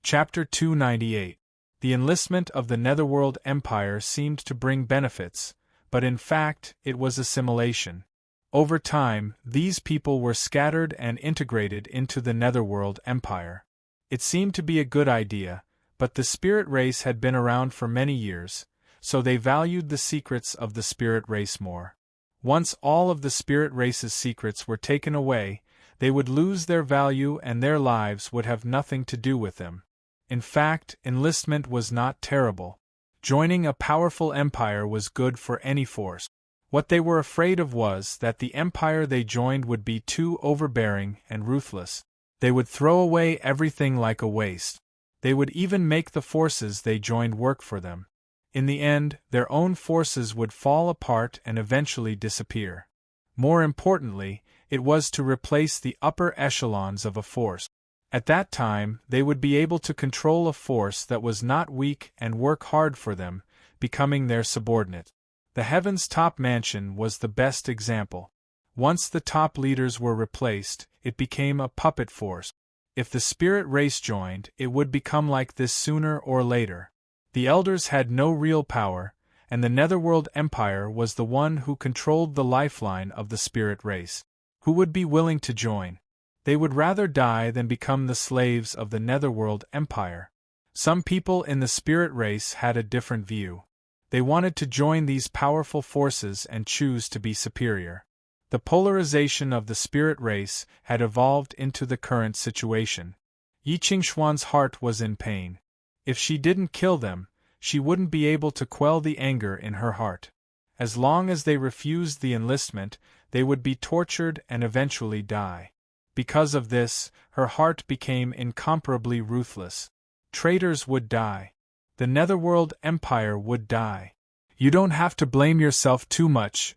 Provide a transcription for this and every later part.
Chapter 298. The enlistment of the Netherworld Empire seemed to bring benefits, but in fact, it was assimilation. Over time, these people were scattered and integrated into the Netherworld Empire. It seemed to be a good idea, but the spirit race had been around for many years, so they valued the secrets of the spirit race more. Once all of the spirit race's secrets were taken away, they would lose their value and their lives would have nothing to do with them. In fact, enlistment was not terrible. Joining a powerful empire was good for any force. What they were afraid of was that the empire they joined would be too overbearing and ruthless. They would throw away everything like a waste. They would even make the forces they joined work for them. In the end, their own forces would fall apart and eventually disappear. More importantly, it was to replace the upper echelons of a force. At that time, they would be able to control a force that was not weak and work hard for them, becoming their subordinate. The Heaven's Top Mansion was the best example. Once the top leaders were replaced, it became a puppet force. If the spirit race joined, it would become like this sooner or later. The elders had no real power, and the Netherworld Empire was the one who controlled the lifeline of the spirit race. Who would be willing to join? They would rather die than become the slaves of the Netherworld Empire. Some people in the spirit race had a different view. They wanted to join these powerful forces and choose to be superior. The polarization of the spirit race had evolved into the current situation. Yi Qingxuan's heart was in pain. If she didn't kill them, she wouldn't be able to quell the anger in her heart. As long as they refused the enlistment, they would be tortured and eventually die. Because of this, her heart became incomparably ruthless. Traitors would die. The Netherworld Empire would die. You don't have to blame yourself too much.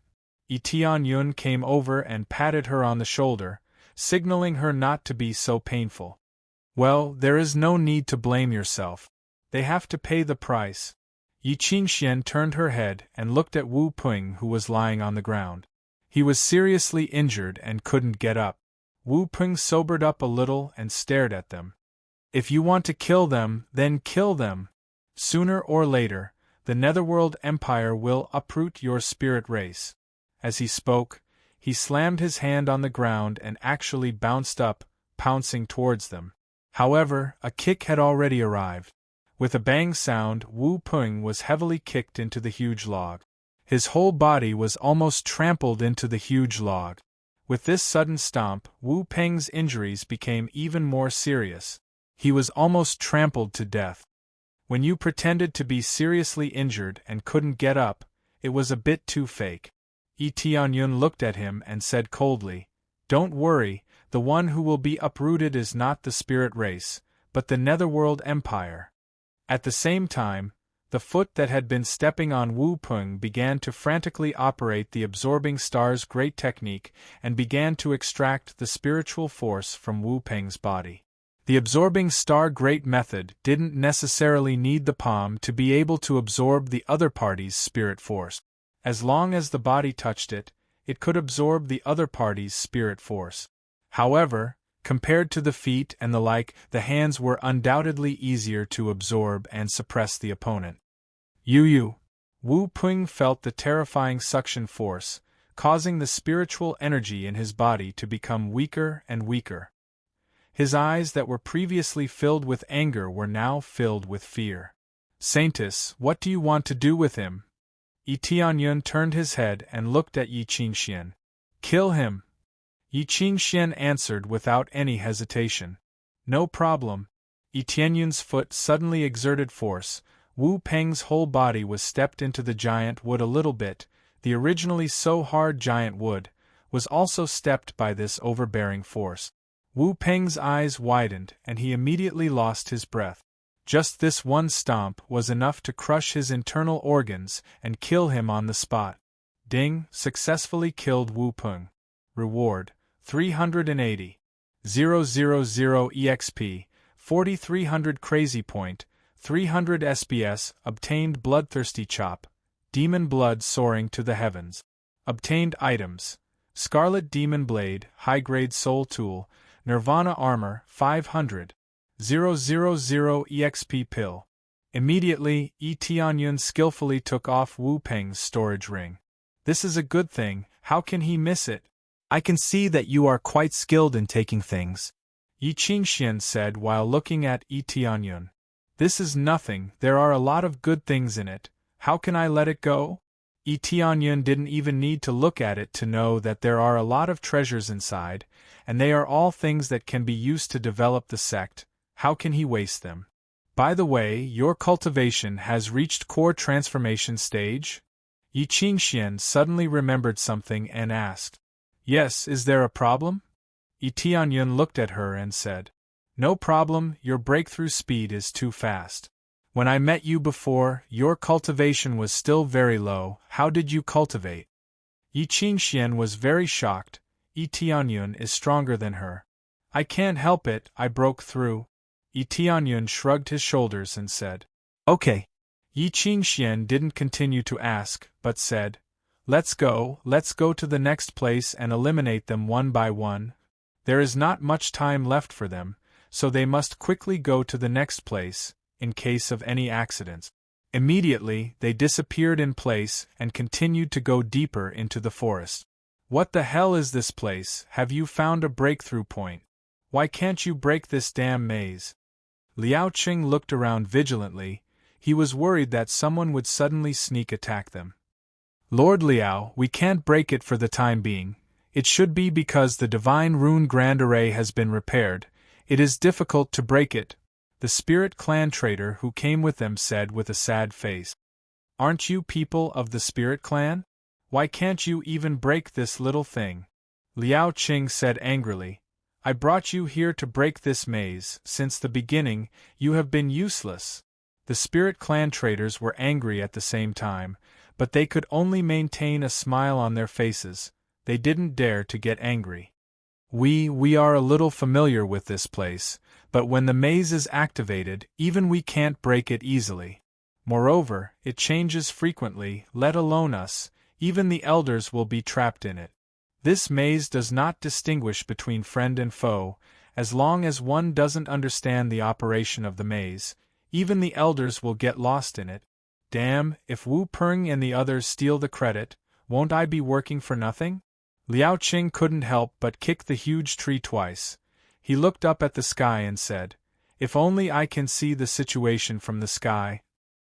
Yi Tianyun came over and patted her on the shoulder, signaling her not to be so painful. Well, there is no need to blame yourself. They have to pay the price. Yi Qingxian turned her head and looked at Wu Ping, who was lying on the ground. He was seriously injured and couldn't get up. Wu Ping sobered up a little and stared at them. If you want to kill them, then kill them. Sooner or later, the Netherworld Empire will uproot your spirit race. As he spoke, he slammed his hand on the ground and actually bounced up, pouncing towards them. However, a kick had already arrived. With a bang sound, Wu Ping was heavily kicked into the huge log. His whole body was almost trampled into the huge log. With this sudden stomp, Wu Peng's injuries became even more serious. He was almost trampled to death. When you pretended to be seriously injured and couldn't get up, it was a bit too fake. Yi Tianyun looked at him and said coldly, "Don't worry, the one who will be uprooted is not the spirit race, but the Netherworld Empire." At the same time, the foot that had been stepping on Wu Ping began to frantically operate the Absorbing Star's great technique and began to extract the spiritual force from Wu Ping's body. The Absorbing Star Great method didn't necessarily need the palm to be able to absorb the other party's spirit force. As long as the body touched it, it could absorb the other party's spirit force. However, compared to the feet and the like, the hands were undoubtedly easier to absorb and suppress the opponent. Yu. Wu Ping felt the terrifying suction force, causing the spiritual energy in his body to become weaker and weaker. His eyes that were previously filled with anger were now filled with fear. "Saintess, what do you want to do with him?" Yi Tianyun turned his head and looked at Yi Qingxian. "Kill him." Yi Qingxian answered without any hesitation. "No problem." Yi Tianyun's foot suddenly exerted force. Wu Peng's whole body was stepped into the giant wood a little bit. The originally so hard giant wood was also stepped by this overbearing force. Wu Peng's eyes widened and he immediately lost his breath. Just this one stomp was enough to crush his internal organs and kill him on the spot. Ding, successfully killed Wu Peng. Reward, 380. 000 EXP, 4300 Crazy Point, 300 SBS, obtained Bloodthirsty Chop, Demon Blood Soaring to the Heavens. Obtained items: Scarlet Demon Blade, High-Grade Soul Tool, Nirvana Armor, 500. 000 EXP pill. Immediately, Yi Tianyun skillfully took off Wu Peng's storage ring. This is a good thing, how can he miss it? I can see that you are quite skilled in taking things, Yi Qingxian said while looking at Yi Tianyun. This is nothing, there are a lot of good things in it, how can I let it go? Yi Tianyun didn't even need to look at it to know that there are a lot of treasures inside, and they are all things that can be used to develop the sect. How can he waste them? By the way, your cultivation has reached core transformation stage? Yi Qingxian suddenly remembered something and asked. Yes, is there a problem? Yi Tianyun looked at her and said. No problem, your breakthrough speed is too fast. When I met you before, your cultivation was still very low, how did you cultivate? Yi Qingxian was very shocked, Yi Tianyun is stronger than her. I can't help it, I broke through. Yi Tianyun shrugged his shoulders and said. Okay. Yi Qingxian didn't continue to ask, but said, let's go to the next place and eliminate them one by one. There is not much time left for them, so they must quickly go to the next place, in case of any accidents. Immediately, they disappeared in place and continued to go deeper into the forest. What the hell is this place? Have you found a breakthrough point? Why can't you break this damn maze? Liao Qing looked around vigilantly. He was worried that someone would suddenly sneak attack them. Lord Liao, we can't break it for the time being. It should be because the Divine Rune Grand Array has been repaired. It is difficult to break it, the Spirit Clan trader who came with them said with a sad face. Aren't you people of the Spirit Clan? Why can't you even break this little thing? Liao Qing said angrily. I brought you here to break this maze. Since the beginning, you have been useless. The Spirit Clan traders were angry at the same time, but they could only maintain a smile on their faces. They didn't dare to get angry. We are a little familiar with this place, but when the maze is activated, even we can't break it easily. Moreover, it changes frequently, let alone us, even the elders will be trapped in it. This maze does not distinguish between friend and foe, as long as one doesn't understand the operation of the maze, even the elders will get lost in it. Damn, if Wu Peng and the others steal the credit, won't I be working for nothing? Liao Qing couldn't help but kick the huge tree twice. He looked up at the sky and said, if only I can see the situation from the sky.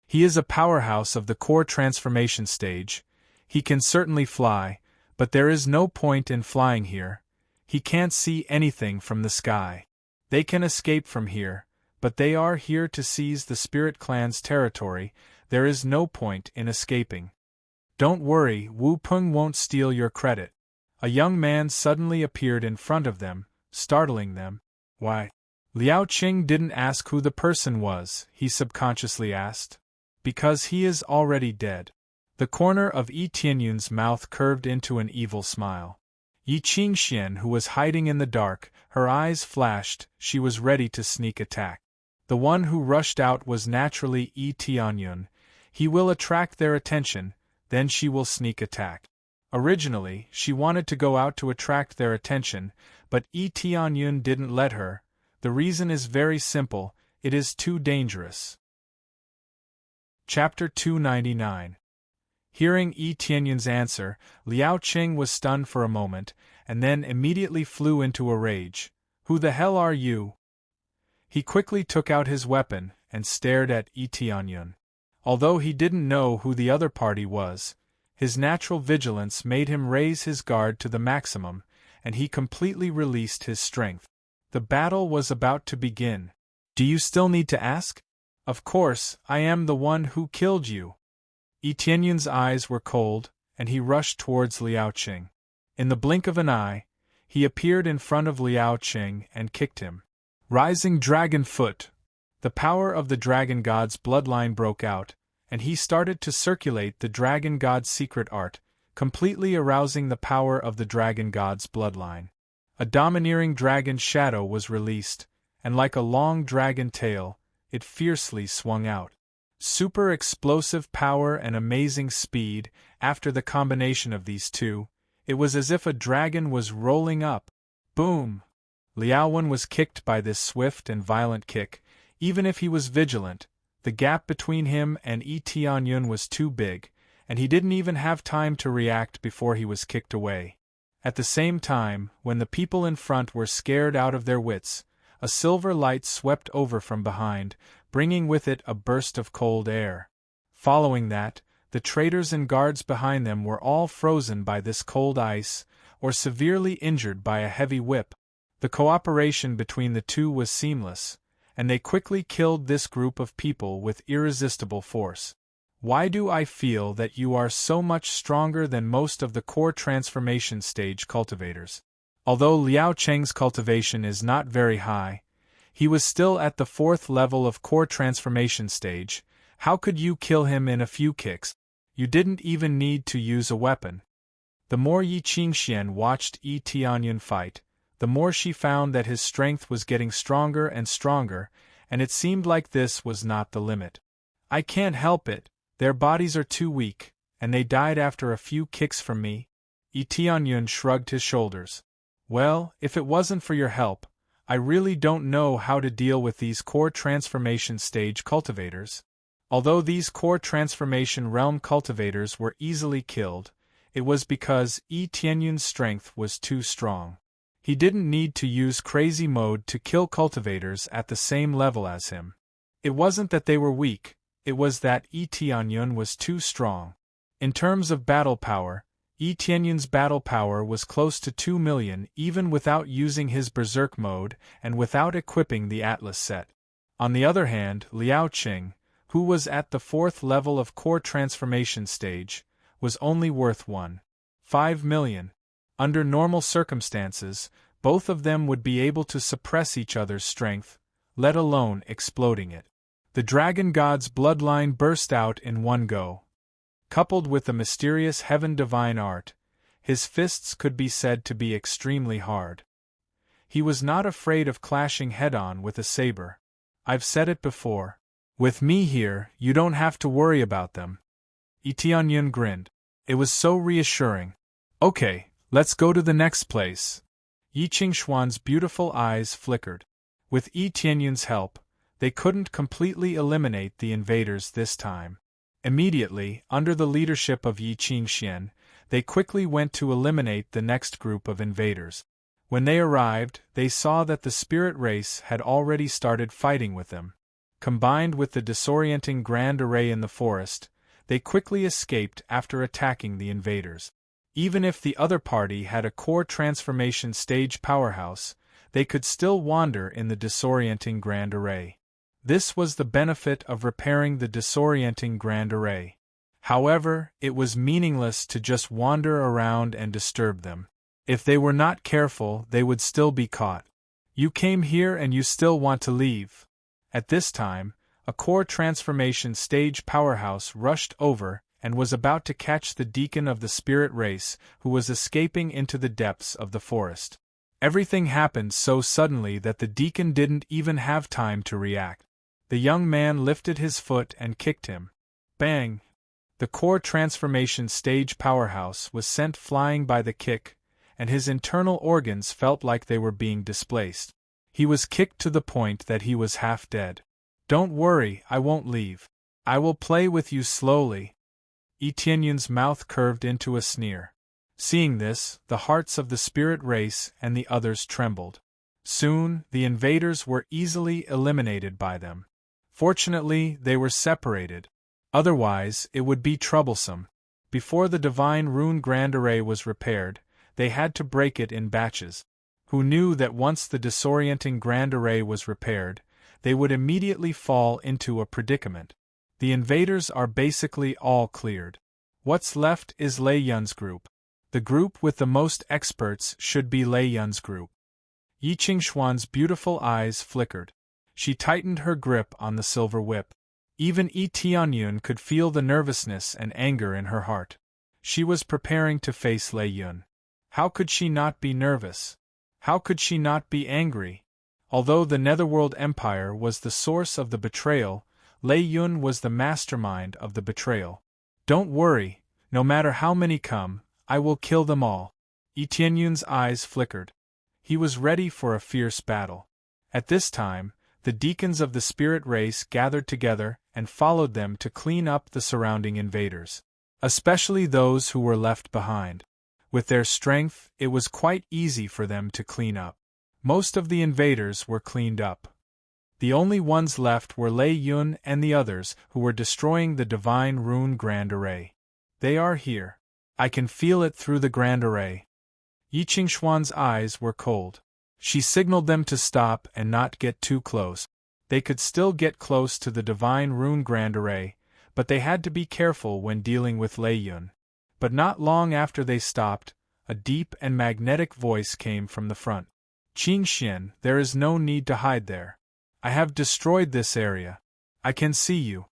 He is a powerhouse of the core transformation stage. He can certainly fly, but there is no point in flying here. He can't see anything from the sky. They can escape from here, but they are here to seize the Spirit Clan's territory. There is no point in escaping. Don't worry, Wu Peng won't steal your credit. A young man suddenly appeared in front of them, startling them. Why? Liao Qing didn't ask who the person was, he subconsciously asked. Because he is already dead. The corner of Yi Tianyun's mouth curved into an evil smile. Yi Qingxian, who was hiding in the dark, her eyes flashed, she was ready to sneak attack. The one who rushed out was naturally Yi Tianyun. He will attract their attention, then she will sneak attack. Originally, she wanted to go out to attract their attention, but Yi Tianyun didn't let her. The reason is very simple, it is too dangerous. Chapter 299. Hearing Yi Tianyun's answer, Liao Qing was stunned for a moment, and then immediately flew into a rage. Who the hell are you? He quickly took out his weapon, and stared at Yi Tianyun. Although he didn't know who the other party was, his natural vigilance made him raise his guard to the maximum, and he completely released his strength. The battle was about to begin. Do you still need to ask? Of course, I am the one who killed you. Yi Tianyun's eyes were cold, and he rushed towards Liao Qing. In the blink of an eye, he appeared in front of Liao Qing and kicked him. Rising Dragon Foot. The power of the Dragon God's bloodline broke out, and he started to circulate the Dragon God's secret art, completely arousing the power of the Dragon God's bloodline. A domineering dragon shadow was released, and like a long dragon tail, it fiercely swung out. Super explosive power and amazing speed. After the combination of these two, it was as if a dragon was rolling up. Boom! Liao Wen was kicked by this swift and violent kick. Even if he was vigilant, the gap between him and Yi Tianyun was too big, and he didn't even have time to react before he was kicked away. At the same time, when the people in front were scared out of their wits, a silver light swept over from behind, bringing with it a burst of cold air. Following that, the traders and guards behind them were all frozen by this cold ice, or severely injured by a heavy whip. The cooperation between the two was seamless, and they quickly killed this group of people with irresistible force. Why do I feel that you are so much stronger than most of the core transformation stage cultivators? Although Liao Cheng's cultivation is not very high, he was still at the 4th level of core transformation stage. How could you kill him in a few kicks? You didn't even need to use a weapon. The more Yi Qingxian watched Yi Tianyun fight, the more she found that his strength was getting stronger and stronger, and it seemed like this was not the limit. I can't help it, their bodies are too weak, and they died after a few kicks from me. Yi Tianyun shrugged his shoulders. Well, if it wasn't for your help, I really don't know how to deal with these core transformation stage cultivators. Although these core transformation realm cultivators were easily killed, it was because Yi Tianyun's strength was too strong. He didn't need to use crazy mode to kill cultivators at the same level as him. It wasn't that they were weak, it was that Yi Tianyun was too strong. In terms of battle power, Yi Tianyun's battle power was close to 2 million even without using his berserk mode and without equipping the Atlas set. On the other hand, Liao Qing, who was at the 4th level of core transformation stage, was only worth 1.5 million. Under normal circumstances, both of them would be able to suppress each other's strength, let alone exploding it. The dragon god's bloodline burst out in one go. Coupled with the mysterious heaven divine art, his fists could be said to be extremely hard. He was not afraid of clashing head-on with a saber. I've said it before. With me here, you don't have to worry about them. Yi Tianyun grinned. It was so reassuring. Okay, let's go to the next place. Yi Qingshuan's beautiful eyes flickered. With Yi Tianyun's help, they couldn't completely eliminate the invaders this time. Immediately, under the leadership of Yi Qingxian, they quickly went to eliminate the next group of invaders. When they arrived, they saw that the spirit race had already started fighting with them. Combined with the disorienting grand array in the forest, they quickly escaped after attacking the invaders. Even if the other party had a core transformation stage powerhouse, they could still wander in the disorienting grand array. This was the benefit of repairing the disorienting grand array. However, it was meaningless to just wander around and disturb them. If they were not careful, they would still be caught. You came here and you still want to leave. At this time, a core transformation stage powerhouse rushed over and was about to catch the deacon of the spirit race who was escaping into the depths of the forest. Everything happened so suddenly that the deacon didn't even have time to react. The young man lifted his foot and kicked him. Bang! The core transformation stage powerhouse was sent flying by the kick, and his internal organs felt like they were being displaced. He was kicked to the point that he was half dead. Don't worry, I won't leave. I will play with you slowly. Yi Tianyun's mouth curved into a sneer. Seeing this, the hearts of the spirit race and the others trembled. Soon, the invaders were easily eliminated by them. Fortunately, they were separated. Otherwise, it would be troublesome. Before the divine rune grand array was repaired, they had to break it in batches. Who knew that once the disorienting grand array was repaired, they would immediately fall into a predicament. The invaders are basically all cleared. What's left is Lei Yun's group. The group with the most experts should be Lei Yun's group. Yi Qingshuan's beautiful eyes flickered. She tightened her grip on the silver whip. Even Yi Tianyun could feel the nervousness and anger in her heart. She was preparing to face Lei Yun. How could she not be nervous? How could she not be angry? Although the Netherworld Empire was the source of the betrayal, Lei Yun was the mastermind of the betrayal. Don't worry, no matter how many come, I will kill them all. Yi Tianyun's eyes flickered. He was ready for a fierce battle. At this time, the deacons of the spirit race gathered together and followed them to clean up the surrounding invaders, especially those who were left behind. With their strength, it was quite easy for them to clean up. Most of the invaders were cleaned up. The only ones left were Lei Yun and the others who were destroying the divine rune Grand Array. They are here. I can feel it through the Grand Array. Yi Qingxuan's eyes were cold. She signaled them to stop and not get too close. They could still get close to the divine rune Grand Array, but they had to be careful when dealing with Lei Yun. But not long after they stopped, a deep and magnetic voice came from the front. Qingxian, there is no need to hide there. I have destroyed this area. I can see you.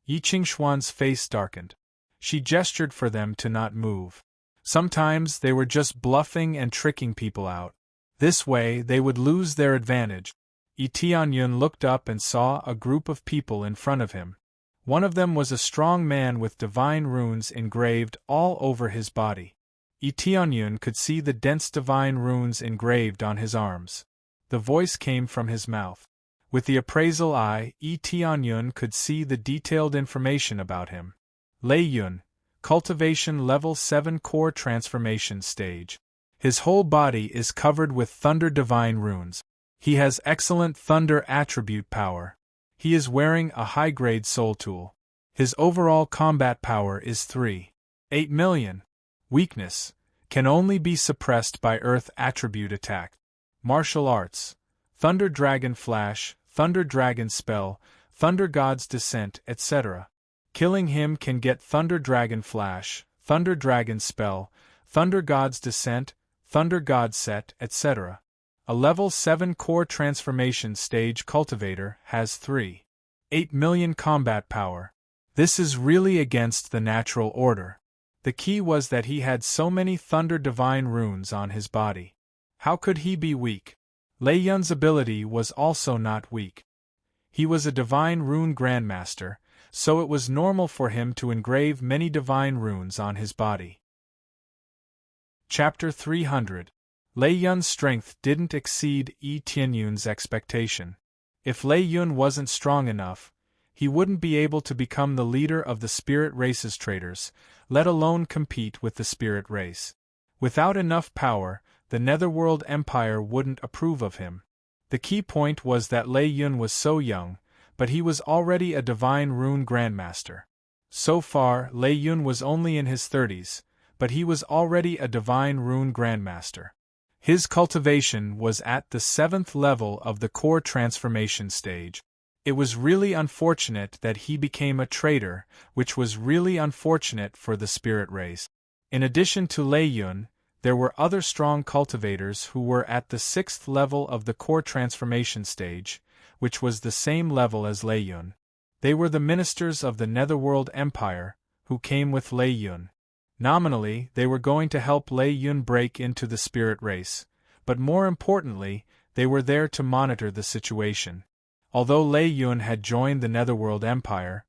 Yi Qingxuan's face darkened. She gestured for them to not move. Sometimes they were just bluffing and tricking people out. This way they would lose their advantage. Yi Tianyun looked up and saw a group of people in front of him. One of them was a strong man with divine runes engraved all over his body. Yi Tianyun could see the dense divine runes engraved on his arms. The voice came from his mouth. With the appraisal eye, Yi Tianyun could see the detailed information about him. Lei Yun, Cultivation Level 7 Core Transformation Stage. His whole body is covered with thunder divine runes. He has excellent thunder attribute power. He is wearing a high-grade soul tool. His overall combat power is 3.8 million. Weakness can only be suppressed by earth attribute attack. Martial arts: Thunder Dragon Flash, Thunder Dragon Spell, Thunder God's Descent, etc. Killing him can get Thunder Dragon Flash, Thunder Dragon Spell, Thunder God's Descent, Thunder God Set, etc. A level 7 core transformation stage cultivator has 3.8 million combat power. This is really against the natural order. The key was that he had so many Thunder Divine runes on his body. How could he be weak? Lei Yun's ability was also not weak. He was a Divine Rune Grandmaster, so it was normal for him to engrave many divine runes on his body. Chapter 300. Lei Yun's strength didn't exceed Yi Tianyun's expectation. If Lei Yun wasn't strong enough, he wouldn't be able to become the leader of the spirit race's traders, let alone compete with the spirit race. Without enough power, the Netherworld Empire wouldn't approve of him. The key point was that Lei Yun was so young, but he was already a divine rune grandmaster. So far, Lei Yun was only in his 30s, but he was already a divine rune grandmaster. His cultivation was at the 7th level of the core transformation stage. It was really unfortunate that he became a traitor, which was really unfortunate for the spirit race. In addition to Lei Yun, there were other strong cultivators who were at the 6th level of the core transformation stage, which was the same level as Lei Yun. They were the ministers of the Netherworld Empire, who came with Lei Yun. Nominally, they were going to help Lei Yun break into the spirit race, but more importantly, they were there to monitor the situation. Although Lei Yun had joined the Netherworld Empire,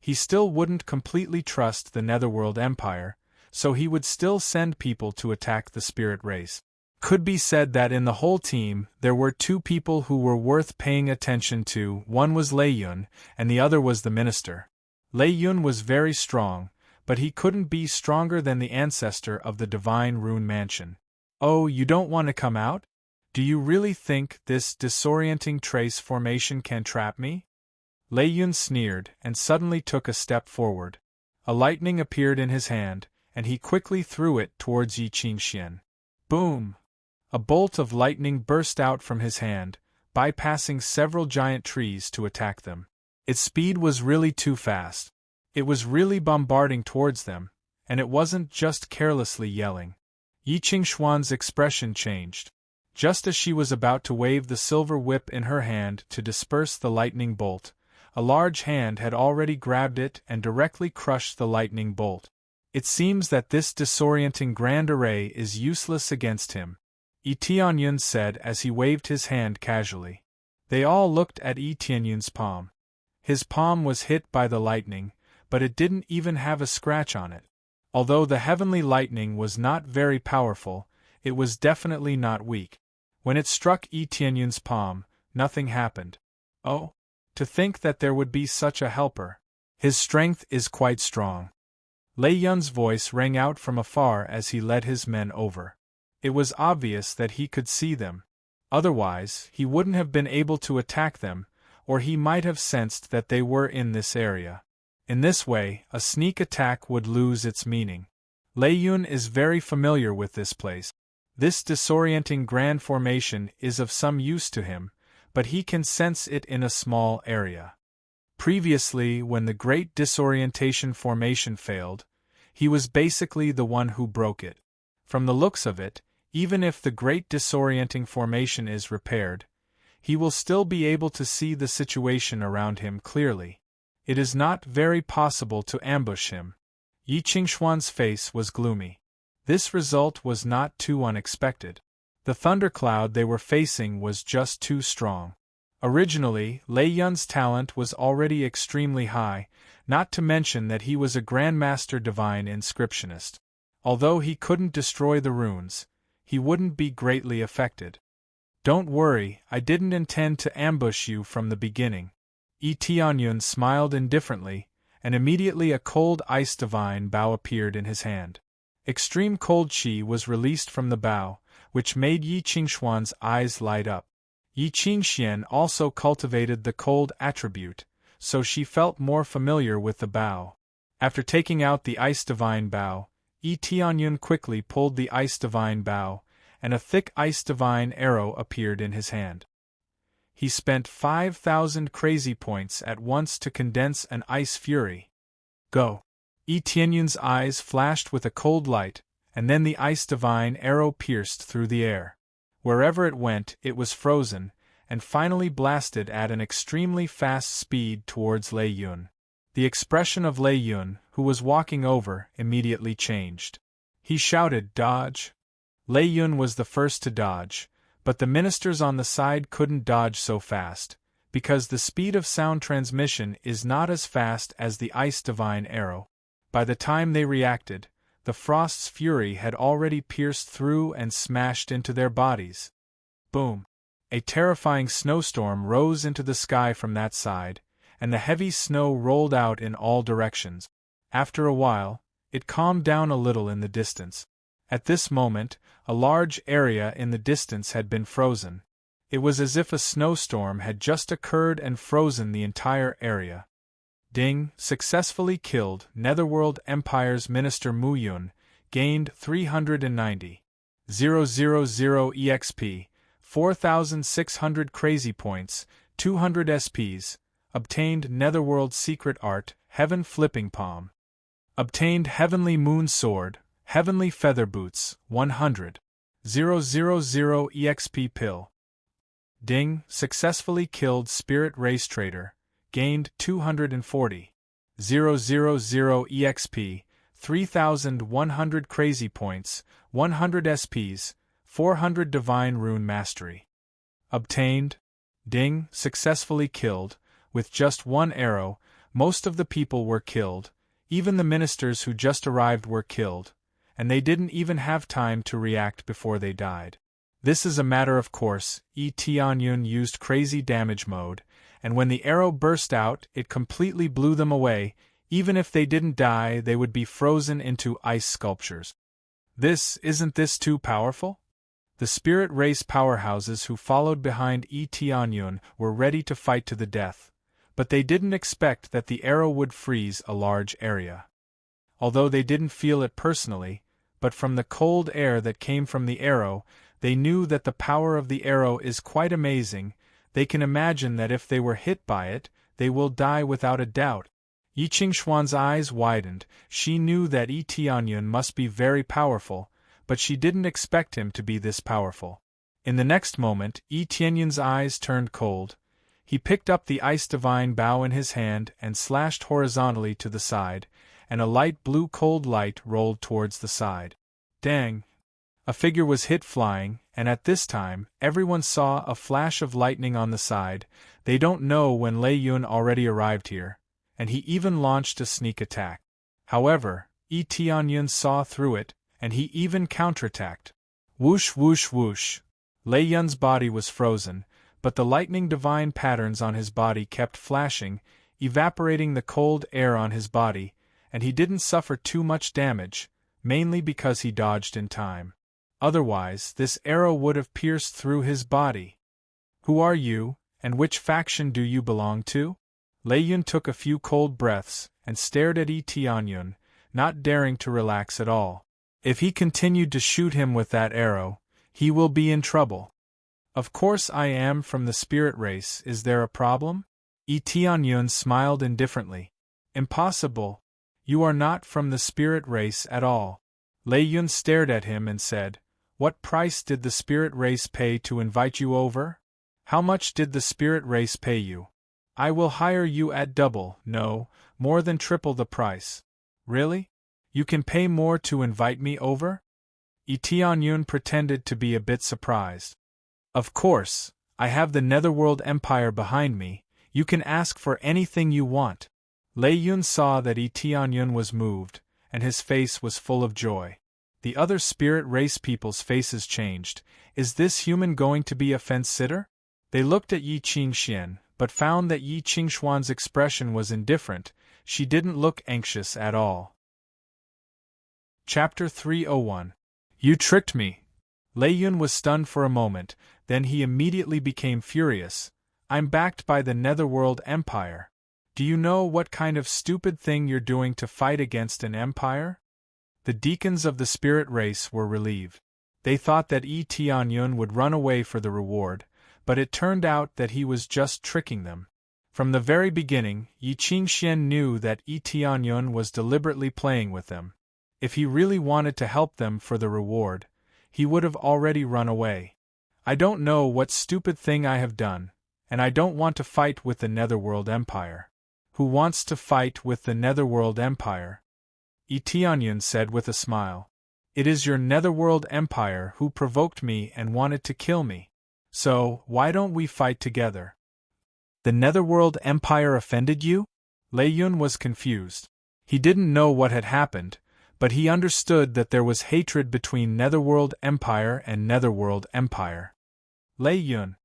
he still wouldn't completely trust the Netherworld Empire, so he would still send people to attack the spirit race. Could be said that in the whole team, there were two people who were worth paying attention to. One was Lei Yun, and the other was the minister. Lei Yun was very strong, but he couldn't be stronger than the ancestor of the Divine Rune Mansion. Oh, you don't want to come out? Do you really think this disorienting trace formation can trap me? Lei Yun sneered and suddenly took a step forward. A lightning appeared in his hand, and he quickly threw it towards Yi Qingxian. Boom! A bolt of lightning burst out from his hand, bypassing several giant trees to attack them. Its speed was really too fast. It was really bombarding towards them, and it wasn't just carelessly yelling. Yi Qingxuan's expression changed. Just as she was about to wave the silver whip in her hand to disperse the lightning bolt, a large hand had already grabbed it and directly crushed the lightning bolt. It seems that this disorienting grand array is useless against him, Yi Tianyun said as he waved his hand casually. They all looked at Yi Tianyun's palm. His palm was hit by the lightning, but it didn't even have a scratch on it. Although the heavenly lightning was not very powerful, it was definitely not weak. When it struck Yi Tianyun's palm, nothing happened. Oh, to think that there would be such a helper. His strength is quite strong. Lei Yun's voice rang out from afar as he led his men over. It was obvious that he could see them. Otherwise, he wouldn't have been able to attack them, or he might have sensed that they were in this area. In this way, a sneak attack would lose its meaning. Lei Yun is very familiar with this place. This disorienting grand formation is of some use to him, but he can sense it in a small area. Previously, when the Great Disorientation Formation failed, he was basically the one who broke it. From the looks of it, even if the Great Disorienting Formation is repaired, he will still be able to see the situation around him clearly. It is not very possible to ambush him. Yi Qingshuan's face was gloomy. This result was not too unexpected. The thundercloud they were facing was just too strong. Originally, Lei Yun's talent was already extremely high, not to mention that he was a Grandmaster Divine Inscriptionist. Although he couldn't destroy the runes, he wouldn't be greatly affected. Don't worry, I didn't intend to ambush you from the beginning. Yi Tianyun smiled indifferently, and immediately a cold ice divine bow appeared in his hand. Extreme cold qi was released from the bow, which made Yi Qingshuan's eyes light up. Yi Qingxian also cultivated the cold attribute, so she felt more familiar with the bow. After taking out the ice divine bow, Yi Tianyun quickly pulled the ice divine bow, and a thick ice divine arrow appeared in his hand. He spent 5,000 crazy points at once to condense an ice fury. Go! Yi Tianyun's eyes flashed with a cold light, and then the ice divine arrow pierced through the air. Wherever it went, it was frozen, and finally blasted at an extremely fast speed towards Lei Yun. The expression of Lei Yun, who was walking over, immediately changed. He shouted, "Dodge!" Lei Yun was the first to dodge, but the ministers on the side couldn't dodge so fast, because the speed of sound transmission is not as fast as the ice divine arrow. By the time they reacted, the frost's fury had already pierced through and smashed into their bodies. Boom! A terrifying snowstorm rose into the sky from that side, and the heavy snow rolled out in all directions. After a while, it calmed down a little in the distance. At this moment, a large area in the distance had been frozen. It was as if a snowstorm had just occurred and frozen the entire area. Ding, successfully killed. Netherworld Empire's Minister Mu Yun gained 390,000 EXP, 4,600 crazy points, 200 SPs, obtained Netherworld Secret Art, Heaven Flipping Palm. Obtained Heavenly Moon Sword, Heavenly Feather Boots, 100,000 EXP Pill. Ding, successfully killed Spirit Race Trader, gained 240,000 EXP, 3,100 crazy points, 100 SPs, 400 Divine Rune Mastery. Obtained. Ding, successfully killed. With just one arrow, most of the people were killed, even the ministers who just arrived were killed, and they didn't even have time to react before they died. This is a matter of course. Yi Tianyun used crazy damage mode, and when the arrow burst out, it completely blew them away. Even if they didn't die, they would be frozen into ice sculptures. Isn't this too powerful? The spirit race powerhouses who followed behind Yi Tianyun were ready to fight to the death, but they didn't expect that the arrow would freeze a large area. Although they didn't feel it personally, but from the cold air that came from the arrow, they knew that the power of the arrow is quite amazing. They can imagine that if they were hit by it, they will die without a doubt. Yi Qingshuan's eyes widened. She knew that Yi Tianyun must be very powerful, but she didn't expect him to be this powerful. In the next moment, Yi Tianyun's eyes turned cold. He picked up the ice divine bow in his hand and slashed horizontally to the side, and a light blue cold light rolled towards the side. Dang! A figure was hit flying, and at this time, everyone saw a flash of lightning on the side. They don't know when Lei Yun already arrived here, and he even launched a sneak attack. However, Yi Tianyun saw through it, and he even counterattacked. Whoosh whoosh whoosh! Lei Yun's body was frozen, but the lightning divine patterns on his body kept flashing, evaporating the cold air on his body, and he didn't suffer too much damage, mainly because he dodged in time. Otherwise, this arrow would have pierced through his body. Who are you, and which faction do you belong to? Lei Yun took a few cold breaths, and stared at Yi Tianyun, not daring to relax at all. If he continued to shoot him with that arrow, he will be in trouble. Of course I am from the spirit race, is there a problem? Yi Tianyun smiled indifferently. Impossible. You are not from the spirit race at all. Lei Yun stared at him and said, What price did the spirit race pay to invite you over? How much did the spirit race pay you? I will hire you at double, no, more than triple the price. Really? You can pay more to invite me over? Yi Tianyun pretended to be a bit surprised. Of course, I have the Netherworld Empire behind me, you can ask for anything you want. Lei Yun saw that Yi Tianyun was moved, and his face was full of joy. The other spirit race people's faces changed. Is this human going to be a fence-sitter? They looked at Yi Qingxian, but found that Yi Qingxuan's expression was indifferent. She didn't look anxious at all. Chapter 301. You tricked me. Lei Yun was stunned for a moment, then he immediately became furious. I'm backed by the Netherworld Empire. Do you know what kind of stupid thing you're doing to fight against an empire? The deacons of the spirit race were relieved. They thought that Yi Tianyun would run away for the reward, but it turned out that he was just tricking them. From the very beginning, Yi Qingxian knew that Yi Tianyun was deliberately playing with them. If he really wanted to help them for the reward, he would have already run away. I don't know what stupid thing I have done, and I don't want to fight with the Netherworld Empire. Who wants to fight with the Netherworld Empire? Yi Tianyun said with a smile. It is your Netherworld Empire who provoked me and wanted to kill me. So, why don't we fight together? The Netherworld Empire offended you? Lei Yun was confused. He didn't know what had happened, but he understood that there was hatred between Netherworld Empire and Netherworld Empire. Lei Yun,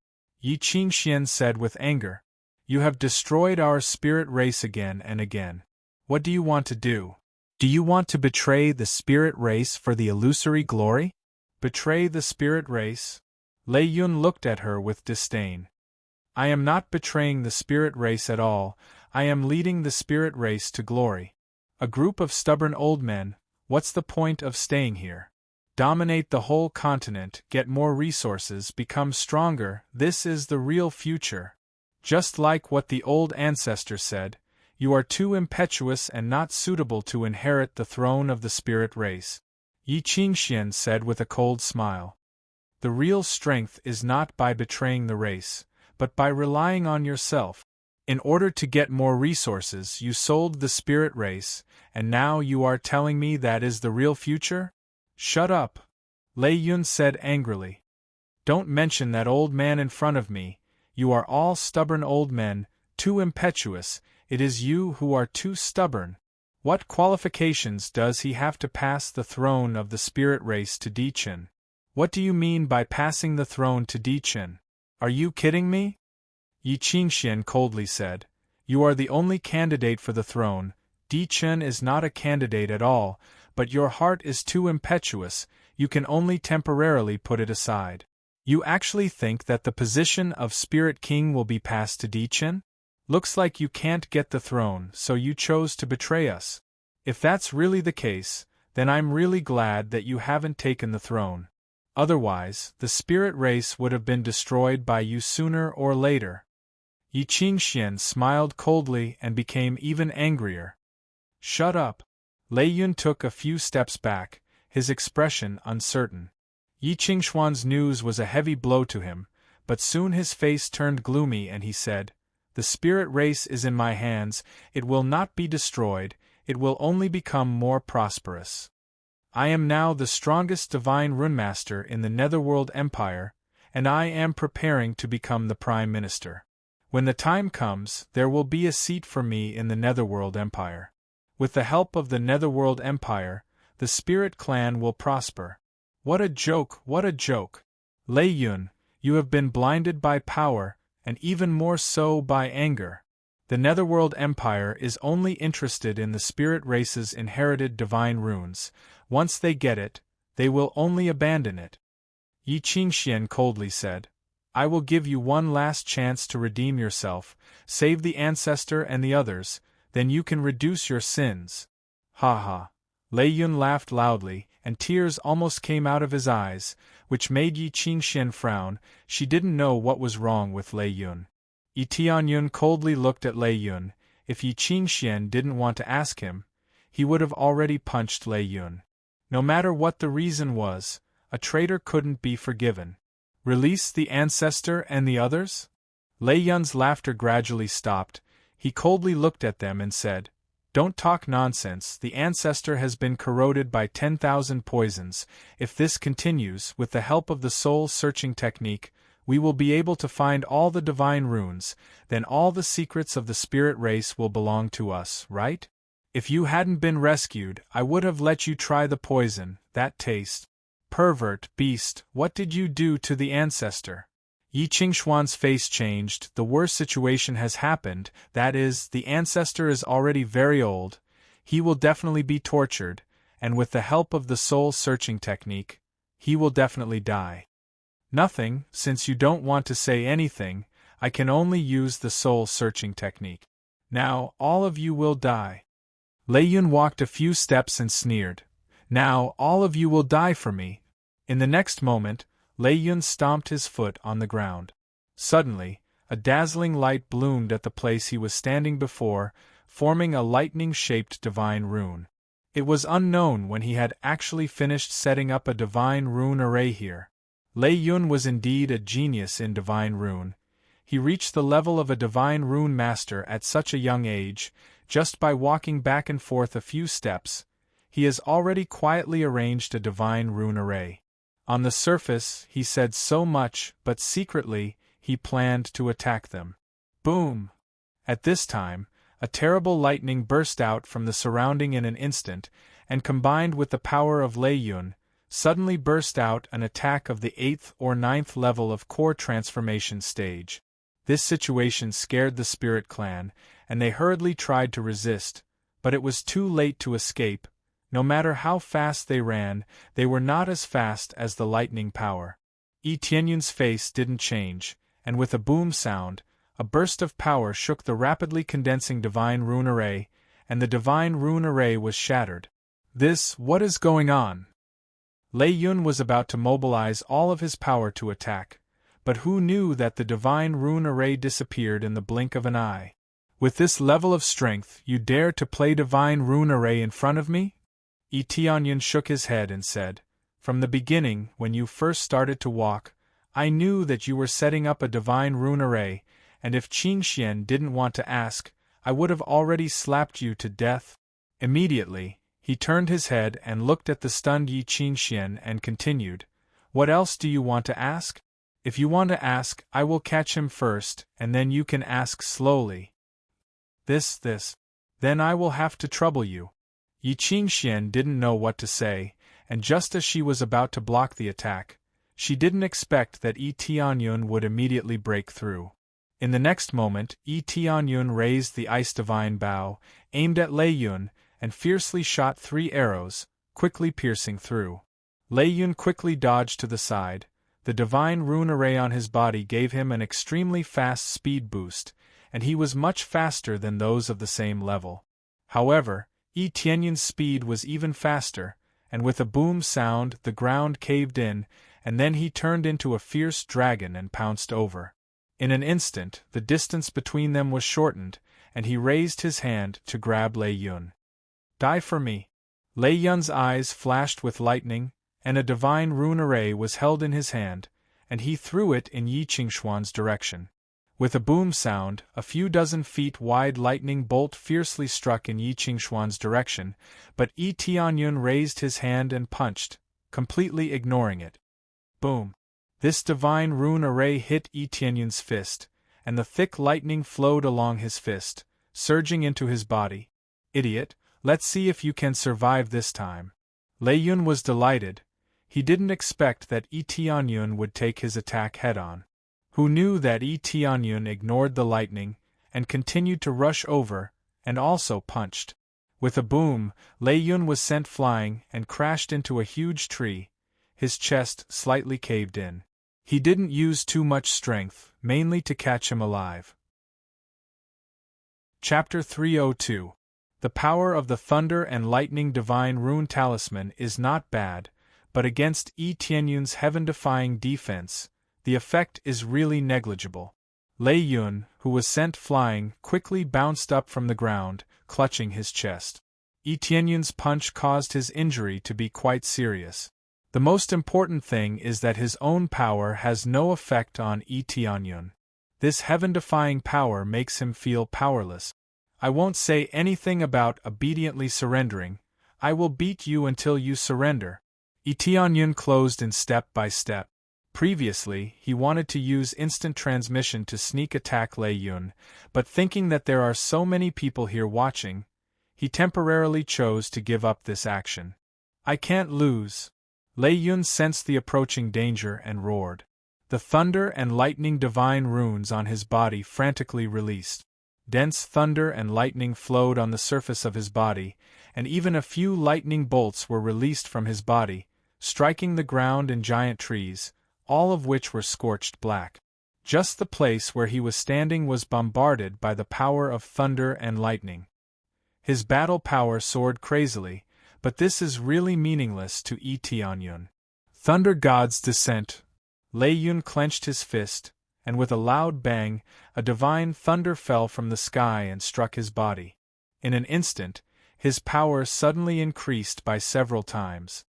Yi Qingxian said with anger, you have destroyed our spirit race again and again. What do you want to do? Do you want to betray the spirit race for the illusory glory? Betray the spirit race? Lei Yun looked at her with disdain. I am not betraying the spirit race at all, I am leading the spirit race to glory. A group of stubborn old men, what's the point of staying here? Dominate the whole continent, get more resources, become stronger, this is the real future. Just like what the old ancestor said, you are too impetuous and not suitable to inherit the throne of the spirit race. Yi Qingxian said with a cold smile. The real strength is not by betraying the race, but by relying on yourself. In order to get more resources, you sold the spirit race, and now you are telling me that is the real future? Shut up! Lei Yun said angrily. Don't mention that old man in front of me. You are all stubborn old men, too impetuous. It is you who are too stubborn. What qualifications does he have to pass the throne of the spirit race to Dichen? What do you mean by passing the throne to Dichen? Are you kidding me? Yi Qingxian coldly said. You are the only candidate for the throne. Dichen is not a candidate at all, but your heart is too impetuous, you can only temporarily put it aside. You actually think that the position of Spirit King will be passed to Dichen? Looks like you can't get the throne, so you chose to betray us. If that's really the case, then I'm really glad that you haven't taken the throne. Otherwise, the spirit race would have been destroyed by you sooner or later. Yi Qingxian smiled coldly and became even angrier. Shut up! Lei Yun took a few steps back, his expression uncertain. Yi Qingxuan's news was a heavy blow to him, but soon his face turned gloomy and he said, The spirit race is in my hands, it will not be destroyed, it will only become more prosperous. I am now the strongest divine runemaster in the Netherworld Empire, and I am preparing to become the Prime Minister. When the time comes, there will be a seat for me in the Netherworld Empire. With the help of the Netherworld Empire, the Spirit Clan will prosper. What a joke, what a joke! Lei Yun, you have been blinded by power, and even more so by anger. The Netherworld Empire is only interested in the spirit race's inherited divine runes. Once they get it, they will only abandon it. Yi Qingxian coldly said, I will give you one last chance to redeem yourself, save the ancestor and the others, then you can reduce your sins. Ha ha. Lei Yun laughed loudly, and tears almost came out of his eyes, which made Yi Qingxian frown. She didn't know what was wrong with Lei Yun. Yi Tianyun coldly looked at Lei Yun. If Yi Qingxian didn't want to ask him, he would have already punched Lei Yun. No matter what the reason was, a traitor couldn't be forgiven. Release the ancestor and the others? Lei Yun's laughter gradually stopped. He coldly looked at them and said, Don't talk nonsense, the ancestor has been corroded by 10,000 poisons. If this continues, with the help of the soul-searching technique, we will be able to find all the divine runes, then all the secrets of the spirit race will belong to us, right? If you hadn't been rescued, I would have let you try the poison, that taste. Pervert, beast, what did you do to the ancestor? Yi Qingxuan's face changed. The worst situation has happened, that is, the ancestor is already very old. He will definitely be tortured, and with the help of the soul-searching technique, he will definitely die. Nothing, since you don't want to say anything, I can only use the soul-searching technique. Now, all of you will die. Lei Yun walked a few steps and sneered. Now, all of you will die for me. In the next moment, Lei Yun stomped his foot on the ground. Suddenly, a dazzling light bloomed at the place he was standing before, forming a lightning-shaped divine rune. It was unknown when he had actually finished setting up a divine rune array here. Lei Yun was indeed a genius in divine rune. He reached the level of a divine rune master at such a young age. Just by walking back and forth a few steps, he has already quietly arranged a divine rune array. On the surface, he said so much, but secretly, he planned to attack them. Boom! At this time, a terrible lightning burst out from the surrounding in an instant, and combined with the power of Lei Yun, suddenly burst out an attack of the 8th or 9th level of core transformation stage. This situation scared the Spirit Clan, and they hurriedly tried to resist, but it was too late to escape. No matter how fast they ran, they were not as fast as the lightning power. Yi Tianyun's face didn't change, and with a boom sound, a burst of power shook the rapidly condensing divine rune array, and the divine rune array was shattered. What is going on? Lei Yun was about to mobilize all of his power to attack, but who knew that the divine rune array disappeared in the blink of an eye? With this level of strength, you dare to play divine rune array in front of me? Yi Tianyun shook his head and said, From the beginning, when you first started to walk, I knew that you were setting up a divine rune array, and if Qingxian didn't want to ask, I would have already slapped you to death. Immediately, he turned his head and looked at the stunned Yi Qingxian and continued, What else do you want to ask? If you want to ask, I will catch him first, and then you can ask slowly. Then I will have to trouble you. Yi Qingxian didn't know what to say, and just as she was about to block the attack, she didn't expect that Yi Tianyun would immediately break through. In the next moment, Yi Tianyun raised the ice divine bow, aimed at Lei Yun, and fiercely shot 3 arrows, quickly piercing through. Lei Yun quickly dodged to the side. The divine rune array on his body gave him an extremely fast speed boost, and he was much faster than those of the same level. However, Yi Tianyun's speed was even faster, and with a boom sound the ground caved in, and then he turned into a fierce dragon and pounced over. In an instant, the distance between them was shortened, and he raised his hand to grab Lei Yun. Die for me. Lei Yun's eyes flashed with lightning, and a divine rune array was held in his hand, and he threw it in Yi Qingxuan's direction. With a boom sound, a few dozen feet wide lightning bolt fiercely struck in Yi Qingxuan's direction, but Yi Tianyun raised his hand and punched, completely ignoring it. Boom! This divine rune array hit Yi Tianyun's fist, and the thick lightning flowed along his fist, surging into his body. Idiot! Let's see if you can survive this time. Lei Yun was delighted. He didn't expect that Tianyun would take his attack head-on. Who knew that Tianyun ignored the lightning and continued to rush over, and also punched. With a boom, Lei Yun was sent flying and crashed into a huge tree, his chest slightly caved in. He didn't use too much strength, mainly to catch him alive. Chapter 302. The power of the Thunder and Lightning Divine Rune Talisman is not bad, but against Tianyun's heaven-defying defense, the effect is really negligible. Lei Yun, who was sent flying, quickly bounced up from the ground, clutching his chest. Tianyun's punch caused his injury to be quite serious. The most important thing is that his own power has no effect on Tianyun. This heaven-defying power makes him feel powerless. I won't say anything about obediently surrendering. I will beat you until you surrender. Tianyun closed in step by step. Previously, he wanted to use instant transmission to sneak attack Lei Yun, but thinking that there are so many people here watching, he temporarily chose to give up this action. I can't lose. Lei Yun sensed the approaching danger and roared. The thunder and lightning divine runes on his body frantically released. Dense thunder and lightning flowed on the surface of his body, and even a few lightning bolts were released from his body, striking the ground and giant trees, all of which were scorched black. Just the place where he was standing was bombarded by the power of thunder and lightning. His battle power soared crazily, but this is really meaningless to Tianyun. Thunder God's descent. Lei Yun clenched his fist, and with a loud bang, a divine thunder fell from the sky and struck his body. In an instant, his power suddenly increased by several times.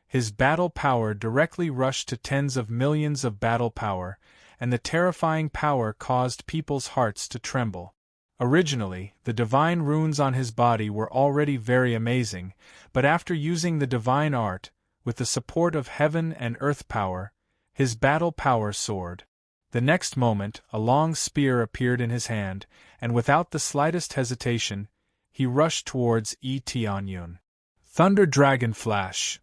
His battle power directly rushed to tens of millions of battle power, and the terrifying power caused people's hearts to tremble. Originally, the divine runes on his body were already very amazing, but after using the divine art, with the support of heaven and earth power, his battle power soared. The next moment, a long spear appeared in his hand, and without the slightest hesitation, he rushed towards Tianyun. Thunder Dragon Flash.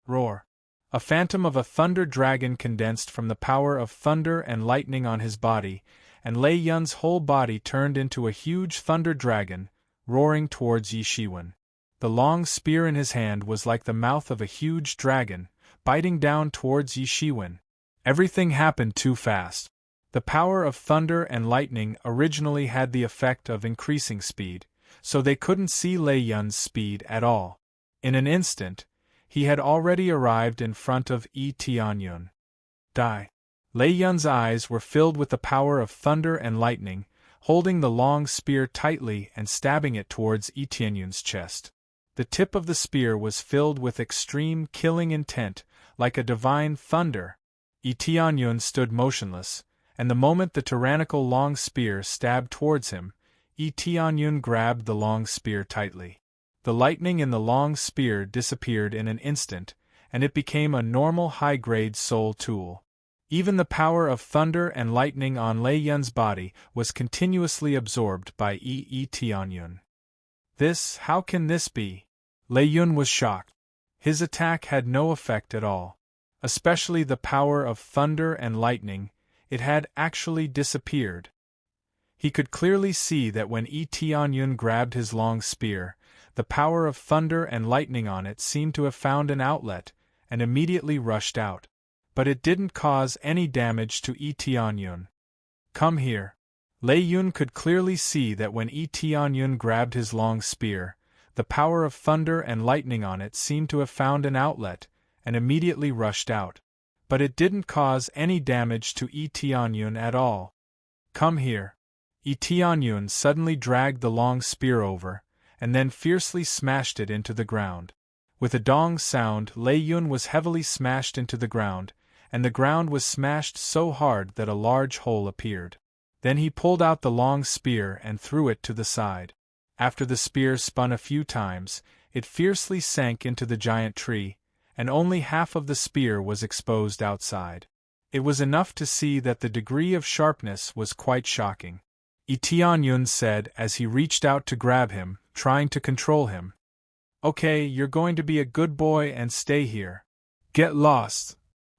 Roar. A phantom of a thunder dragon condensed from the power of thunder and lightning on his body, and Lei Yun's whole body turned into a huge thunder dragon, roaring towards Yishiwen. The long spear in his hand was like the mouth of a huge dragon, biting down towards Yishiwen. Everything happened too fast. The power of thunder and lightning originally had the effect of increasing speed, so they couldn't see Lei Yun's speed at all. In an instant, he had already arrived in front of Tianyun. Die. Lei Yun's eyes were filled with the power of thunder and lightning, holding the long spear tightly and stabbing it towards Tianyun's chest. The tip of the spear was filled with extreme killing intent, like a divine thunder. Tianyun stood motionless, and the moment the tyrannical long spear stabbed towards him, Tianyun grabbed the long spear tightly. The lightning in the long spear disappeared in an instant, and it became a normal high-grade soul tool. Even the power of thunder and lightning on Lei Yun's body was continuously absorbed by Tianyun. How can this be? Lei Yun was shocked. His attack had no effect at all. Especially the power of thunder and lightning, it had actually disappeared. He could clearly see that when Tianyun grabbed his long spear, the power of thunder and lightning on it seemed to have found an outlet, and immediately rushed out. But it didn't cause any damage to Tianyun. Come here. Lei Yun could clearly see that when Tianyun grabbed his long spear, the power of thunder and lightning on it seemed to have found an outlet, and immediately rushed out. But it didn't cause any damage to Tianyun at all. Come here. Tianyun suddenly dragged the long spear over, and then fiercely smashed it into the ground. With a dong sound, Lei Yun was heavily smashed into the ground, and the ground was smashed so hard that a large hole appeared. Then he pulled out the long spear and threw it to the side. After the spear spun a few times, it fiercely sank into the giant tree, and only half of the spear was exposed outside. It was enough to see that the degree of sharpness was quite shocking. Tianyun said as he reached out to grab him, trying to control him. Okay, you're going to be a good boy and stay here. Get lost!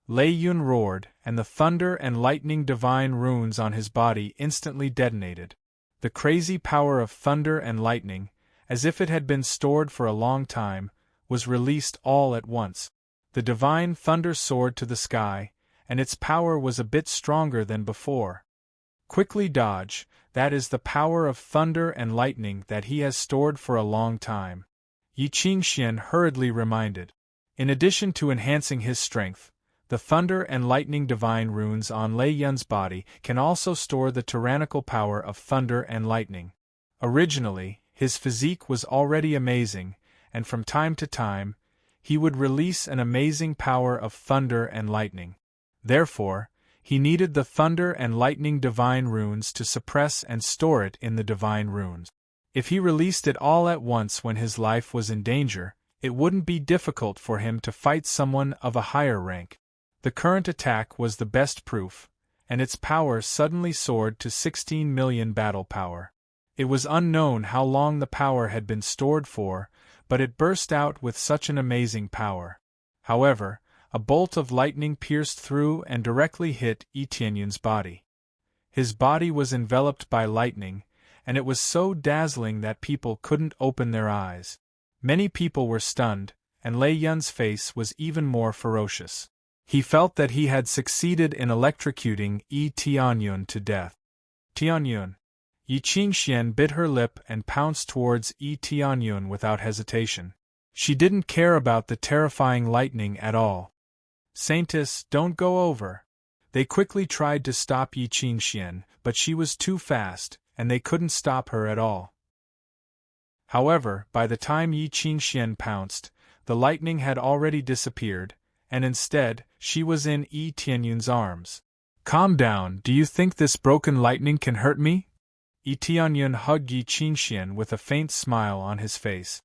Lei Yun roared, and the thunder and lightning divine runes on his body instantly detonated. The crazy power of thunder and lightning, as if it had been stored for a long time, was released all at once. The divine thunder soared to the sky, and its power was a bit stronger than before. Quickly dodge, that is the power of thunder and lightning that he has stored for a long time, Yi Qingxian hurriedly reminded. In addition to enhancing his strength, the thunder and lightning divine runes on Lei Yun's body can also store the tyrannical power of thunder and lightning. Originally, his physique was already amazing, and from time to time, he would release an amazing power of thunder and lightning. Therefore, he needed the thunder and lightning divine runes to suppress and store it in the divine runes. If he released it all at once when his life was in danger, it wouldn't be difficult for him to fight someone of a higher rank. The current attack was the best proof, and its power suddenly soared to 16 million battle power. It was unknown how long the power had been stored for, but it burst out with such an amazing power. However, a bolt of lightning pierced through and directly hit Yi Tianyun's body. His body was enveloped by lightning, and it was so dazzling that people couldn't open their eyes. Many people were stunned, and Lei Yun's face was even more ferocious. He felt that he had succeeded in electrocuting Yi Tianyun to death. Tianyun! Yi Qingxian bit her lip and pounced towards Yi Tianyun without hesitation. She didn't care about the terrifying lightning at all. Saintess, don't go over. They quickly tried to stop Yi Qingxian, but she was too fast, and they couldn't stop her at all. However, by the time Yi Qingxian pounced, the lightning had already disappeared, and instead, she was in Yi Tianyun's arms. Calm down, do you think this broken lightning can hurt me? Yi Tianyun hugged Yi Qingxian with a faint smile on his face.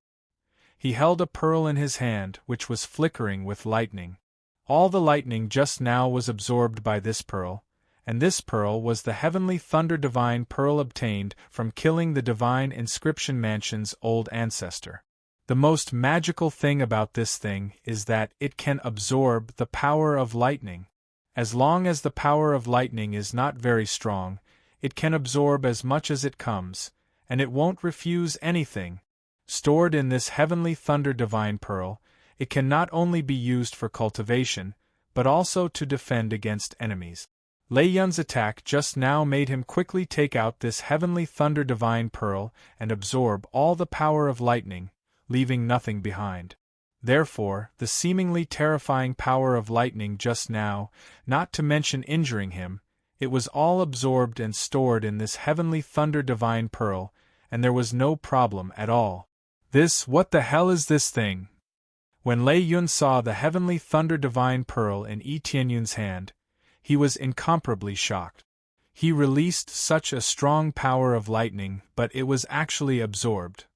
He held a pearl in his hand which was flickering with lightning. All the lightning just now was absorbed by this pearl, and this pearl was the heavenly thunder divine pearl obtained from killing the divine inscription mansion's old ancestor. The most magical thing about this thing is that it can absorb the power of lightning. As long as the power of lightning is not very strong, it can absorb as much as it comes, and it won't refuse anything. Stored in this heavenly thunder divine pearl, it can not only be used for cultivation, but also to defend against enemies. Lei Yun's attack just now made him quickly take out this heavenly thunder divine pearl and absorb all the power of lightning, leaving nothing behind. Therefore, the seemingly terrifying power of lightning just now, not to mention injuring him, it was all absorbed and stored in this heavenly thunder divine pearl, and there was no problem at all. What the hell is this thing? When Lei Yun saw the heavenly thunder divine pearl in Yi Tianyun's hand, he was incomparably shocked. He released such a strong power of lightning, but it was actually absorbed.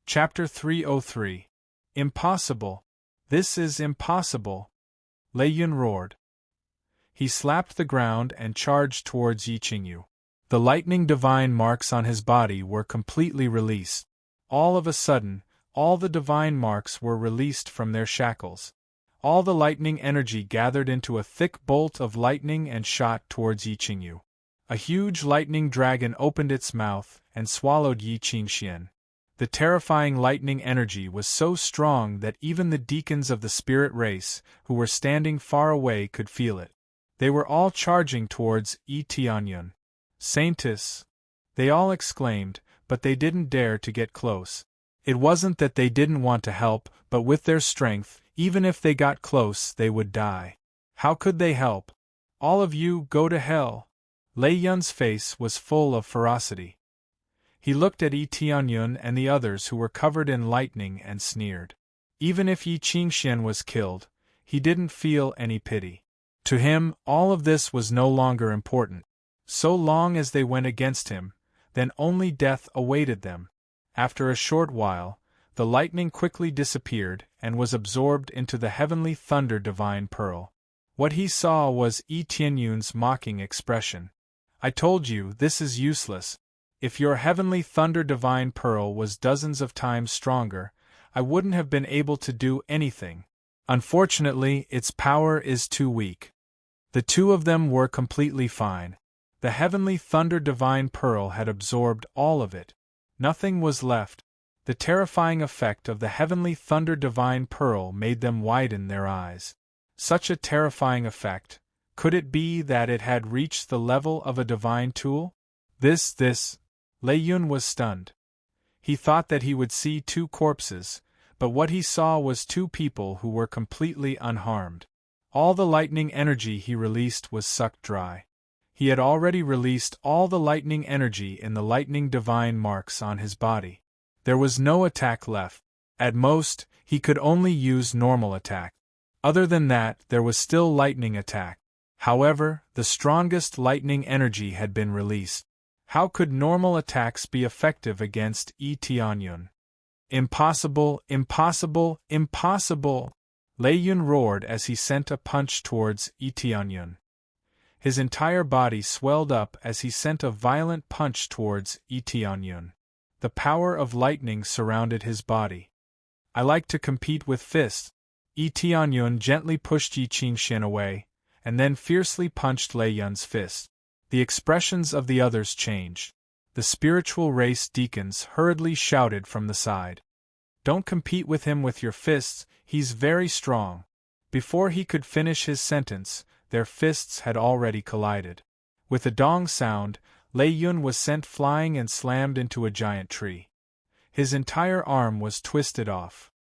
Chapter 303. Impossible! This is impossible! Lei Yun roared. He slapped the ground and charged towards Yi Qingyu. The lightning divine marks on his body were completely released. All of a sudden, all the divine marks were released from their shackles. All the lightning energy gathered into a thick bolt of lightning and shot towards Yi Qingyu. A huge lightning dragon opened its mouth and swallowed Yi Qingxian. The terrifying lightning energy was so strong that even the deacons of the spirit race, who were standing far away, could feel it. They were all charging towards Yi Tianyun. Saintess! They all exclaimed, but they didn't dare to get close. It wasn't that they didn't want to help, but with their strength, even if they got close, they would die. How could they help? All of you go to hell! Lei Yun's face was full of ferocity. He looked at Yi Tianyun and the others who were covered in lightning and sneered. Even if Yi Qingxian was killed, he didn't feel any pity. To him, all of this was no longer important. So long as they went against him, then only death awaited them. After a short while, the lightning quickly disappeared and was absorbed into the heavenly thunder divine pearl. What he saw was Yi Tianyun's mocking expression. I told you, this is useless. If your heavenly thunder divine pearl was dozens of times stronger, I wouldn't have been able to do anything. Unfortunately, its power is too weak. The two of them were completely fine. The heavenly thunder divine pearl had absorbed all of it. Nothing was left. The terrifying effect of the heavenly thunder divine pearl made them widen their eyes. Such a terrifying effect. Could it be that it had reached the level of a divine tool? Lei Yun was stunned. He thought that he would see two corpses, but what he saw was two people who were completely unharmed. All the lightning energy he released was sucked dry. He had already released all the lightning energy in the lightning divine marks on his body. There was no attack left. At most, he could only use normal attack. Other than that, there was still lightning attack. However, the strongest lightning energy had been released. How could normal attacks be effective against Yi Tianyun? Impossible, impossible, impossible! Lei Yun roared as he sent a punch towards Yi Tianyun. His entire body swelled up as he sent a violent punch towards Yi Tianyun. The power of lightning surrounded his body. I like to compete with fists. Yi Tianyun gently pushed Yi Qingxian away, and then fiercely punched Lei Yun's fist. The expressions of the others changed. The spiritual race deacons hurriedly shouted from the side. Don't compete with him with your fists, he's very strong. Before he could finish his sentence, their fists had already collided. With a dong sound, Lei Yun was sent flying and slammed into a giant tree. His entire arm was twisted off.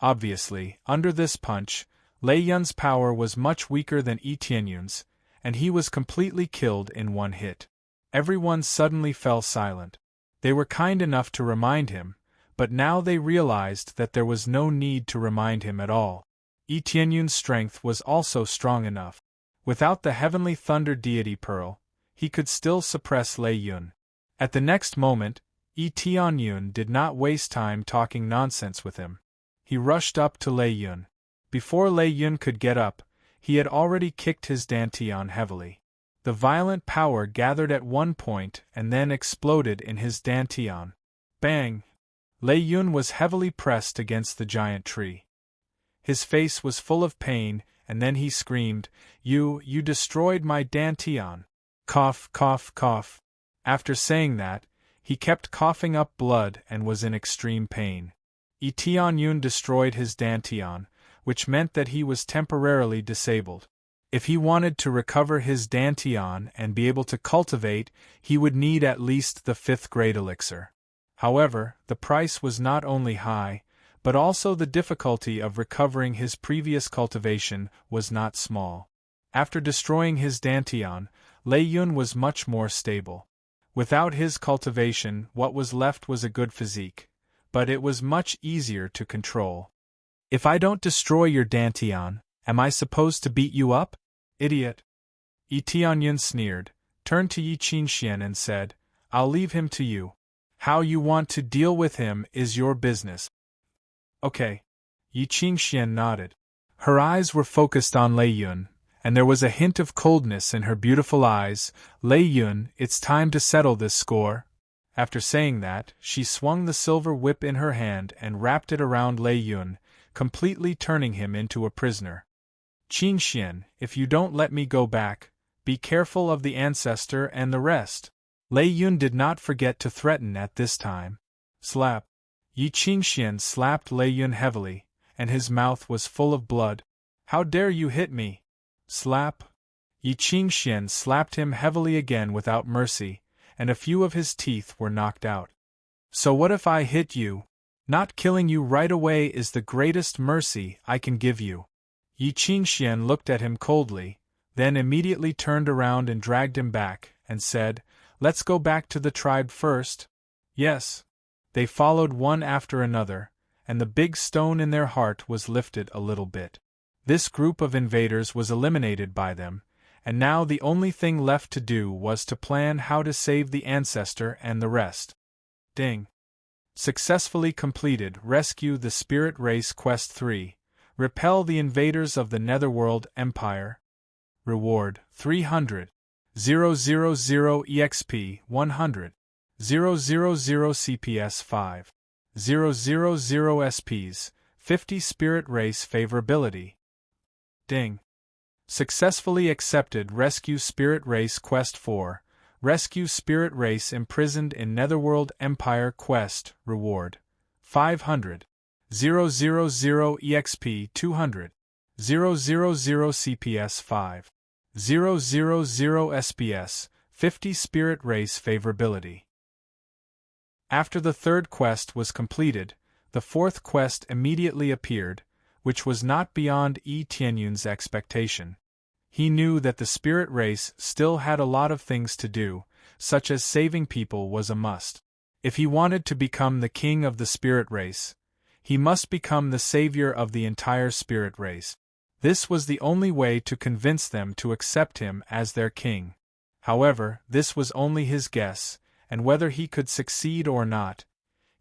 Obviously, under this punch, Lei Yun's power was much weaker than Yi Tianyun's, and he was completely killed in one hit. Everyone suddenly fell silent. They were kind enough to remind him, but now they realized that there was no need to remind him at all. Yi Tianyun's strength was also strong enough. Without the heavenly thunder deity pearl, he could still suppress Lei Yun. At the next moment, Yi Tianyun did not waste time talking nonsense with him. He rushed up to Lei Yun. Before Lei Yun could get up, he had already kicked his dantian heavily. The violent power gathered at one point and then exploded in his dantian. Bang! Lei Yun was heavily pressed against the giant tree. His face was full of pain, and then he screamed, You destroyed my dantian. Cough, cough, cough. After saying that, he kept coughing up blood and was in extreme pain. Yi Tianyun destroyed his dantian, which meant that he was temporarily disabled. If he wanted to recover his dantian and be able to cultivate, he would need at least the 5th grade elixir. However, the price was not only high, but also the difficulty of recovering his previous cultivation was not small. After destroying his dantian, Lei Yun was much more stable. Without his cultivation, what was left was a good physique, but it was much easier to control. If I don't destroy your dantian, am I supposed to beat you up? Idiot! Yi Tianyun sneered, turned to Yi Qingxian and said, I'll leave him to you. How you want to deal with him is your business. Okay. Yi Qingxian nodded. Her eyes were focused on Lei Yun, and there was a hint of coldness in her beautiful eyes. Lei Yun, it's time to settle this score. After saying that, she swung the silver whip in her hand and wrapped it around Lei Yun, completely turning him into a prisoner. Qingxian, if you don't let me go back, be careful of the ancestor and the rest. Lei Yun did not forget to threaten at this time. Slap. Yi Qingxian slapped Lei Yun heavily, and his mouth was full of blood. How dare you hit me? Slap. Yi Qingxian slapped him heavily again without mercy, and a few of his teeth were knocked out. So what if I hit you? Not killing you right away is the greatest mercy I can give you. Yi Qingxian looked at him coldly, then immediately turned around and dragged him back, and said, Let's go back to the tribe first. Yes. They followed one after another, and the big stone in their heart was lifted a little bit. This group of invaders was eliminated by them, and now the only thing left to do was to plan how to save the ancestor and the rest. Ding. Successfully completed. Rescue the Spirit Race Quest 3. Repel the invaders of the Netherworld Empire. Reward, 300. 000 EXP, 100. 000 CPS 5. 000 SPs, 50 Spirit Race Favorability. Ding. Successfully accepted Rescue Spirit Race Quest 4. Rescue Spirit Race imprisoned in Netherworld Empire Quest. Reward. 500. 000 EXP 200. 000 CPS 5. 000 SPS. 50 Spirit Race Favorability. After the third quest was completed, the fourth quest immediately appeared, which was not beyond Tianyun's expectation. He knew that the spirit race still had a lot of things to do, such as saving people was a must. If he wanted to become the king of the spirit race, he must become the savior of the entire spirit race. This was the only way to convince them to accept him as their king. However, this was only his guess, and whether he could succeed or not,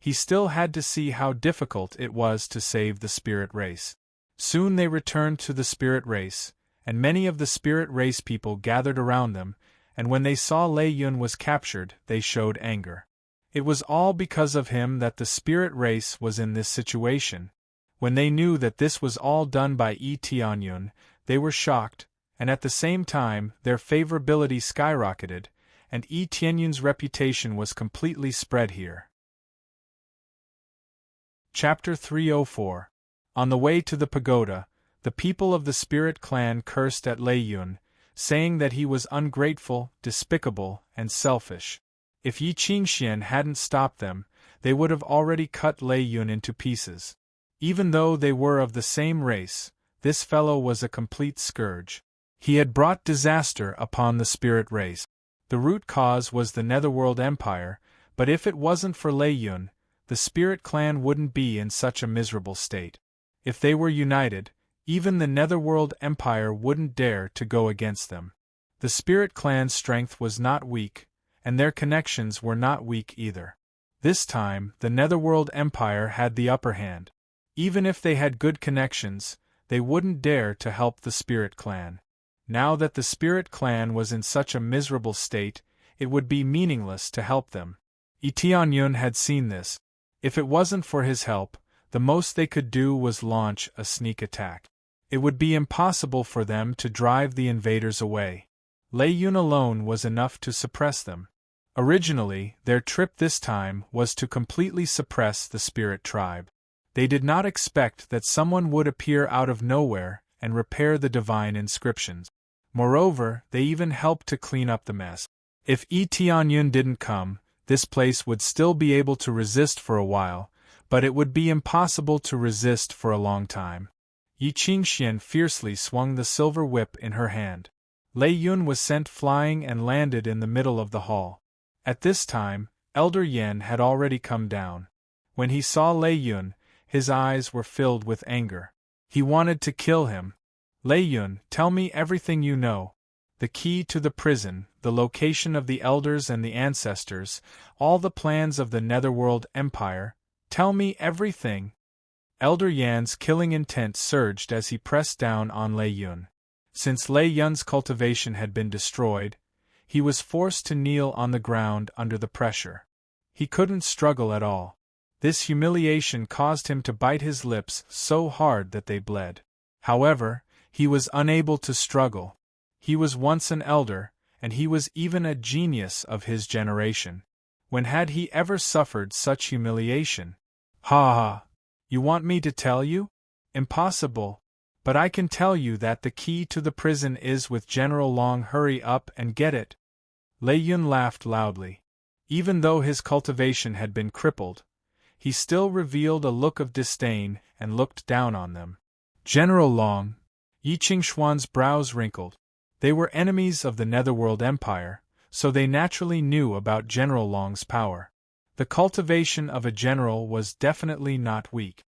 he still had to see how difficult it was to save the spirit race. Soon they returned to the spirit race, and many of the spirit race people gathered around them, and when they saw Lei Yun was captured, they showed anger. It was all because of him that the spirit race was in this situation. When they knew that this was all done by Tianyun, they were shocked, and at the same time their favorability skyrocketed, and Tianyun's reputation was completely spread here. Chapter 304. On the way to the pagoda, the people of the Spirit Clan cursed at Lei Yun, saying that he was ungrateful, despicable, and selfish. If Yi Qingxian hadn't stopped them, they would have already cut Lei Yun into pieces. Even though they were of the same race, this fellow was a complete scourge. He had brought disaster upon the spirit race. The root cause was the Netherworld Empire, but if it wasn't for Lei Yun, the Spirit Clan wouldn't be in such a miserable state. If they were united, even the Netherworld Empire wouldn't dare to go against them. The Spirit Clan's strength was not weak, and their connections were not weak either. This time, the Netherworld Empire had the upper hand. Even if they had good connections, they wouldn't dare to help the Spirit Clan. Now that the Spirit Clan was in such a miserable state, it would be meaningless to help them. Tianyun had seen this. If it wasn't for his help, the most they could do was launch a sneak attack. It would be impossible for them to drive the invaders away. Lei Yun alone was enough to suppress them. Originally, their trip this time was to completely suppress the spirit tribe. They did not expect that someone would appear out of nowhere and repair the divine inscriptions. Moreover, they even helped to clean up the mess. If Tianyun didn't come, this place would still be able to resist for a while, but it would be impossible to resist for a long time. Yi Qingxian fiercely swung the silver whip in her hand. Lei Yun was sent flying and landed in the middle of the hall. At this time, Elder Yan had already come down. When he saw Lei Yun, his eyes were filled with anger. He wanted to kill him. Lei Yun, tell me everything you know. The key to the prison, the location of the elders and the ancestors, all the plans of the Netherworld Empire. Tell me everything. Elder Yan's killing intent surged as he pressed down on Lei Yun. Since Lei Yun's cultivation had been destroyed, he was forced to kneel on the ground under the pressure. He couldn't struggle at all. This humiliation caused him to bite his lips so hard that they bled. However, he was unable to struggle. He was once an elder, and he was even a genius of his generation. When had he ever suffered such humiliation? Ha ha! You want me to tell you? Impossible. But I can tell you that the key to the prison is with General Long. Hurry up and get it. Lei Yun laughed loudly. Even though his cultivation had been crippled, he still revealed a look of disdain and looked down on them. General Long. Yi Qingxuan's brows wrinkled. They were enemies of the Netherworld Empire, so they naturally knew about General Long's power. The cultivation of a general was definitely not weak.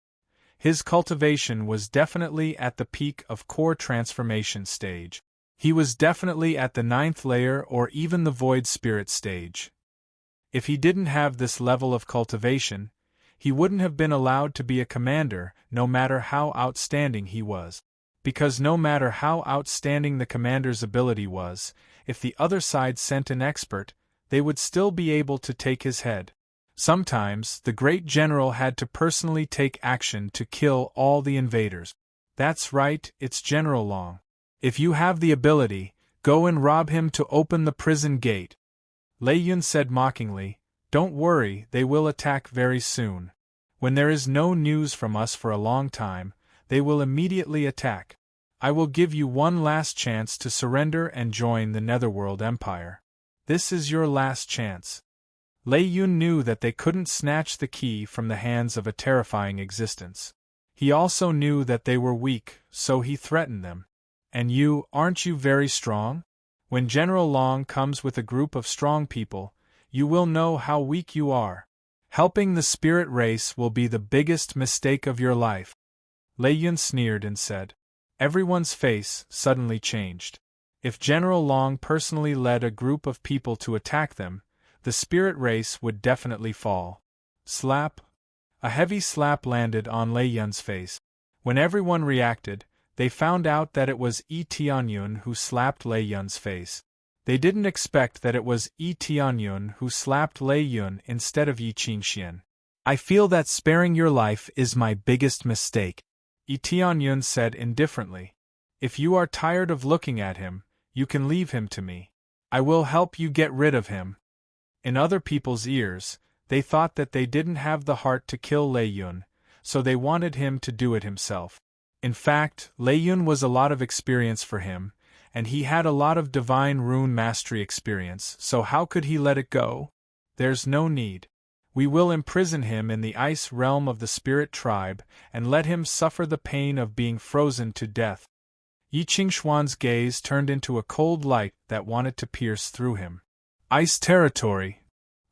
His cultivation was definitely at the peak of core transformation stage. He was definitely at the 9th layer or even the void spirit stage. If he didn't have this level of cultivation, he wouldn't have been allowed to be a commander, no matter how outstanding he was. Because no matter how outstanding the commander's ability was, if the other side sent an expert, they would still be able to take his head. Sometimes, the great general had to personally take action to kill all the invaders. That's right, it's General Long. If you have the ability, go and rob him to open the prison gate. Lei Yun said mockingly, don't worry, they will attack very soon. When there is no news from us for a long time, they will immediately attack. I will give you one last chance to surrender and join the Netherworld Empire. This is your last chance. Lei Yun knew that they couldn't snatch the key from the hands of a terrifying existence. He also knew that they were weak, so he threatened them. And you, aren't you very strong? When General Long comes with a group of strong people, you will know how weak you are. Helping the spirit race will be the biggest mistake of your life. Lei Yun sneered and said. Everyone's face suddenly changed. If General Long personally led a group of people to attack them, the spirit race would definitely fall. Slap. A heavy slap landed on Lei Yun's face. When everyone reacted, they found out that it was Yi Tianyun who slapped Lei Yun's face. They didn't expect that it was Yi Tianyun who slapped Lei Yun instead of Yi Qingxian. I feel that sparing your life is my biggest mistake, Yi Tianyun said indifferently. If you are tired of looking at him, you can leave him to me. I will help you get rid of him. In other people's ears, they thought that they didn't have the heart to kill Lei Yun, so they wanted him to do it himself. In fact, Lei Yun was a lot of experience for him, and he had a lot of divine rune mastery experience, so how could he let it go? There's no need. We will imprison him in the ice realm of the spirit tribe and let him suffer the pain of being frozen to death. Yi Qingshuan's gaze turned into a cold light that wanted to pierce through him. Ice territory.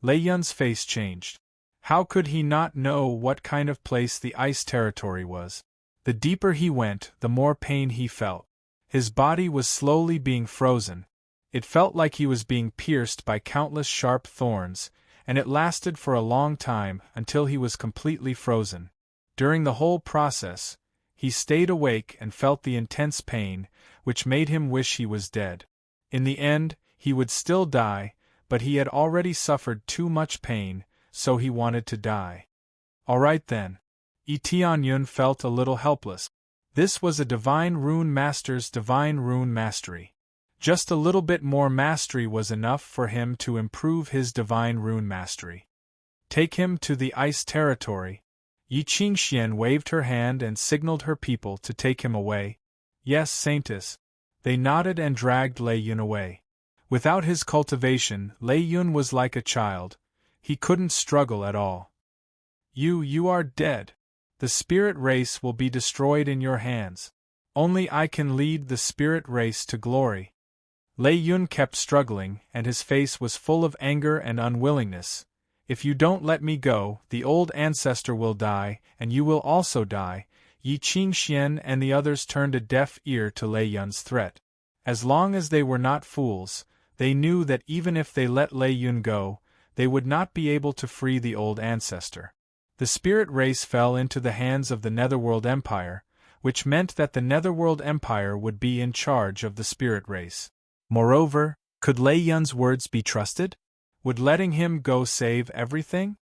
Lei Yun's face changed. How could he not know what kind of place the ice territory was? The deeper he went, the more pain he felt. His body was slowly being frozen. It felt like he was being pierced by countless sharp thorns, and it lasted for a long time until he was completely frozen. During the whole process, he stayed awake and felt the intense pain, which made him wish he was dead. In the end, he would still die, but he had already suffered too much pain, so he wanted to die. All right then. Yi Tianyun felt a little helpless. This was a divine rune master's divine rune mastery. Just a little bit more mastery was enough for him to improve his divine rune mastery. Take him to the ice territory. Yi Qingxian waved her hand and signaled her people to take him away. Yes, Saintess. They nodded and dragged Lei Yun away. Without his cultivation, Lei Yun was like a child. He couldn't struggle at all. You are dead. The spirit race will be destroyed in your hands. Only I can lead the spirit race to glory. Lei Yun kept struggling, and his face was full of anger and unwillingness. If you don't let me go, the old ancestor will die, and you will also die. Yi Qingxian and the others turned a deaf ear to Lei Yun's threat. As long as they were not fools, they knew that even if they let Lei Yun go, they would not be able to free the old ancestor. The spirit race fell into the hands of the Netherworld Empire, which meant that the Netherworld Empire would be in charge of the spirit race. Moreover, could Lei Yun's words be trusted? Would letting him go save everything?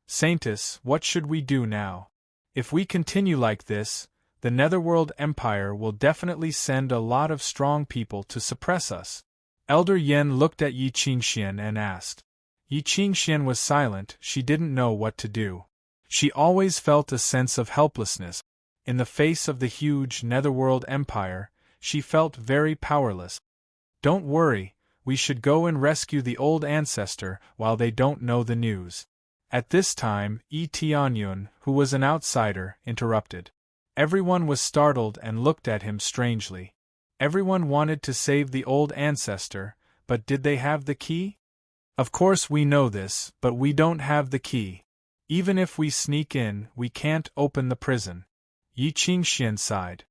Saintess, what should we do now? If we continue like this, the Netherworld Empire will definitely send a lot of strong people to suppress us. Elder Yen looked at Yi Qingxian and asked. Yi Qingxian was silent, she didn't know what to do. She always felt a sense of helplessness. In the face of the huge Netherworld Empire, she felt very powerless. Don't worry, we should go and rescue the old ancestor while they don't know the news. At this time, Yi Tianyun, who was an outsider, interrupted. Everyone was startled and looked at him strangely. Everyone wanted to save the old ancestor, but did they have the key? Of course we know this, but we don't have the key. Even if we sneak in, we can't open the prison. Yi Qingxian sighed.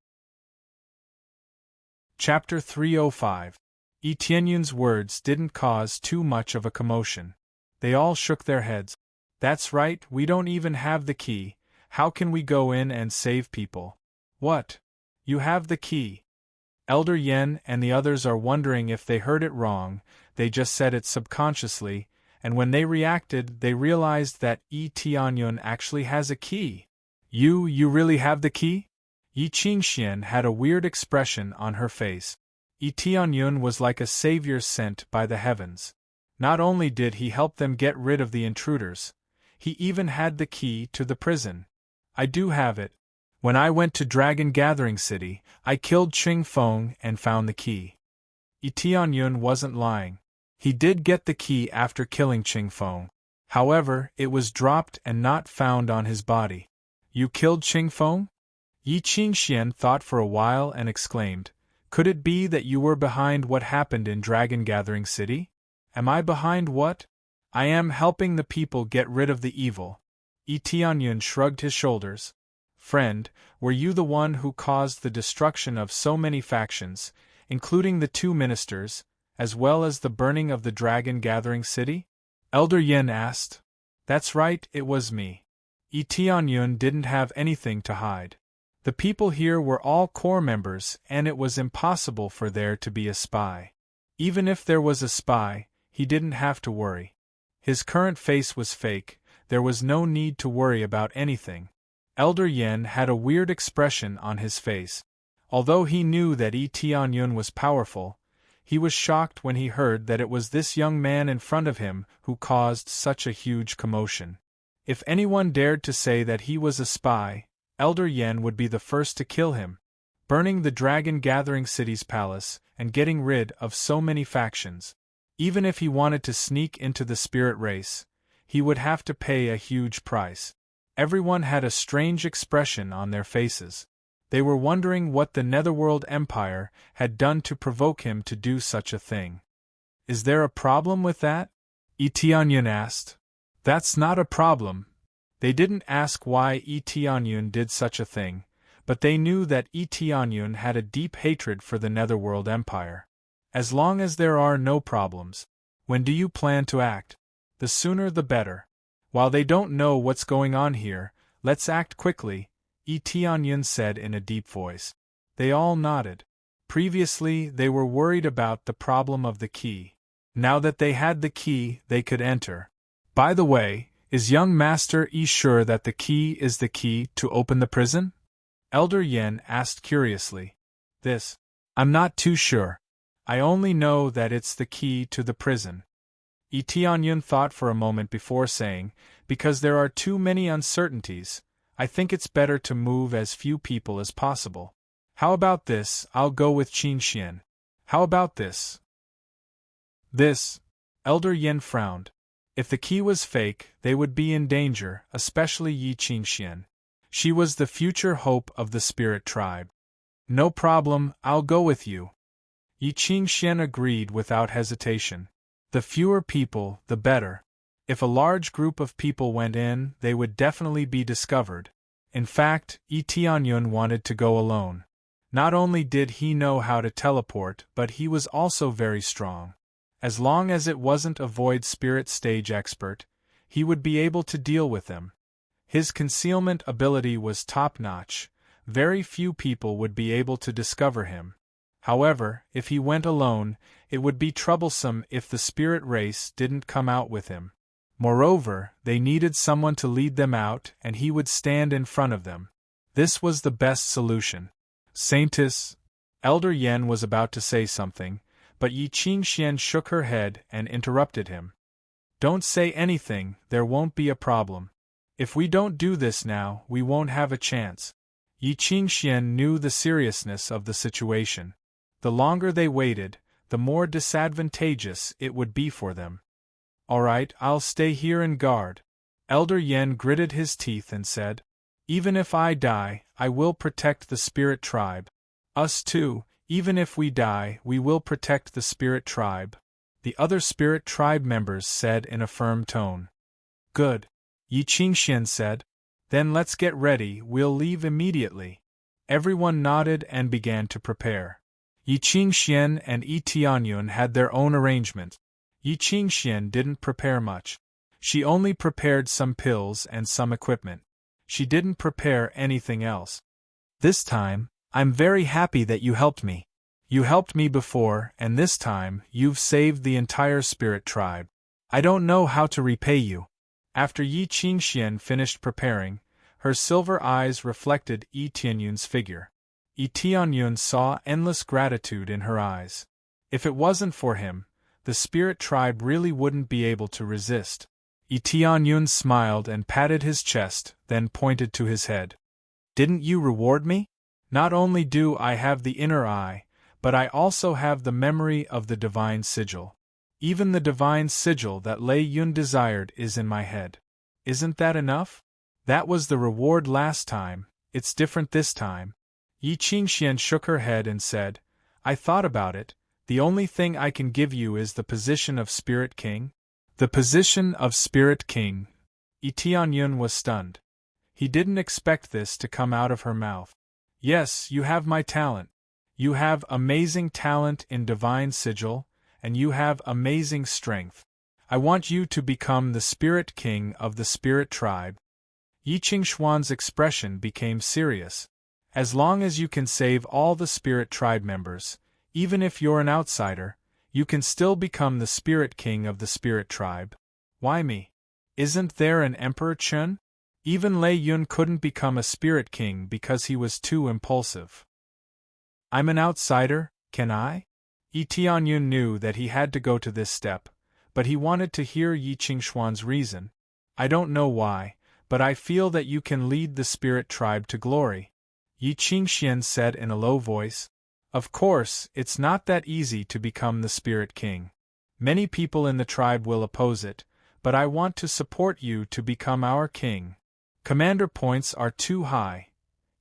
Chapter 305. Yi Tianyun's words didn't cause too much of a commotion. They all shook their heads. That's right, we don't even have the key. How can we go in and save people? What? You have the key. Elder Yen and the others are wondering if they heard it wrong, they just said it subconsciously, and when they reacted, they realized that Yi Tianyun actually has a key. You really have the key? Yi Qingxian had a weird expression on her face. Yi Tianyun was like a savior sent by the heavens. Not only did he help them get rid of the intruders, he even had the key to the prison. I do have it. When I went to Dragon Gathering City, I killed Qing Feng and found the key. Yi Tianyun wasn't lying. He did get the key after killing Qing Feng. However, it was dropped and not found on his body. You killed Qing Feng? Yi Qingxian thought for a while and exclaimed, could it be that you were behind what happened in Dragon Gathering City? Am I behind what? I am helping the people get rid of the evil. Yi Tianyun shrugged his shoulders. Friend, were you the one who caused the destruction of so many factions, including the 2 ministers, as well as the burning of the Dragon Gathering City? Elder Yin asked. That's right, it was me. Yi Tianyun didn't have anything to hide. The people here were all core members, and it was impossible for there to be a spy. Even if there was a spy, he didn't have to worry. His current face was fake, there was no need to worry about anything. Elder Yin had a weird expression on his face. Although he knew that Yi Tianyun was powerful, he was shocked when he heard that it was this young man in front of him who caused such a huge commotion. If anyone dared to say that he was a spy, Elder Yin would be the first to kill him. Burning the Dragon Gathering City's palace and getting rid of so many factions. Even if he wanted to sneak into the spirit race, he would have to pay a huge price. Everyone had a strange expression on their faces. They were wondering what the Netherworld Empire had done to provoke him to do such a thing. Is there a problem with that? Yi Tianyun asked. That's not a problem. They didn't ask why Yi Tianyun did such a thing, but they knew that Yi Tianyun had a deep hatred for the Netherworld Empire. As long as there are no problems, when do you plan to act? The sooner the better. While they don't know what's going on here, let's act quickly, Yi Tianyun said in a deep voice. They all nodded. Previously, they were worried about the problem of the key. Now that they had the key, they could enter. By the way, is young Master Yi sure that the key is the key to open the prison? Elder Yin asked curiously. I'm not too sure. I only know that it's the key to the prison. Yi Tianyun thought for a moment before saying, because there are too many uncertainties, I think it's better to move as few people as possible. How about this? I'll go with Qingxian. How about this? Elder Yin frowned. If the key was fake, they would be in danger, especially Yi Qingxian. She was the future hope of the spirit tribe. No problem, I'll go with you. Yi Qingxian agreed without hesitation. The fewer people, the better. If a large group of people went in, they would definitely be discovered. In fact, Yi Tianyun wanted to go alone. Not only did he know how to teleport, but he was also very strong. As long as it wasn't a void spirit stage expert, he would be able to deal with them. His concealment ability was top-notch. Very few people would be able to discover him. However, if he went alone, it would be troublesome if the spirit race didn't come out with him. Moreover, they needed someone to lead them out, and he would stand in front of them. This was the best solution. Saintess, Elder Yen was about to say something, but Yi Qingxian shook her head and interrupted him. Don't say anything, there won't be a problem. If we don't do this now, we won't have a chance. Yi Qingxian knew the seriousness of the situation. The longer they waited, the more disadvantageous it would be for them. All right, I'll stay here and guard. Elder Yen gritted his teeth and said, even if I die, I will protect the spirit tribe. Us too, even if we die, we will protect the spirit tribe. The other spirit tribe members said in a firm tone. Good. Yi Qingxian said. Then let's get ready, we'll leave immediately. Everyone nodded and began to prepare. Yi Qingxian and Yi Tianyun had their own arrangement. Yi Qingxian didn't prepare much. She only prepared some pills and some equipment. She didn't prepare anything else. This time, I'm very happy that you helped me. You helped me before, and this time, you've saved the entire spirit tribe. I don't know how to repay you. After Yi Qingxian finished preparing, her silver eyes reflected Yi Tianyun's figure. Yi Tianyun saw endless gratitude in her eyes. If it wasn't for him, the spirit tribe really wouldn't be able to resist. Yi Tianyun smiled and patted his chest, then pointed to his head. Didn't you reward me? Not only do I have the inner eye, but I also have the memory of the divine sigil. Even the divine sigil that Lei Yun desired is in my head. Isn't that enough? That was the reward last time, it's different this time. Yi Qingxian shook her head and said, I thought about it, the only thing I can give you is the position of Spirit King. The position of Spirit King. Yi Tianyun was stunned. He didn't expect this to come out of her mouth. Yes, you have my talent. You have amazing talent in divine sigil, and you have amazing strength. I want you to become the Spirit King of the Spirit Tribe. Yi Qingshuan's expression became serious. As long as you can save all the Spirit Tribe members, even if you're an outsider, you can still become the Spirit King of the Spirit Tribe. Why me? Isn't there an Emperor Chun? Even Lei Yun couldn't become a Spirit King because he was too impulsive. I'm an outsider, can I? Yi Tianyun knew that he had to go to this step, but he wanted to hear Yi Qingshuan's reason. I don't know why, but I feel that you can lead the Spirit Tribe to glory, Yi Qingxian said in a low voice. Of course, it's not that easy to become the Spirit King. Many people in the tribe will oppose it, but I want to support you to become our king. Commander points are too high.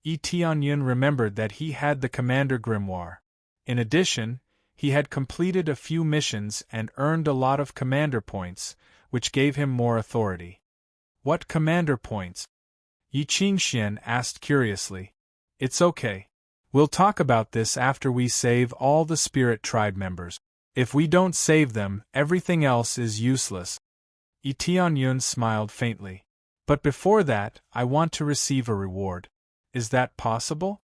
Yi Tianyun remembered that he had the Commander Grimoire. In addition, he had completed a few missions and earned a lot of Commander points, which gave him more authority. What Commander points? Yi Qingxian asked curiously. It's okay. We'll talk about this after we save all the Spirit Tribe members. If we don't save them, everything else is useless. Yi Tianyun smiled faintly. But before that, I want to receive a reward. Is that possible?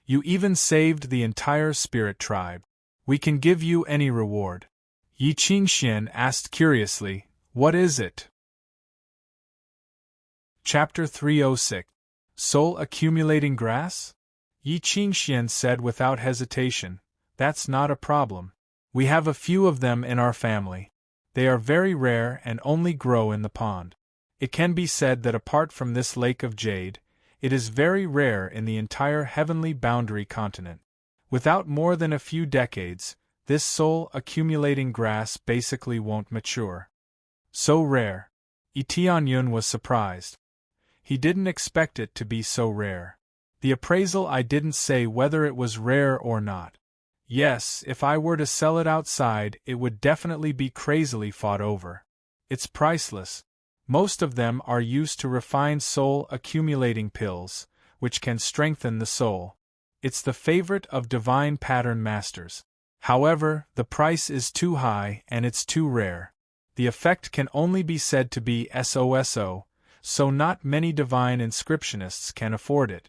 You even saved the entire Spirit Tribe. We can give you any reward. Yi Qingxian asked curiously, what is it? Chapter 306. Soul Accumulating Grass? Yi Qingxian said without hesitation, that's not a problem. We have a few of them in our family. They are very rare and only grow in the pond. It can be said that apart from this lake of jade, it is very rare in the entire heavenly boundary continent. Without more than a few decades, this soul-accumulating grass basically won't mature. So rare. Yi Tianyun was surprised. He didn't expect it to be so rare. The appraisal I didn't say whether it was rare or not. Yes, if I were to sell it outside, it would definitely be crazily fought over. It's priceless. Most of them are used to refine soul-accumulating pills, which can strengthen the soul. It's the favorite of divine pattern masters. However, the price is too high and it's too rare. The effect can only be said to be SOSO, so not many divine inscriptionists can afford it.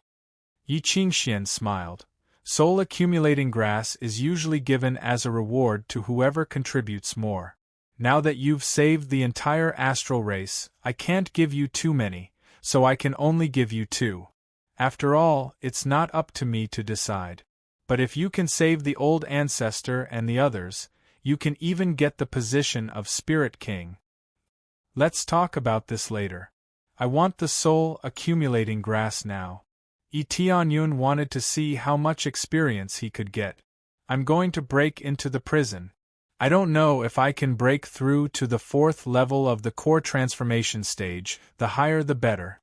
Yi Qingxian smiled. Soul-accumulating grass is usually given as a reward to whoever contributes more. Now that you've saved the entire astral race, I can't give you too many, so I can only give you 2. After all, it's not up to me to decide. But if you can save the old ancestor and the others, you can even get the position of Spirit King. Let's talk about this later. I want the soul-accumulating grass now. Yi Tianyun wanted to see how much experience he could get. I'm going to break into the prison. I don't know if I can break through to the 4th level of the core transformation stage, the higher the better.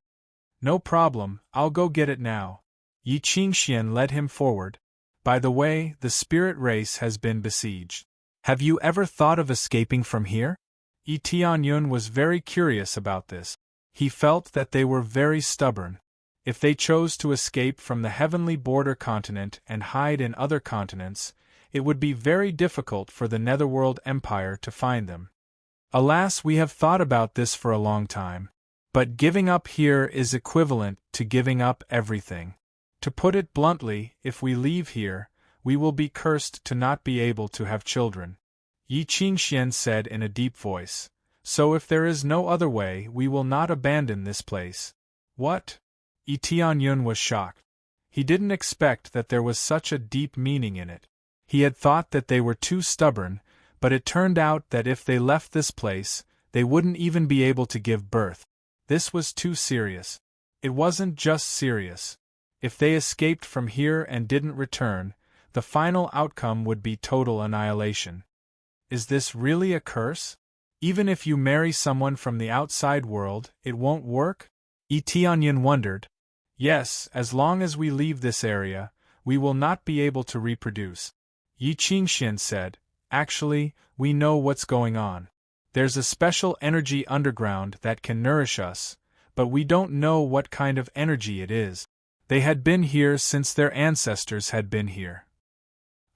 No problem, I'll go get it now. Yi Qingxian led him forward. By the way, the spirit race has been besieged. Have you ever thought of escaping from here? Yi Tianyun was very curious about this. He felt that they were very stubborn. If they chose to escape from the heavenly border continent and hide in other continents, it would be very difficult for the Netherworld Empire to find them. Alas, we have thought about this for a long time. But giving up here is equivalent to giving up everything. To put it bluntly, if we leave here, we will be cursed to not be able to have children. Yi Qingxian said in a deep voice. So if there is no other way, we will not abandon this place. What? Tianyun was shocked. He didn't expect that there was such a deep meaning in it. He had thought that they were too stubborn, but it turned out that if they left this place, they wouldn't even be able to give birth. This was too serious. It wasn't just serious. If they escaped from here and didn't return, the final outcome would be total annihilation. Is this really a curse? Even if you marry someone from the outside world, it won't work? Tianyun wondered. Yes, as long as we leave this area, we will not be able to reproduce. Yi Qingxian said, actually, we know what's going on. There's a special energy underground that can nourish us, but we don't know what kind of energy it is. They had been here since their ancestors had been here.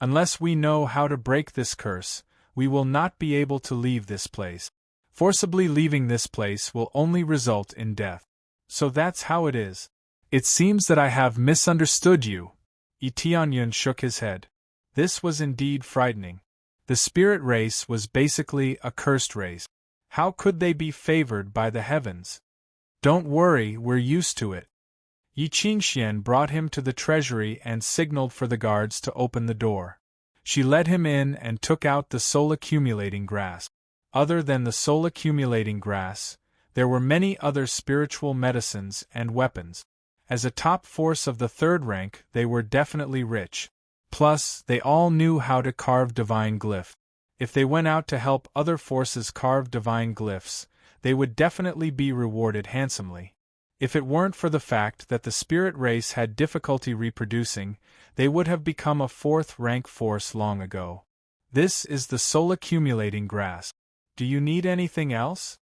Unless we know how to break this curse, we will not be able to leave this place. Forcibly leaving this place will only result in death. So that's how it is. It seems that I have misunderstood you. Tianyun shook his head. This was indeed frightening. The spirit race was basically a cursed race. How could they be favored by the heavens? Don't worry, we're used to it. Yi Qingxian brought him to the treasury and signaled for the guards to open the door. She led him in and took out the soul-accumulating grass. Other than the soul-accumulating grass, there were many other spiritual medicines and weapons. As a top force of the third rank, they were definitely rich. Plus, they all knew how to carve divine glyphs. If they went out to help other forces carve divine glyphs, they would definitely be rewarded handsomely. If it weren't for the fact that the spirit race had difficulty reproducing, they would have become a fourth-rank force long ago. This is the soul-accumulating grass. Do you need anything else?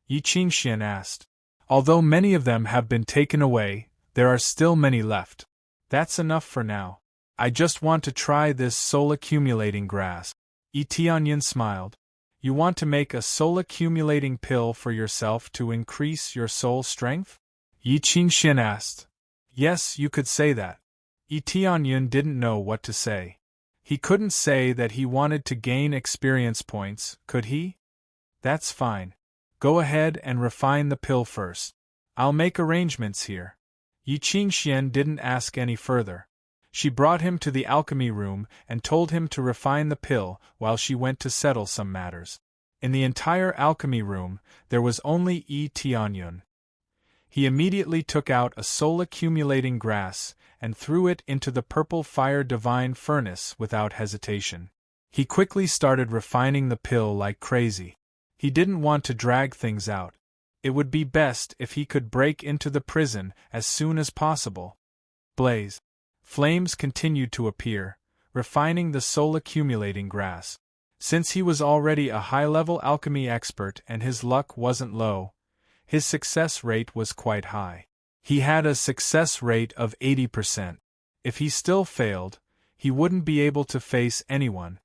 Yi Qingxian asked. Although many of them have been taken away, there are still many left. That's enough for now. I just want to try this soul-accumulating grass. Tianyun smiled. You want to make a soul-accumulating pill for yourself to increase your soul strength? Yi Qingxian asked. Yes, you could say that. Tianyun didn't know what to say. He couldn't say that he wanted to gain experience points, could he? That's fine. Go ahead and refine the pill first. I'll make arrangements here. Yi Qingxian didn't ask any further. She brought him to the alchemy room and told him to refine the pill while she went to settle some matters. In the entire alchemy room, there was only Tianyun. He immediately took out a soul-accumulating grass and threw it into the purple fire divine furnace without hesitation. He quickly started refining the pill like crazy. He didn't want to drag things out. It would be best if he could break into the prison as soon as possible. Blaze. Flames continued to appear, refining the soul-accumulating grass. Since he was already a high-level alchemy expert and his luck wasn't low, his success rate was quite high. He had a success rate of 80%. If he still failed, he wouldn't be able to face anyone.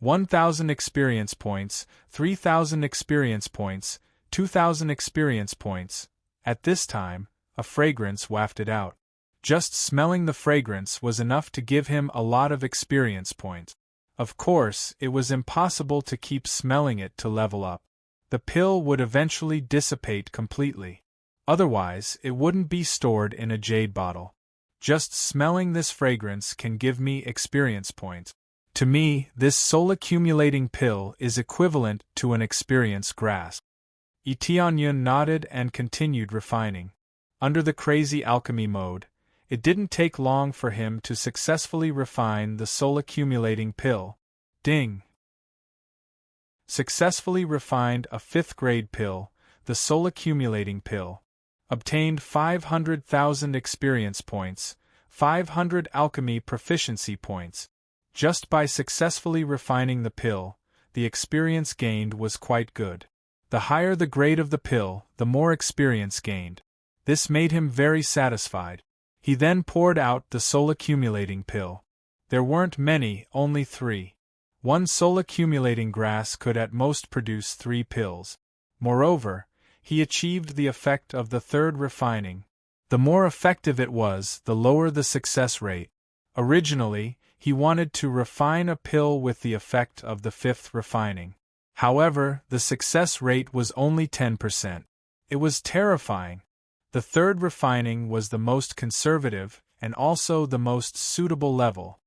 1,000 experience points, 3,000 experience points, 2,000 experience points. At this time, a fragrance wafted out. Just smelling the fragrance was enough to give him a lot of experience points. Of course, it was impossible to keep smelling it to level up. The pill would eventually dissipate completely. Otherwise, it wouldn't be stored in a jade bottle. Just smelling this fragrance can give me experience points. To me, this soul-accumulating pill is equivalent to an experience grasp. Tianyun nodded and continued refining. Under the crazy alchemy mode, it didn't take long for him to successfully refine the soul-accumulating pill. Ding! Successfully refined a 5th-grade pill, the soul-accumulating pill. Obtained 500,000 experience points, 500 alchemy proficiency points. Just by successfully refining the pill, the experience gained was quite good. The higher the grade of the pill, the more experience gained. This made him very satisfied. He then poured out the soul-accumulating pill. There weren't many, only 3. One soul-accumulating grass could at most produce 3 pills. Moreover, he achieved the effect of the 3rd refining. The more effective it was, the lower the success rate. Originally, he wanted to refine a pill with the effect of the 5th refining. However, the success rate was only 10%. It was terrifying. The third refining was the most conservative, and also the most suitable level.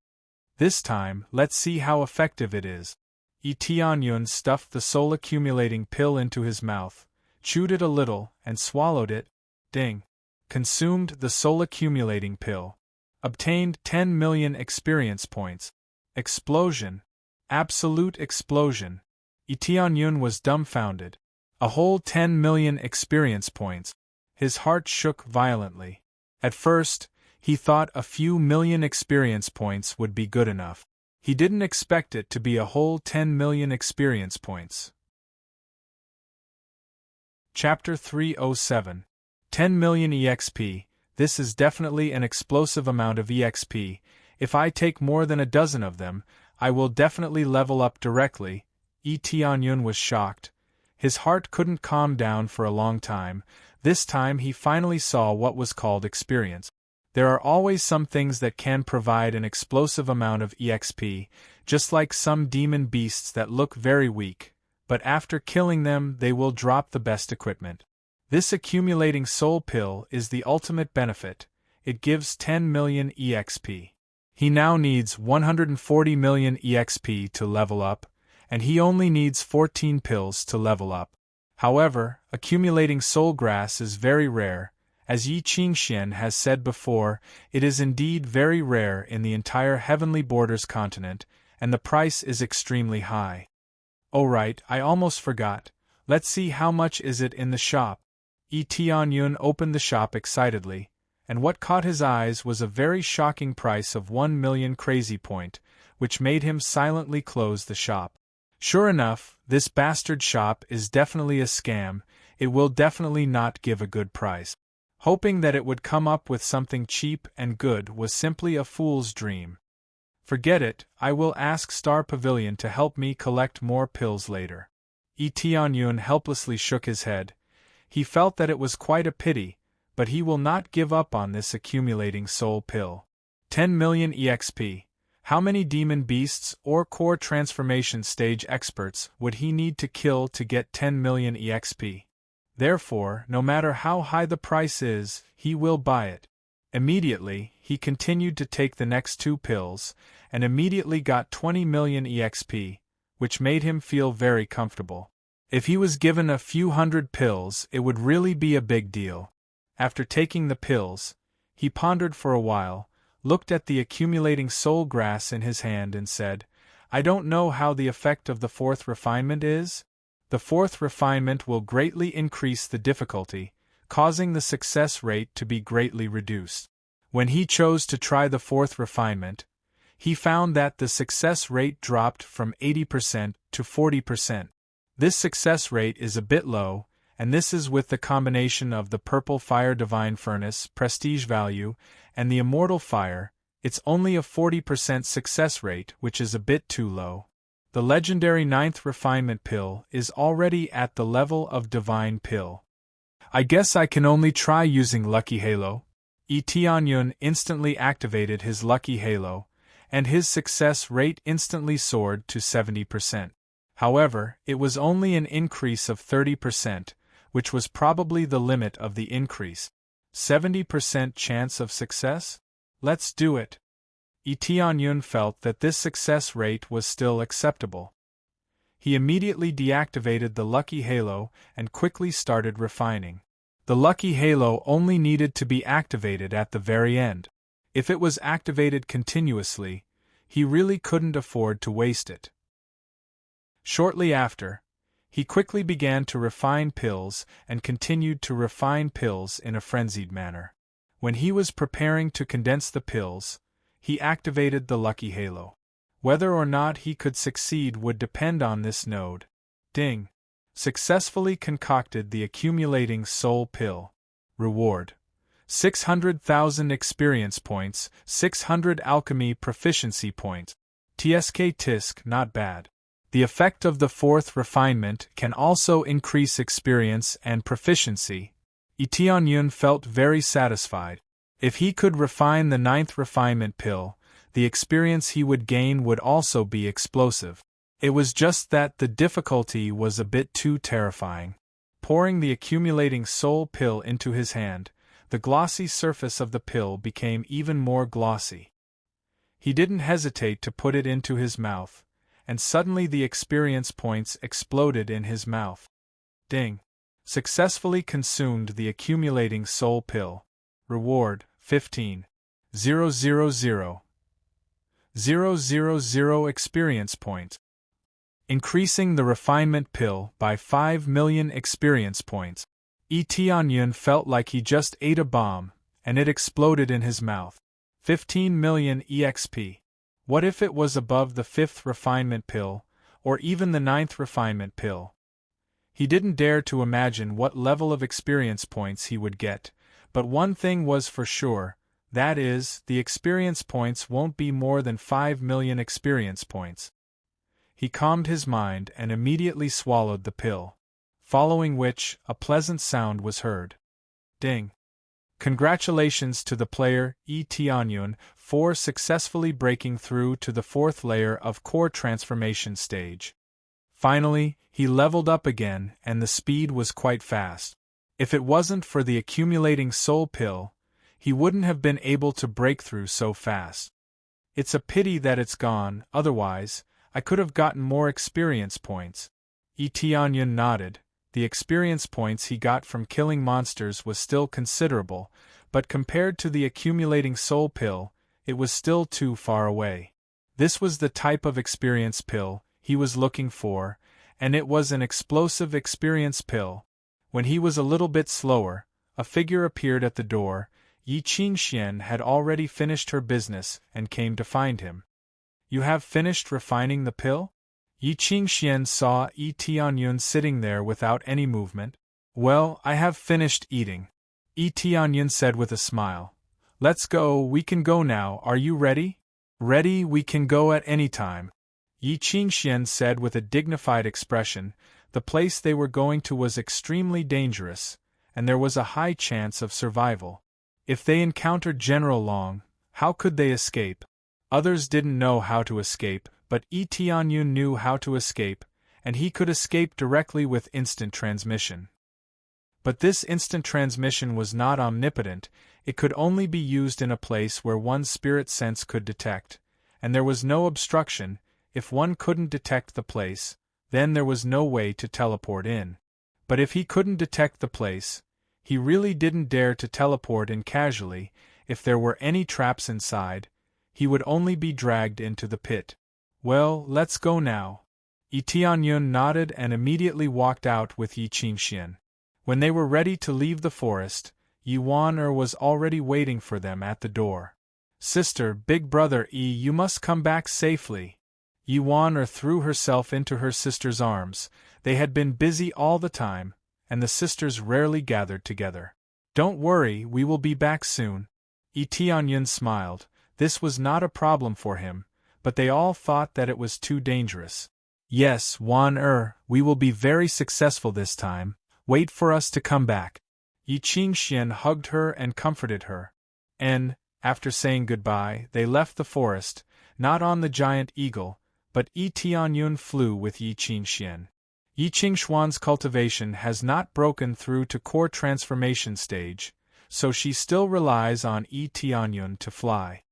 This time, let's see how effective it is. Tianyun stuffed the soul-accumulating pill into his mouth, chewed it a little, and swallowed it. Ding! Consumed the soul-accumulating pill. Obtained 10 million experience points. Explosion! Absolute explosion! Tianyun was dumbfounded. A whole 10 million experience points. His heart shook violently. At first, he thought a few million experience points would be good enough. He didn't expect it to be a whole 10 million experience points. Chapter 307. 10 million EXP. This is definitely an explosive amount of EXP. If I take more than a dozen of them, I will definitely level up directly. Tianyun was shocked. His heart couldn't calm down for a long time. This time he finally saw what was called experience. There are always some things that can provide an explosive amount of EXP, just like some demon beasts that look very weak, but after killing them they will drop the best equipment. This accumulating soul pill is the ultimate benefit. It gives 10 million EXP. He now needs 140 million EXP to level up, and he only needs 14 pills to level up. However, accumulating soul grass is very rare. As Yi Qingxian has said before, it is indeed very rare in the entire Heavenly Borders continent, and the price is extremely high. Oh right, I almost forgot. Let's see how much is it in the shop. Tianyun opened the shop excitedly, and what caught his eyes was a very shocking price of 1 million crazy point, which made him silently close the shop. Sure enough, this bastard shop is definitely a scam. It will definitely not give a good price. Hoping that it would come up with something cheap and good was simply a fool's dream. Forget it, I will ask Star Pavilion to help me collect more pills later. Tianyun helplessly shook his head. He felt that it was quite a pity, but he will not give up on this accumulating soul pill. 10 million EXP. How many demon beasts or core transformation stage experts would he need to kill to get 10 million EXP? Therefore, no matter how high the price is, he will buy it. Immediately, he continued to take the next 2 pills, and immediately got 20 million EXP, which made him feel very comfortable. If he was given a few hundred pills, it would really be a big deal. After taking the pills, he pondered for a while, looked at the accumulating soul grass in his hand and said, I don't know how the effect of the 4th refinement is. The 4th refinement will greatly increase the difficulty, causing the success rate to be greatly reduced. When he chose to try the 4th refinement, he found that the success rate dropped from 80% to 40%. This success rate is a bit low, and this is with the combination of the Purple Fire Divine Furnace prestige value and the Immortal Fire. It's only a 40% success rate, which is a bit too low. The legendary 9th refinement pill is already at the level of divine pill. I guess I can only try using Lucky Halo. Tianyun instantly activated his Lucky Halo, and his success rate instantly soared to 70%. However, it was only an increase of 30%, which was probably the limit of the increase. 70% chance of success? Let's do it. Tianyun felt that this success rate was still acceptable. He immediately deactivated the Lucky Halo and quickly started refining. The Lucky Halo only needed to be activated at the very end. If it was activated continuously, he really couldn't afford to waste it. Shortly after, he quickly began to refine pills and continued to refine pills in a frenzied manner. When he was preparing to condense the pills, he activated the Lucky Halo. Whether or not he could succeed would depend on this node. Ding! Successfully concocted the accumulating soul pill. Reward: 600,000 experience points, 600 alchemy proficiency points. TSK Tisk, not bad. The effect of the 4th refinement can also increase experience and proficiency. Tianyun felt very satisfied. If he could refine the 9th refinement pill, the experience he would gain would also be explosive. It was just that the difficulty was a bit too terrifying. Pouring the accumulating soul pill into his hand, the glossy surface of the pill became even more glossy. He didn't hesitate to put it into his mouth, and suddenly the experience points exploded in his mouth. Ding! Successfully consumed the accumulating soul pill. Reward, 15,000,000 experience points. Increasing the refinement pill by 5,000,000 experience points. Tianyun felt like he just ate a bomb, and it exploded in his mouth. 15,000,000 EXP. What if it was above the 5th refinement pill, or even the 9th refinement pill? He didn't dare to imagine what level of experience points he would get, but one thing was for sure, that is, the experience points won't be more than 5,000,000 experience points. He calmed his mind and immediately swallowed the pill, following which a pleasant sound was heard. Ding! Congratulations to the player Tianyun for successfully breaking through to the 4th layer of core transformation stage. Finally, he leveled up again and the speed was quite fast. If it wasn't for the accumulating soul pill, he wouldn't have been able to break through so fast. It's a pity that it's gone, otherwise, I could have gotten more experience points. Tianyun nodded. The experience points he got from killing monsters was still considerable, but compared to the accumulating soul pill, it was still too far away. This was the type of experience pill he was looking for, and it was an explosive experience pill. When he was a little bit slower, a figure appeared at the door. Yi Qingxian had already finished her business and came to find him. You have finished refining the pill? Yi Qingxian saw Tianyun sitting there without any movement. Well, I have finished eating. Tianyun said with a smile. Let's go, we can go now, are you ready? Ready, we can go at any time. Yi Qingxian said with a dignified expression. The place they were going to was extremely dangerous, and there was a high chance of survival. If they encountered General Long, how could they escape? Others didn't know how to escape, but Tianyun knew how to escape, and he could escape directly with instant transmission. But this instant transmission was not omnipotent, it could only be used in a place where one's spirit sense could detect, and there was no obstruction. If one couldn't detect the place, then there was no way to teleport in. But if he couldn't detect the place, he really didn't dare to teleport in casually. If there were any traps inside, he would only be dragged into the pit. Well, let's go now. Tianyun nodded and immediately walked out with Yi Qingxian. When they were ready to leave the forest, Yi Wan was already waiting for them at the door. Sister, big brother you must come back safely. Yi Wan threw herself into her sister's arms. They had been busy all the time, and the sisters rarely gathered together. Don't worry, we will be back soon. Tianyun smiled. This was not a problem for him, but they all thought that it was too dangerous. Yes, Wan we will be very successful this time. Wait for us to come back. Yi Qingxian hugged her and comforted her. And, after saying goodbye, they left the forest, not on the giant eagle, but Tianyun flew with Yi Qingxian. Yi Qingxuan's cultivation has not broken through to core transformation stage, so she still relies on Tianyun to fly.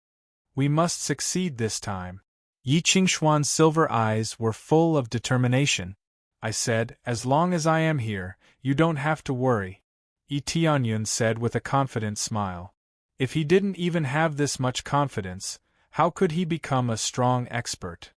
We must succeed this time. Yi Qingxuan's silver eyes were full of determination. I said, as long as I am here, you don't have to worry. Tianyun said with a confident smile. If he didn't even have this much confidence, how could he become a strong expert?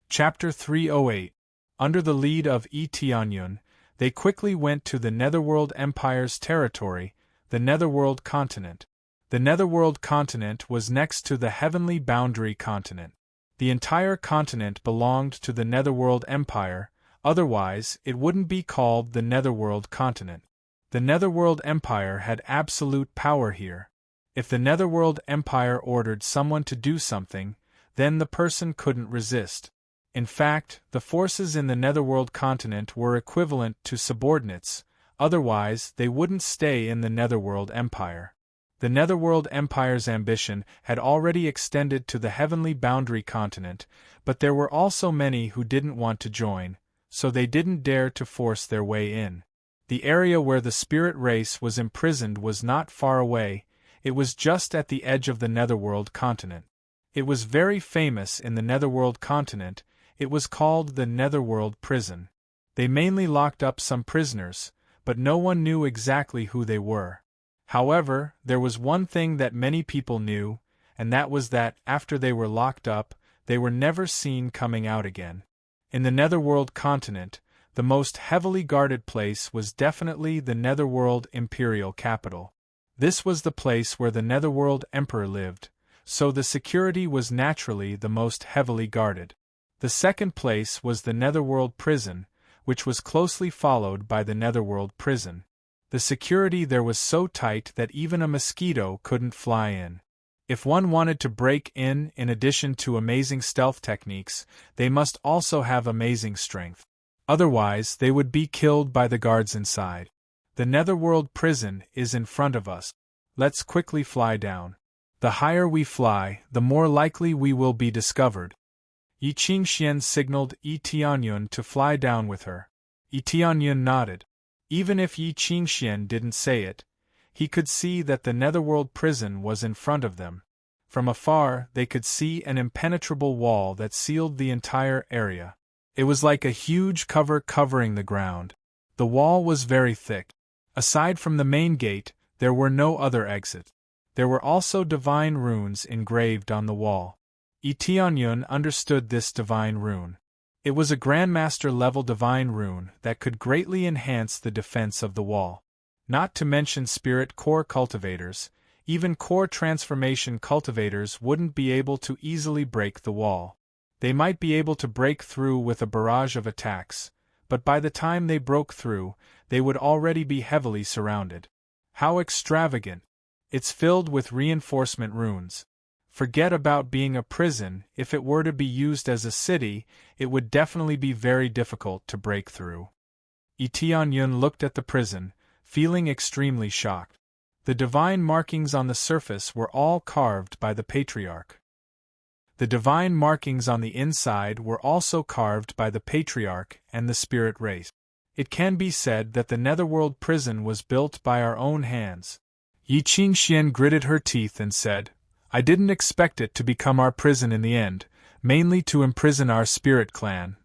Chapter 308. Under the lead of Tianyun, they quickly went to the Netherworld Empire's territory, the Netherworld continent. The Netherworld continent was next to the Heavenly Boundary continent. The entire continent belonged to the Netherworld Empire, otherwise it wouldn't be called the Netherworld continent. The Netherworld Empire had absolute power here. If the Netherworld Empire ordered someone to do something, then the person couldn't resist. In fact, the forces in the Netherworld continent were equivalent to subordinates, otherwise they wouldn't stay in the Netherworld Empire. The Netherworld Empire's ambition had already extended to the heavenly boundary continent, but there were also many who didn't want to join, so they didn't dare to force their way in. The area where the spirit race was imprisoned was not far away, it was just at the edge of the Netherworld continent. It was very famous in the Netherworld continent, it was called the Netherworld Prison. They mainly locked up some prisoners, but no one knew exactly who they were. However, there was one thing that many people knew, and that was that, after they were locked up, they were never seen coming out again. In the Netherworld continent, the most heavily guarded place was definitely the Netherworld Imperial capital. This was the place where the Netherworld Emperor lived, so the security was naturally the most heavily guarded. The second place was the Netherworld Prison, which was closely followed by the Netherworld Prison. The security there was so tight that even a mosquito couldn't fly in. If one wanted to break in addition to amazing stealth techniques, they must also have amazing strength. Otherwise, they would be killed by the guards inside. The Netherworld Prison is in front of us. Let's quickly fly down. The higher we fly, the more likely we will be discovered. Yi Qingxian signaled Yi Tianyun to fly down with her. Yi Tianyun nodded. Even if Yi Qingxian didn't say it, he could see that the Netherworld Prison was in front of them. From afar, they could see an impenetrable wall that sealed the entire area. It was like a huge cover covering the ground. The wall was very thick. Aside from the main gate, there were no other exits. There were also divine runes engraved on the wall. Yi Tianyun understood this divine rune. It was a Grandmaster-level divine rune that could greatly enhance the defense of the wall. Not to mention spirit core cultivators, even core transformation cultivators wouldn't be able to easily break the wall. They might be able to break through with a barrage of attacks, but by the time they broke through, they would already be heavily surrounded. How extravagant! It's filled with reinforcement runes. Forget about being a prison, if it were to be used as a city, it would definitely be very difficult to break through. Yi Tianyun looked at the prison, feeling extremely shocked. The divine markings on the surface were all carved by the Patriarch. The divine markings on the inside were also carved by the Patriarch and the spirit race. It can be said that the Netherworld Prison was built by our own hands. Yi Qingxian gritted her teeth and said, I didn't expect it to become our prison in the end, mainly to imprison our spirit clan.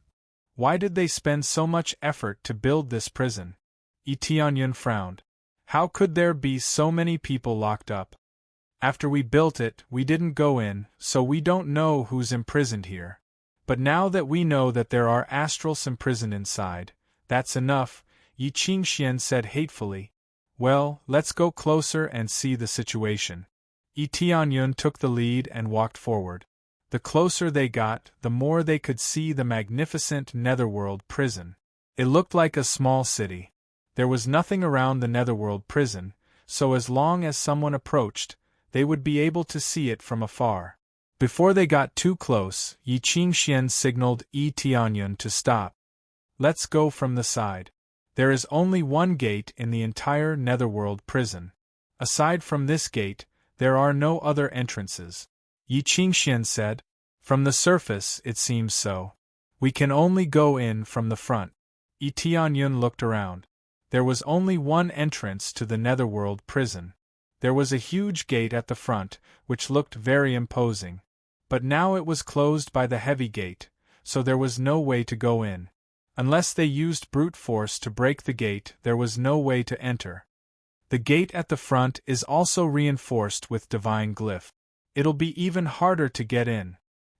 Why did they spend so much effort to build this prison? Yi Tianyun frowned. How could there be so many people locked up? After we built it, we didn't go in, so we don't know who's imprisoned here. But now that we know that there are astrals imprisoned inside, that's enough, Yi Qingxian said hatefully. Well, let's go closer and see the situation. Yi Tianyun took the lead and walked forward. The closer they got, the more they could see the magnificent Netherworld Prison. It looked like a small city. There was nothing around the Netherworld Prison, so as long as someone approached, they would be able to see it from afar. Before they got too close, Yi Qingxian signaled Yi Tianyun to stop. Let's go from the side. There is only one gate in the entire Netherworld Prison. Aside from this gate, there are no other entrances. Yi Qingxian said. From the surface, it seems so. We can only go in from the front. Yi Tianyun looked around. There was only one entrance to the Netherworld Prison. There was a huge gate at the front, which looked very imposing. But now it was closed by the heavy gate, so there was no way to go in. Unless they used brute force to break the gate, there was no way to enter. The gate at the front is also reinforced with divine glyph. It'll be even harder to get in.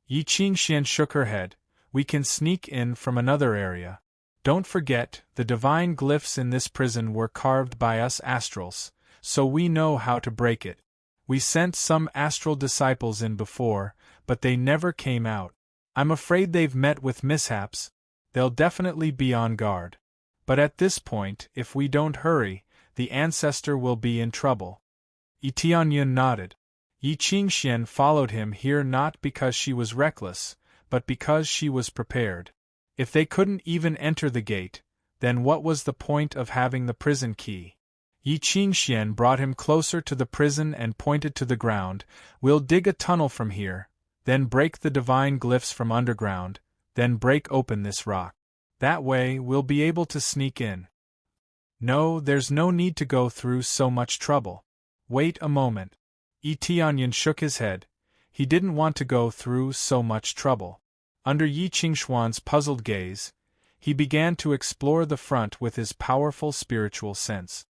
Yi Qingxian shook her head. We can sneak in from another area. Don't forget, the divine glyphs in this prison were carved by us astrals, so we know how to break it. We sent some astral disciples in before, but they never came out. I'm afraid they've met with mishaps. They'll definitely be on guard. But at this point, if we don't hurry, the ancestor will be in trouble. Yi Tianyun nodded. Yi Qingxian followed him here not because she was reckless, but because she was prepared. If they couldn't even enter the gate, then what was the point of having the prison key? Yi Qingxian brought him closer to the prison and pointed to the ground. We'll dig a tunnel from here, then break the divine glyphs from underground, then break open this rock. That way we'll be able to sneak in. No, there's no need to go through so much trouble. Wait a moment. Yi Tianyan shook his head. He didn't want to go through so much trouble. Under Yi Qingshuan's puzzled gaze, he began to explore the front with his powerful spiritual sense.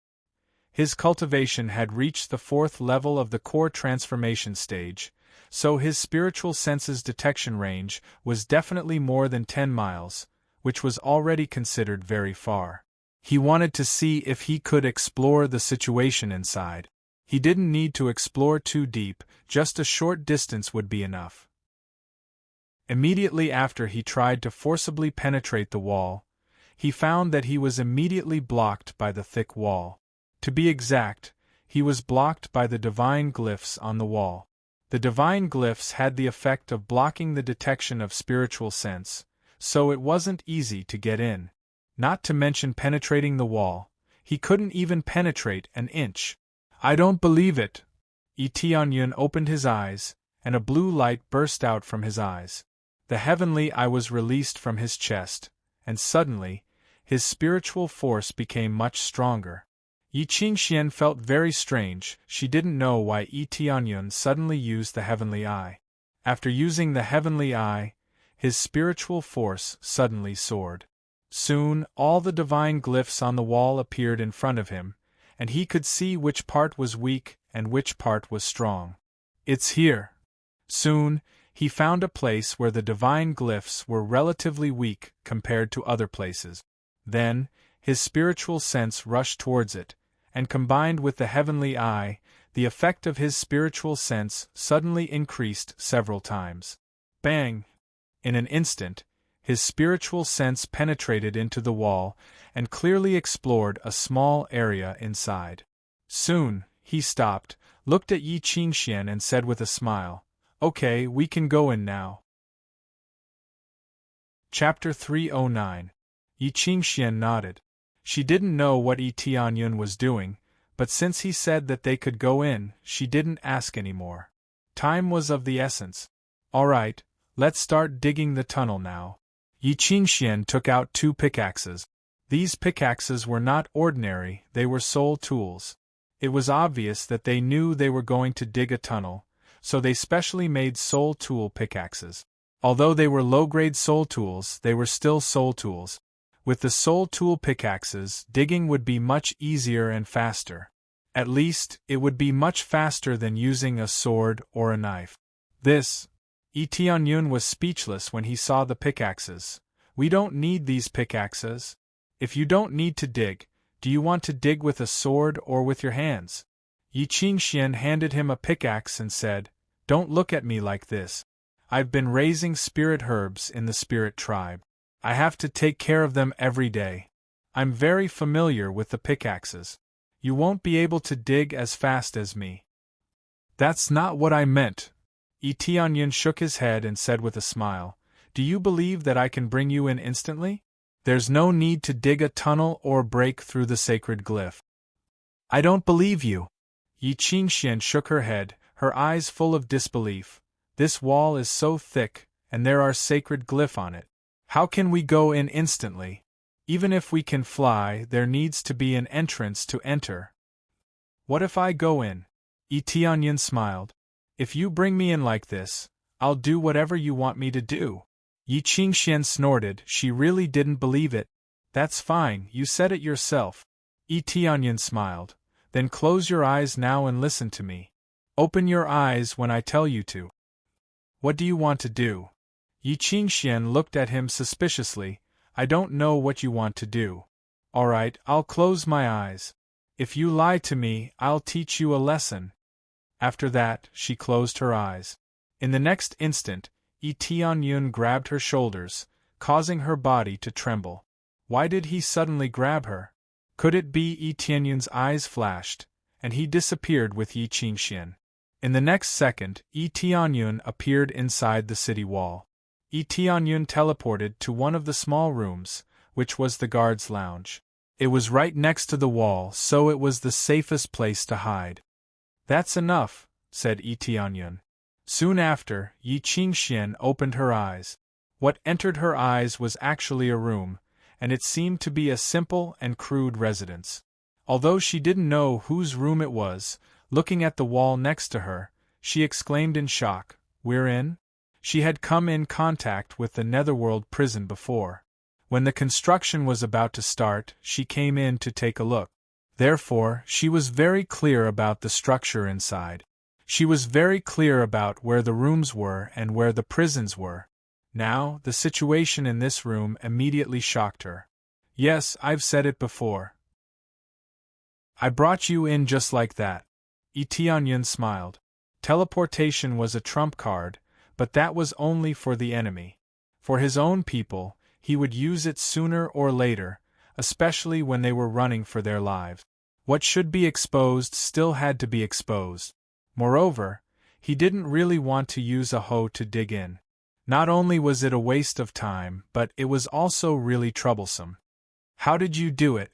His cultivation had reached the 4th level of the core transformation stage, so his spiritual senses detection range was definitely more than 10 miles, which was already considered very far. He wanted to see if he could explore the situation inside. He didn't need to explore too deep, just a short distance would be enough. Immediately after he tried to forcibly penetrate the wall, he found that he was immediately blocked by the thick wall. To be exact, he was blocked by the divine glyphs on the wall. The divine glyphs had the effect of blocking the detection of spiritual sense, so it wasn't easy to get in. Not to mention penetrating the wall, he couldn't even penetrate an inch. I don't believe it! Yi Tianyun opened his eyes, and a blue light burst out from his eyes. The heavenly eye was released from his chest, and suddenly, his spiritual force became much stronger. Yi Qingxian felt very strange. She didn't know why Yi Tianyun suddenly used the heavenly eye. After using the heavenly eye, his spiritual force suddenly soared. Soon, all the divine glyphs on the wall appeared in front of him, and he could see which part was weak and which part was strong. It's here. Soon, he found a place where the divine glyphs were relatively weak compared to other places. Then, his spiritual sense rushed towards it, and combined with the heavenly eye, the effect of his spiritual sense suddenly increased several times. Bang! In an instant, his spiritual sense penetrated into the wall and clearly explored a small area inside. Soon, he stopped, looked at Yi Qingxian and said with a smile, "Okay, we can go in now." Chapter 309. Yi Qingxian nodded. She didn't know what Yi Tianyun was doing, but since he said that they could go in, she didn't ask any more. Time was of the essence. All right, let's start digging the tunnel now. Yi Qingxian took out 2 pickaxes. These pickaxes were not ordinary, they were soul tools. It was obvious that they knew they were going to dig a tunnel, so they specially made soul tool pickaxes. Although they were low-grade soul tools, they were still soul tools. With the soul tool pickaxes, digging would be much easier and faster. At least, it would be much faster than using a sword or a knife. Yi Tianyun was speechless when he saw the pickaxes. We don't need these pickaxes. If you don't need to dig, do you want to dig with a sword or with your hands? Yi Qingxian handed him a pickaxe and said, "Don't look at me like this. I've been raising spirit herbs in the spirit tribe. I have to take care of them every day. I'm very familiar with the pickaxes. You won't be able to dig as fast as me." "That's not what I meant." Yi Tianyun shook his head and said with a smile, "Do you believe that I can bring you in instantly? There's no need to dig a tunnel or break through the sacred glyph." "I don't believe you." Yi Qingxian shook her head, her eyes full of disbelief. "This wall is so thick, and there are sacred glyph on it. How can we go in instantly? Even if we can fly, there needs to be an entrance to enter." "What if I go in?" Yi Tianyun smiled. "If you bring me in like this, I'll do whatever you want me to do." Yi Qingxian snorted. She really didn't believe it. "That's fine, you said it yourself." Yi Tianyun smiled. "Then close your eyes now and listen to me. Open your eyes when I tell you to." "What do you want to do?" Yi Qingxian looked at him suspiciously. "I don't know what you want to do." "All right, I'll close my eyes. If you lie to me, I'll teach you a lesson." After that, she closed her eyes. In the next instant, Yi Tianyun grabbed her shoulders, causing her body to tremble. Why did he suddenly grab her? Could it be Yi Tianyun's eyes flashed, and he disappeared with Yi Qingxian? In the next second, Yi Tianyun appeared inside the city wall. Yi Tianyun teleported to one of the small rooms, which was the guard's lounge. It was right next to the wall, so it was the safest place to hide. That's enough, said Yi Tianyun. Soon after, Yi Qingxian opened her eyes. What entered her eyes was actually a room, and it seemed to be a simple and crude residence. Although she didn't know whose room it was, looking at the wall next to her, she exclaimed in shock, "We're in?" She had come in contact with the Netherworld prison before. When the construction was about to start, she came in to take a look. Therefore, she was very clear about the structure inside. She was very clear about where the rooms were and where the prisons were. Now, the situation in this room immediately shocked her. Yes, I've said it before. I brought you in just like that. Yi Tianyun smiled. Teleportation was a trump card, but that was only for the enemy. For his own people, he would use it sooner or later, especially when they were running for their lives. What should be exposed still had to be exposed. Moreover, he didn't really want to use a hoe to dig in. Not only was it a waste of time, but it was also really troublesome. How did you do it?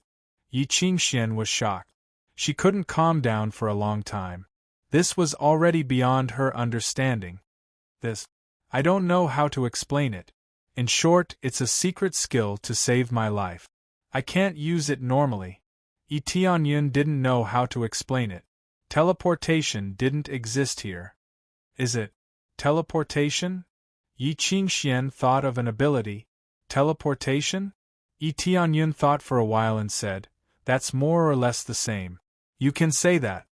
Yi Qingxian was shocked. She couldn't calm down for a long time. This was already beyond her understanding. I don't know how to explain it. In short, it's a secret skill to save my life. I can't use it normally. Yi Tianyun didn't know how to explain it. Teleportation didn't exist here. Is it teleportation? Yi Qingxian thought of an ability. Teleportation? Yi Tianyun thought for a while and said, "That's more or less the same. You can say that."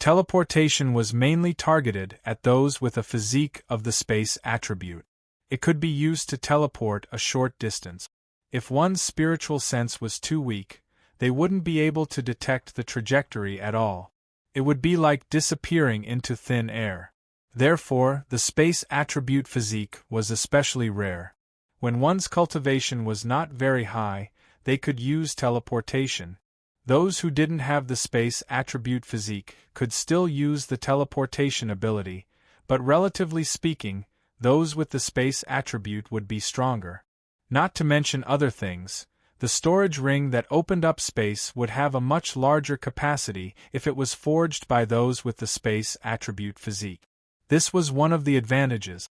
Teleportation was mainly targeted at those with a physique of the space attribute. It could be used to teleport a short distance. If one's spiritual sense was too weak, they wouldn't be able to detect the trajectory at all. It would be like disappearing into thin air. Therefore, the space attribute physique was especially rare. When one's cultivation was not very high, they could use teleportation. Those who didn't have the space attribute physique could still use the teleportation ability, but relatively speaking, those with the space attribute would be stronger. Not to mention other things, the storage ring that opened up space would have a much larger capacity if it was forged by those with the space attribute physique. This was one of the advantages.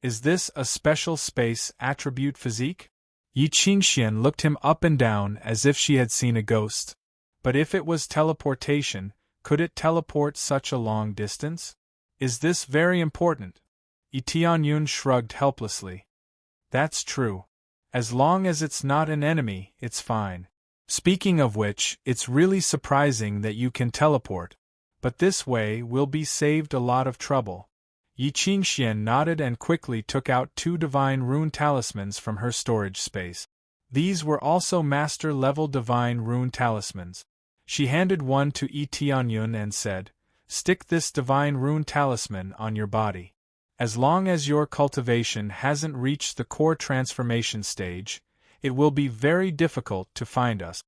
Is this a special space attribute physique? Yi Qingxian looked him up and down as if she had seen a ghost. But if it was teleportation, could it teleport such a long distance? Is this very important? Yi Tianyun shrugged helplessly. That's true. As long as it's not an enemy, it's fine. Speaking of which, it's really surprising that you can teleport. But this way we'll be saved a lot of trouble. Yi Qingxian nodded and quickly took out 2 divine rune talismans from her storage space. These were also master-level divine rune talismans. She handed one to Yi Tianyun and said, "Stick this divine rune talisman on your body. As long as your cultivation hasn't reached the core transformation stage, it will be very difficult to find us."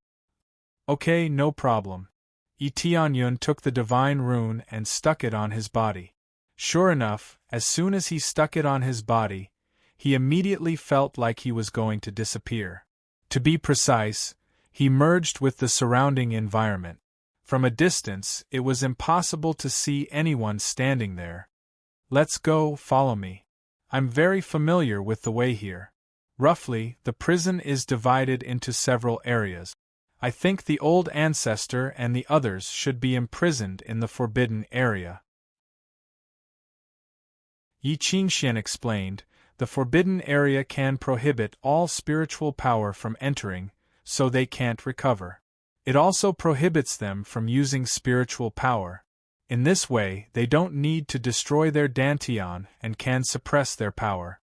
Okay, no problem. Yi Tianyun took the divine rune and stuck it on his body. Sure enough, as soon as he stuck it on his body, he immediately felt like he was going to disappear. To be precise, he merged with the surrounding environment. From a distance, it was impossible to see anyone standing there. Let's go, follow me. I'm very familiar with the way here. Roughly, the prison is divided into several areas. I think the old ancestor and the others should be imprisoned in the forbidden area. Yi Qingxian explained, the forbidden area can prohibit all spiritual power from entering, so they can't recover. It also prohibits them from using spiritual power. In this way, they don't need to destroy their dantian and can suppress their power.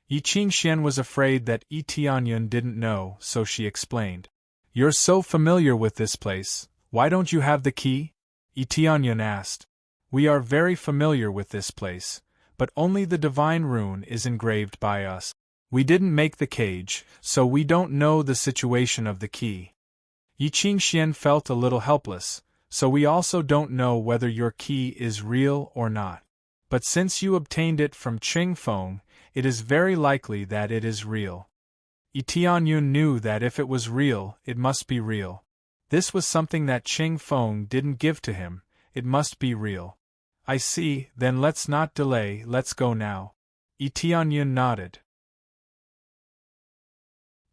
Yi Qingxian was afraid that Yi Tianyun didn't know, so she explained. You're so familiar with this place, why don't you have the key? Yi Tianyun asked. We are very familiar with this place, but only the divine rune is engraved by us. We didn't make the cage, so we don't know the situation of the key. Yi Qingxian felt a little helpless, so we also don't know whether your key is real or not. But since you obtained it from Qing Feng, it is very likely that it is real. Tianyun knew that if it was real, it must be real. This was something that Qing Feng didn't give to him, it must be real. I see, then let's not delay, let's go now. Tianyun nodded.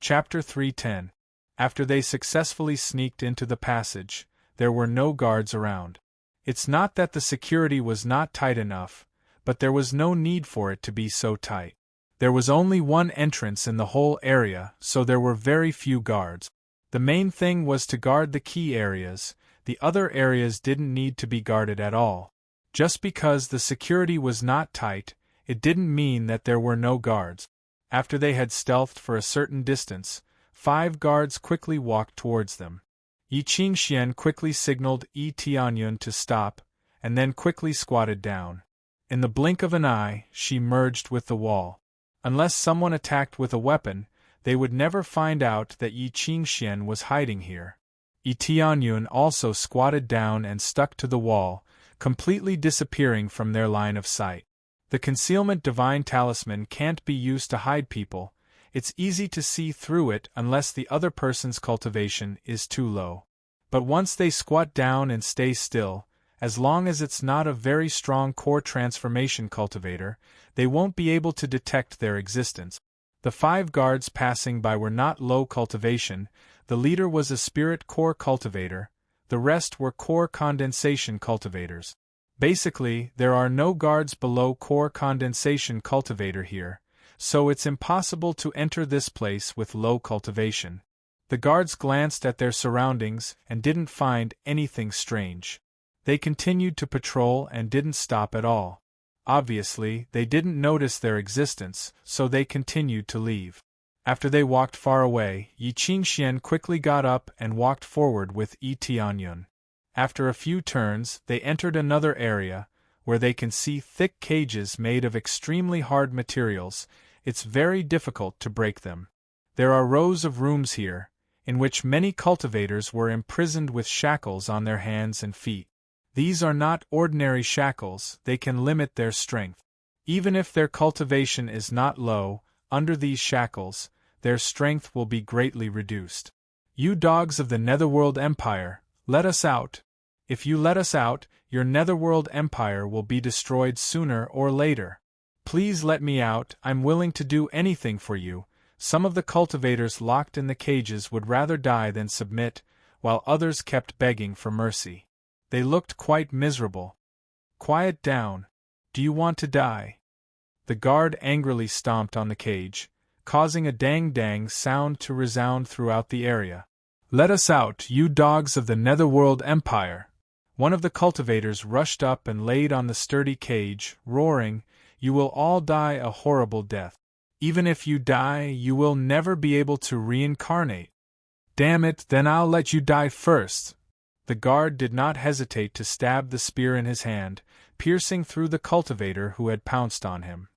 Chapter 310. After they successfully sneaked into the passage, there were no guards around. It's not that the security was not tight enough, but there was no need for it to be so tight. There was only one entrance in the whole area, so there were very few guards. The main thing was to guard the key areas, the other areas didn't need to be guarded at all. Just because the security was not tight, it didn't mean that there were no guards. After they had stealthed for a certain distance, 5 guards quickly walked towards them. Yi Qingxian quickly signaled Yi Tianyun to stop, and then quickly squatted down. In the blink of an eye, she merged with the wall. Unless someone attacked with a weapon, they would never find out that Yi Qingxian was hiding here. Yi Tianyun also squatted down and stuck to the wall, completely disappearing from their line of sight. The concealment divine talisman can't be used to hide people, it's easy to see through it unless the other person's cultivation is too low. But once they squat down and stay still, as long as it's not a very strong core transformation cultivator, they won't be able to detect their existence. The 5 guards passing by were not low cultivation, the leader was a spirit core cultivator, the rest were core condensation cultivators. Basically, there are no guards below core condensation cultivator here, so it's impossible to enter this place with low cultivation. The guards glanced at their surroundings and didn't find anything strange. They continued to patrol and didn't stop at all. Obviously, they didn't notice their existence, so they continued to leave. After they walked far away, Yi Qingxian quickly got up and walked forward with Yi Tianyun. After a few turns, they entered another area, where they can see thick cages made of extremely hard materials. It's very difficult to break them. There are rows of rooms here, in which many cultivators were imprisoned with shackles on their hands and feet. These are not ordinary shackles, they can limit their strength. Even if their cultivation is not low, under these shackles, their strength will be greatly reduced. You dogs of the Netherworld Empire, let us out. If you let us out, your Netherworld Empire will be destroyed sooner or later. Please let me out, I'm willing to do anything for you. Some of the cultivators locked in the cages would rather die than submit, while others kept begging for mercy. They looked quite miserable. Quiet down. Do you want to die? The guard angrily stomped on the cage, causing a dang-dang sound to resound throughout the area. Let us out, you dogs of the Netherworld Empire! One of the cultivators rushed up and laid on the sturdy cage, roaring, You will all die a horrible death. Even if you die, you will never be able to reincarnate. Damn it, then I'll let you die first. The guard did not hesitate to stab the spear in his hand, piercing through the cultivator who had pounced on him.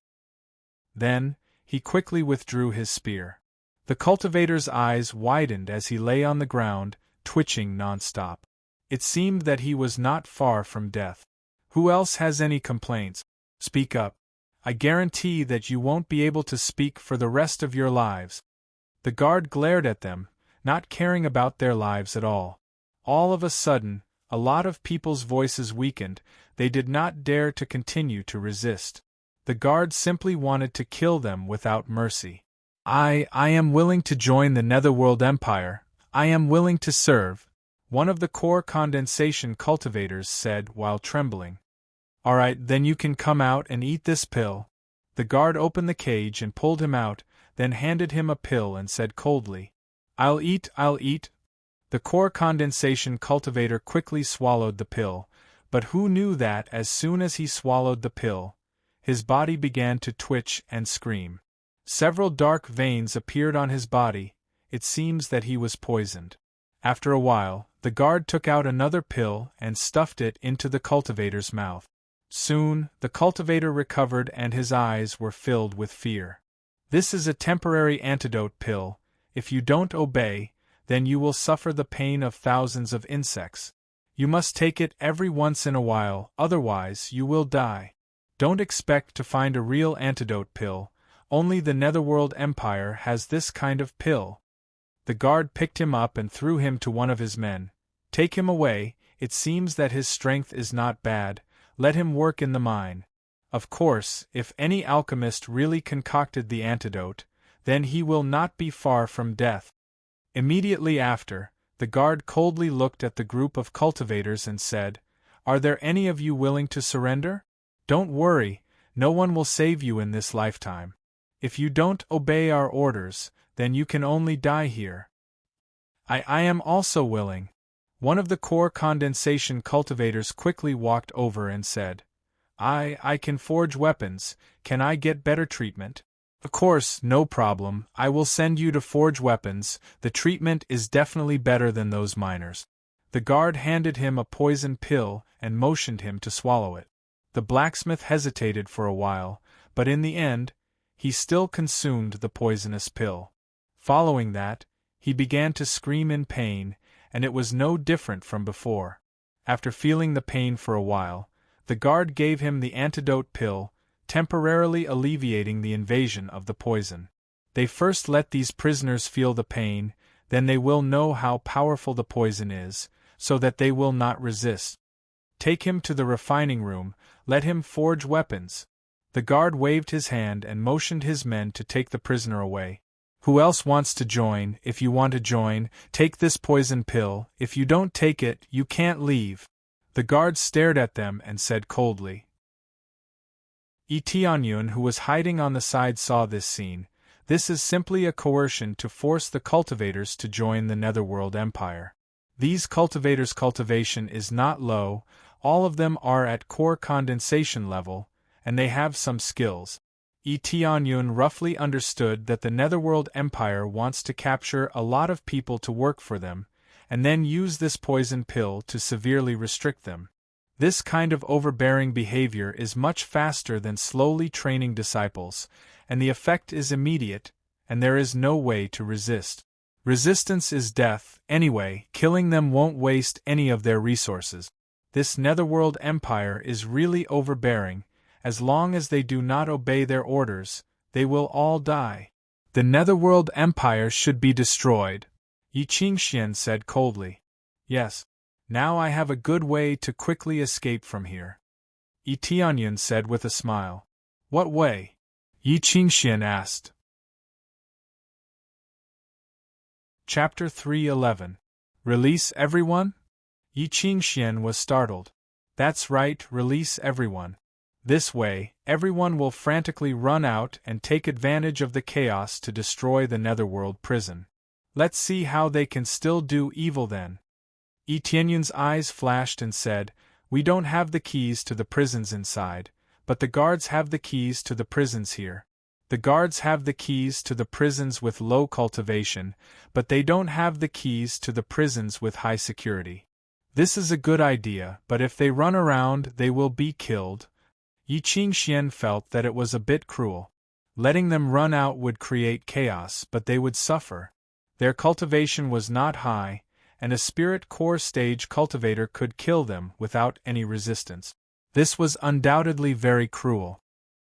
Then, he quickly withdrew his spear. The cultivator's eyes widened as he lay on the ground, twitching non-stop. It seemed that he was not far from death. Who else has any complaints? Speak up. I guarantee that you won't be able to speak for the rest of your lives. The guard glared at them, not caring about their lives at all. All of a sudden, a lot of people's voices weakened, they did not dare to continue to resist. The guard simply wanted to kill them without mercy. I am willing to join the Netherworld Empire, I am willing to serve, one of the core condensation cultivators said while trembling. Alright, then you can come out and eat this pill. The guard opened the cage and pulled him out, then handed him a pill and said coldly, I'll eat. The core condensation cultivator quickly swallowed the pill, but who knew that as soon as he swallowed the pill, his body began to twitch and scream. Several dark veins appeared on his body, it seems that he was poisoned. After a while, the guard took out another pill and stuffed it into the cultivator's mouth. Soon, the cultivator recovered and his eyes were filled with fear. This is a temporary antidote pill. If you don't obey, then you will suffer the pain of thousands of insects. You must take it every once in a while, otherwise you will die. Don't expect to find a real antidote pill, Only the Netherworld Empire has this kind of pill. The guard picked him up and threw him to one of his men. Take him away, it seems that his strength is not bad, let him work in the mine. Of course, if any alchemist really concocted the antidote, then he will not be far from death. Immediately after, the guard coldly looked at the group of cultivators and said, Are there any of you willing to surrender? Don't worry, no one will save you in this lifetime. If you don't obey our orders, then you can only die here. I am also willing. One of the core condensation cultivators quickly walked over and said, I can forge weapons, can I get better treatment? Of course, no problem, I will send you to forge weapons, the treatment is definitely better than those miners. The guard handed him a poison pill and motioned him to swallow it. The blacksmith hesitated for a while, but in the end, he still consumed the poisonous pill. Following that, he began to scream in pain, and it was no different from before. After feeling the pain for a while, the guard gave him the antidote pill, temporarily alleviating the invasion of the poison. They first let these prisoners feel the pain, then they will know how powerful the poison is, so that they will not resist. Take him to the refining room, let him forge weapons. The guard waved his hand and motioned his men to take the prisoner away. Who else wants to join? If you want to join, take this poison pill, if you don't take it, you can't leave. The guard stared at them and said coldly. Tianyun, who was hiding on the side, saw this scene. This is simply a coercion to force the cultivators to join the Netherworld Empire. These cultivators' cultivation is not low, all of them are at core condensation level, and they have some skills. Tianyun roughly understood that the Netherworld Empire wants to capture a lot of people to work for them, and then use this poison pill to severely restrict them. This kind of overbearing behavior is much faster than slowly training disciples, and the effect is immediate, and there is no way to resist. Resistance is death, anyway, killing them won't waste any of their resources. This Netherworld Empire is really overbearing. As long as they do not obey their orders, they will all die. The Netherworld Empire should be destroyed. Yi Qingxian said coldly. Yes. Now I have a good way to quickly escape from here. Yi Tianyun said with a smile. What way? Yi Qingxian asked. Chapter 3:11. Release everyone? Yi Qingxian was startled. That's right, release everyone. This way, everyone will frantically run out and take advantage of the chaos to destroy the Netherworld prison. Let's see how they can still do evil then. Yi Tianyun's eyes flashed and said, We don't have the keys to the prisons inside, but the guards have the keys to the prisons here. The guards have the keys to the prisons with low cultivation, but they don't have the keys to the prisons with high security. This is a good idea, but if they run around, they will be killed. Yi Qingxian felt that it was a bit cruel. Letting them run out would create chaos, but they would suffer. Their cultivation was not high, and a spirit core stage cultivator could kill them without any resistance. This was undoubtedly very cruel.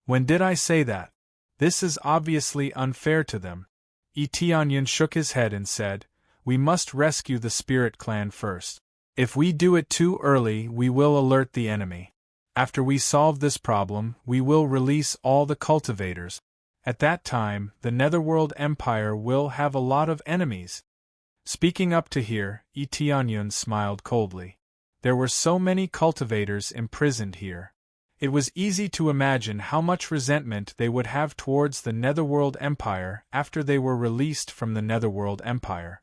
When did I say that? This is obviously unfair to them. Yi Tianyun shook his head and said, We must rescue the spirit clan first. If we do it too early, we will alert the enemy. After we solve this problem, we will release all the cultivators. At that time, the Netherworld Empire will have a lot of enemies. Speaking up to here, Yi Tianyun smiled coldly. There were so many cultivators imprisoned here. It was easy to imagine how much resentment they would have towards the Netherworld Empire after they were released from the Netherworld Empire.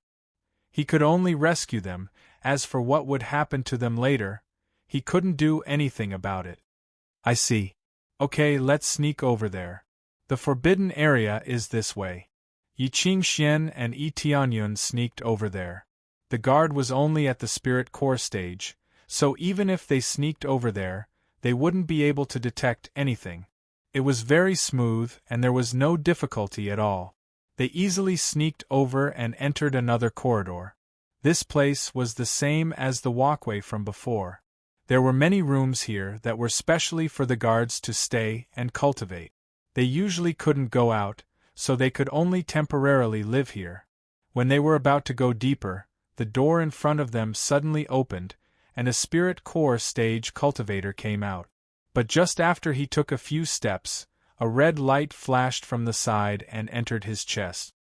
He could only rescue them, as for what would happen to them later, he couldn't do anything about it. I see. Okay, let's sneak over there. The forbidden area is this way. Yi Qingxian and Yi Tianyun sneaked over there. The guard was only at the spirit core stage, so even if they sneaked over there, they wouldn't be able to detect anything. It was very smooth and there was no difficulty at all. They easily sneaked over and entered another corridor. This place was the same as the walkway from before. There were many rooms here that were specially for the guards to stay and cultivate. They usually couldn't go out, so they could only temporarily live here. When they were about to go deeper, the door in front of them suddenly opened, and a spirit core stage cultivator came out. But just after he took a few steps, a red light flashed from the side and entered his chest.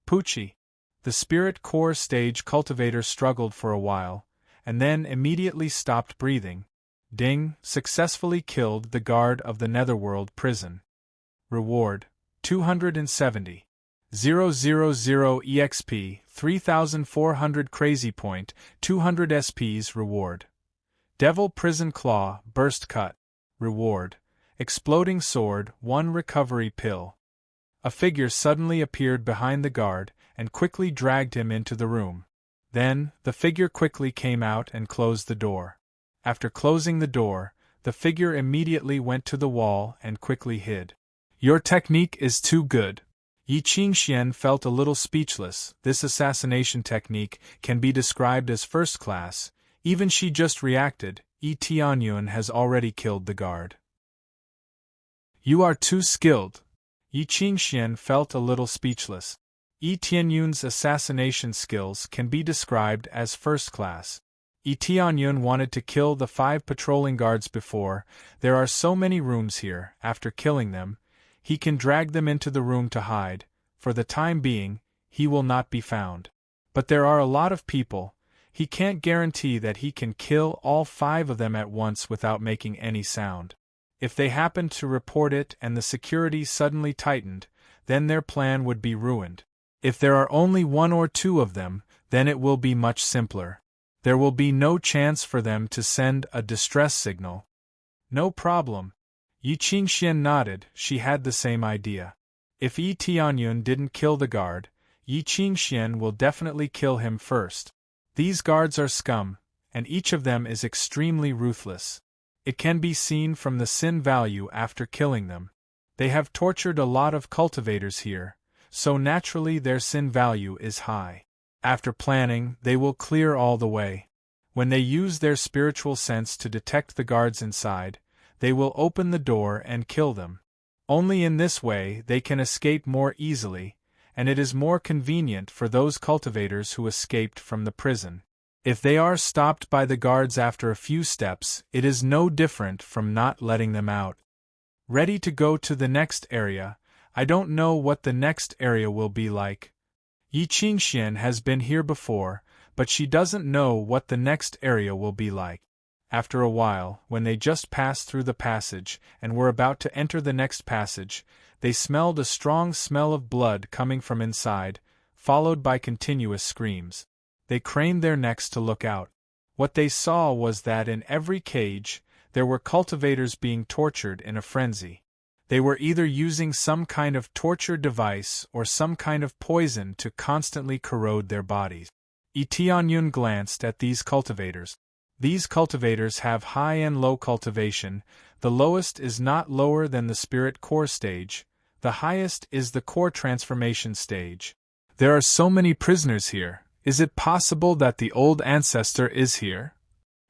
Poochie! The spirit core stage cultivator struggled for a while, and then immediately stopped breathing. Ding! Successfully killed the guard of the Netherworld prison. Reward: 270. 000 EXP, 3400 Crazy Point, 200 SPs. Reward: Devil Prison Claw, Burst Cut. Reward: Exploding Sword, 1 Recovery Pill. A figure suddenly appeared behind the guard and quickly dragged him into the room. Then, the figure quickly came out and closed the door. After closing the door, the figure immediately went to the wall and quickly hid. Your technique is too good. Yi Qingxian felt a little speechless. This assassination technique can be described as first class. Even she just reacted. Yi Tianyun has already killed the guard. You are too skilled. Yi Qingxian felt a little speechless. Yi Tianyun's assassination skills can be described as first class. Yi Tianyun wanted to kill the 5 patrolling guards before. There are so many rooms here. After killing them, he can drag them into the room to hide. For the time being, he will not be found. But there are a lot of people. He can't guarantee that he can kill all 5 of them at once without making any sound. If they happened to report it and the security suddenly tightened, then their plan would be ruined. If there are only 1 or 2 of them, then it will be much simpler. There will be no chance for them to send a distress signal. No problem. Yi Qingxian nodded. She had the same idea. If Yi Tianyun didn't kill the guard, Yi Qingxian will definitely kill him first. These guards are scum, and each of them is extremely ruthless. It can be seen from the sin value after killing them. They have tortured a lot of cultivators here, so naturally their sin value is high. After planning, they will clear all the way. When they use their spiritual sense to detect the guards inside, they will open the door and kill them. Only in this way they can escape more easily, and it is more convenient for those cultivators who escaped from the prison. If they are stopped by the guards after a few steps, it is no different from not letting them out. Ready to go to the next area. I don't know what the next area will be like. Yi Qingxian has been here before, but she doesn't know what the next area will be like. After a while, when they just passed through the passage and were about to enter the next passage, they smelled a strong smell of blood coming from inside, followed by continuous screams. They craned their necks to look out. What they saw was that in every cage, there were cultivators being tortured in a frenzy. They were either using some kind of torture device or some kind of poison to constantly corrode their bodies. Yi Tianyun glanced at these cultivators. These cultivators have high and low cultivation. The lowest is not lower than the spirit core stage. The highest is the core transformation stage. There are so many prisoners here. Is it possible that the old ancestor is here?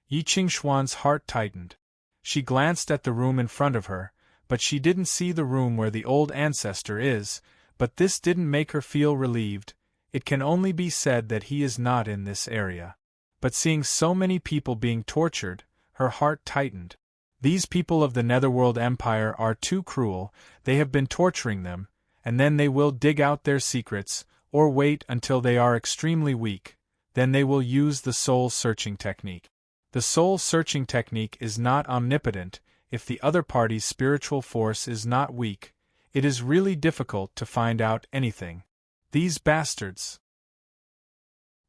Yi Qingxuan's heart tightened. She glanced at the room in front of her, but she didn't see the room where the old ancestor is, but this didn't make her feel relieved. It can only be said that he is not in this area. But seeing so many people being tortured, her heart tightened. These people of the Netherworld Empire are too cruel. They have been torturing them, and then they will dig out their secrets, or wait until they are extremely weak. Then they will use the soul-searching technique. The soul-searching technique is not omnipotent. If the other party's spiritual force is not weak, it is really difficult to find out anything. These bastards.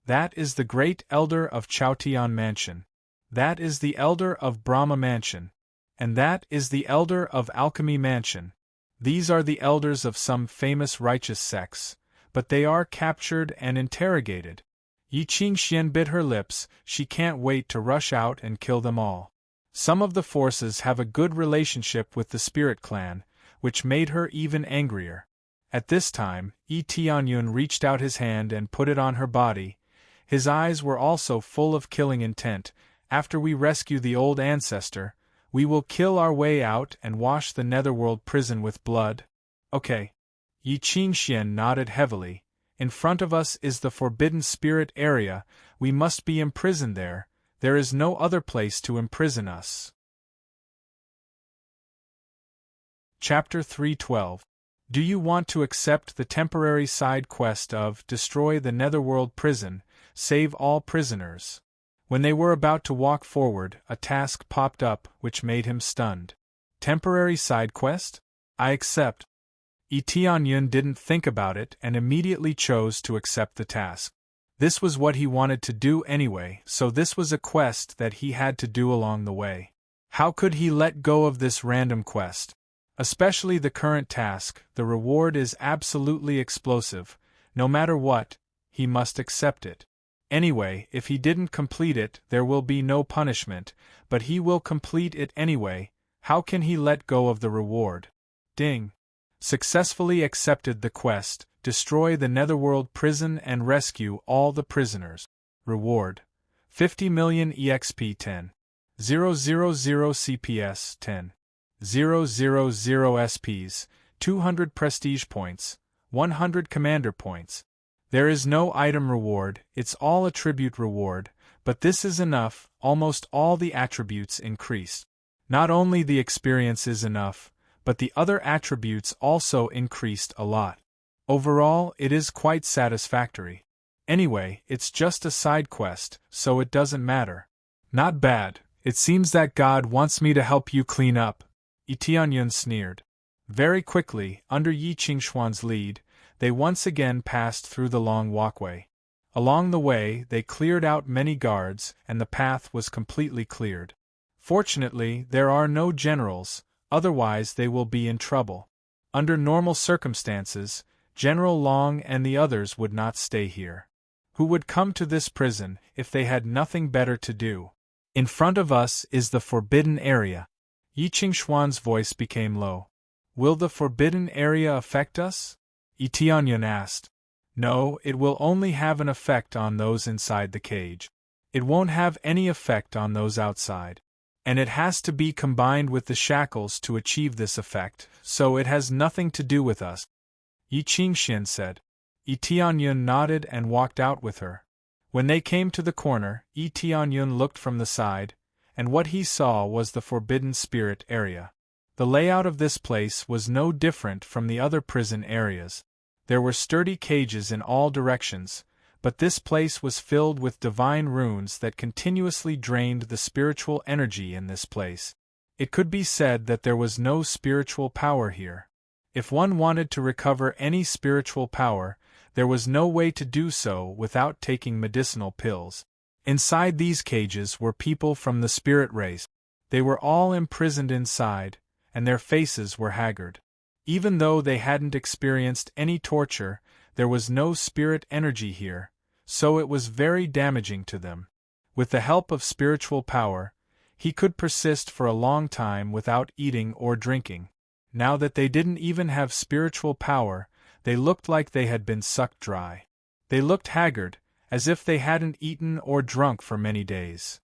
That is the great elder of Chaotian Mansion. That is the elder of Brahma Mansion. And that is the elder of Alchemy Mansion. These are the elders of some famous righteous sects, but they are captured and interrogated. Yi Qingxian bit her lips. She can't wait to rush out and kill them all. Some of the forces have a good relationship with the Spirit Clan, which made her even angrier. At this time, Yi Tianyun reached out his hand and put it on her body. His eyes were also full of killing intent. After we rescue the old ancestor, we will kill our way out and wash the Netherworld prison with blood. Okay. Yi Qingxian nodded heavily. In front of us is the forbidden spirit area, we must be imprisoned there, there is no other place to imprison us. Chapter 312. Do you want to accept the temporary side quest of Destroy the Netherworld Prison, Save All Prisoners? When they were about to walk forward, a task popped up which made him stunned. Temporary side quest? I accept. Yi Tianyun didn't think about it and immediately chose to accept the task. This was what he wanted to do anyway, so this was a quest that he had to do along the way. How could he let go of this random quest? Especially the current task, the reward is absolutely explosive. No matter what, he must accept it. Anyway, if he didn't complete it, there will be no punishment, but he will complete it anyway. How can he let go of the reward? Ding! Successfully accepted the quest, destroy the Netherworld prison and rescue all the prisoners. Reward: 50 million EXP 10. 000 CPS 10. 000 SPs, 200 prestige points, 100 commander points. There is no item reward, it's all attribute reward, but this is enough, almost all the attributes increased. Not only the experience is enough, but the other attributes also increased a lot. Overall, it is quite satisfactory. Anyway, it's just a side quest, so it doesn't matter. Not bad, it seems that God wants me to help you clean up. Yi Tianyun sneered. Very quickly, under Yi Qingxuan's lead, they once again passed through the long walkway. Along the way, they cleared out many guards, and the path was completely cleared. Fortunately, there are no generals, otherwise they will be in trouble. Under normal circumstances, General Long and the others would not stay here. Who would come to this prison if they had nothing better to do? In front of us is the forbidden area. Yi Qingxuan's voice became low. Will the forbidden area affect us? Yi Tianyun asked. No, it will only have an effect on those inside the cage. It won't have any effect on those outside. And it has to be combined with the shackles to achieve this effect, so it has nothing to do with us. Yi Qingxian said. Yi Tianyun nodded and walked out with her. When they came to the corner, Yi Tianyun looked from the side, and what he saw was the forbidden spirit area. The layout of this place was no different from the other prison areas. There were sturdy cages in all directions, but this place was filled with divine runes that continuously drained the spiritual energy in this place. It could be said that there was no spiritual power here. If one wanted to recover any spiritual power, there was no way to do so without taking medicinal pills. Inside these cages were people from the spirit race. They were all imprisoned inside, and their faces were haggard. Even though they hadn't experienced any torture, there was no spirit energy here, so it was very damaging to them. With the help of spiritual power, he could persist for a long time without eating or drinking. Now that they didn't even have spiritual power, they looked like they had been sucked dry. They looked haggard, as if they hadn't eaten or drunk for many days.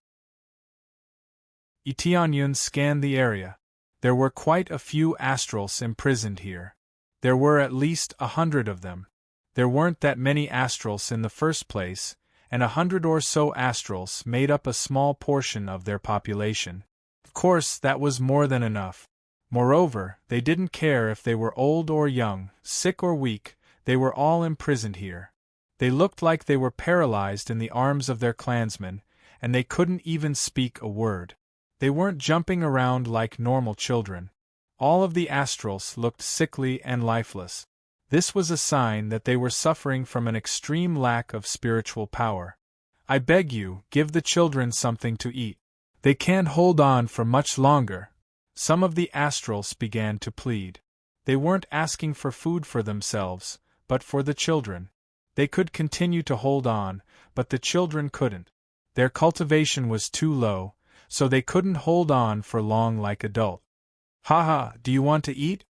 Yi Tianyun scanned the area. There were quite a few astrals imprisoned here. There were at least 100 of them. There weren't that many astrals in the first place, and 100 or so astrals made up a small portion of their population. Of course, that was more than enough. Moreover, they didn't care if they were old or young, sick or weak, they were all imprisoned here. They looked like they were paralyzed in the arms of their clansmen, and they couldn't even speak a word. They weren't jumping around like normal children. All of the astrals looked sickly and lifeless. This was a sign that they were suffering from an extreme lack of spiritual power. I beg you, give the children something to eat. They can't hold on for much longer. Some of the astrals began to plead. They weren't asking for food for themselves, but for the children. They could continue to hold on, but the children couldn't. Their cultivation was too low, so they couldn't hold on for long like adults. Haha, do you want to eat?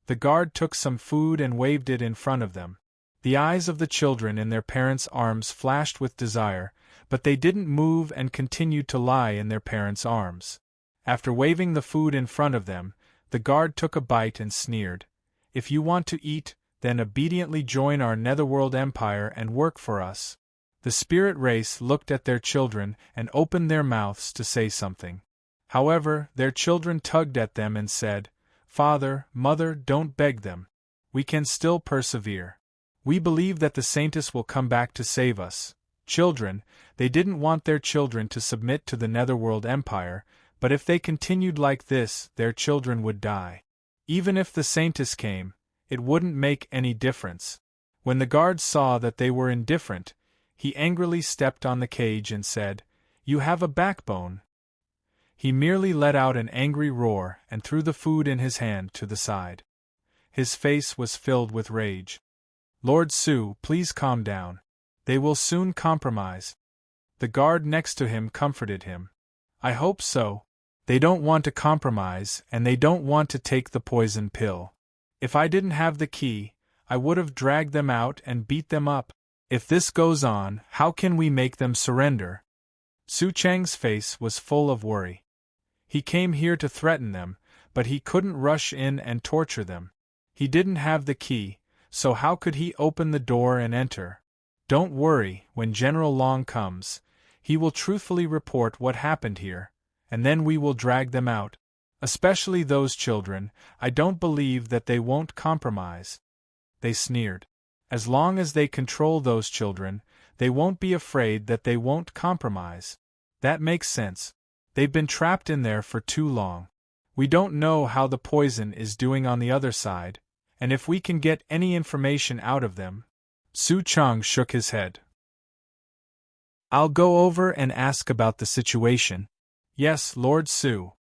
The guard took some food and waved it in front of them. The eyes of the children in their parents' arms flashed with desire, but they didn't move and continued to lie in their parents' arms. After waving the food in front of them, the guard took a bite and sneered. If you want to eat, then obediently join our netherworld empire and work for us." The spirit race looked at their children and opened their mouths to say something. However, their children tugged at them and said, "Father, Mother, don't beg them. We can still persevere. We believe that the Saintess will come back to save us." Children, they didn't want their children to submit to the netherworld empire, but if they continued like this, their children would die. Even if the Saintess came, it wouldn't make any difference. When the guard saw that they were indifferent, he angrily stepped on the cage and said, "You have a backbone." He merely let out an angry roar and threw the food in his hand to the side. His face was filled with rage. "Lord Su, please calm down. They will soon compromise." The guard next to him comforted him. "I hope so. They don't want to compromise, and they don't want to take the poison pill. If I didn't have the key, I would have dragged them out and beat them up. If this goes on, how can we make them surrender?" Su Chang's face was full of worry. He came here to threaten them, but he couldn't rush in and torture them. He didn't have the key, so how could he open the door and enter? "Don't worry, when General Long comes, he will truthfully report what happened here, and then we will drag them out. Especially those children, I don't believe that they won't compromise." They sneered. As long as they control those children, they won't be afraid that they won't compromise. That makes sense. They've been trapped in there for too long. We don't know how the poison is doing on the other side, and if we can get any information out of them. Su Chang shook his head. "I'll go over and ask about the situation." "Yes, Lord Su."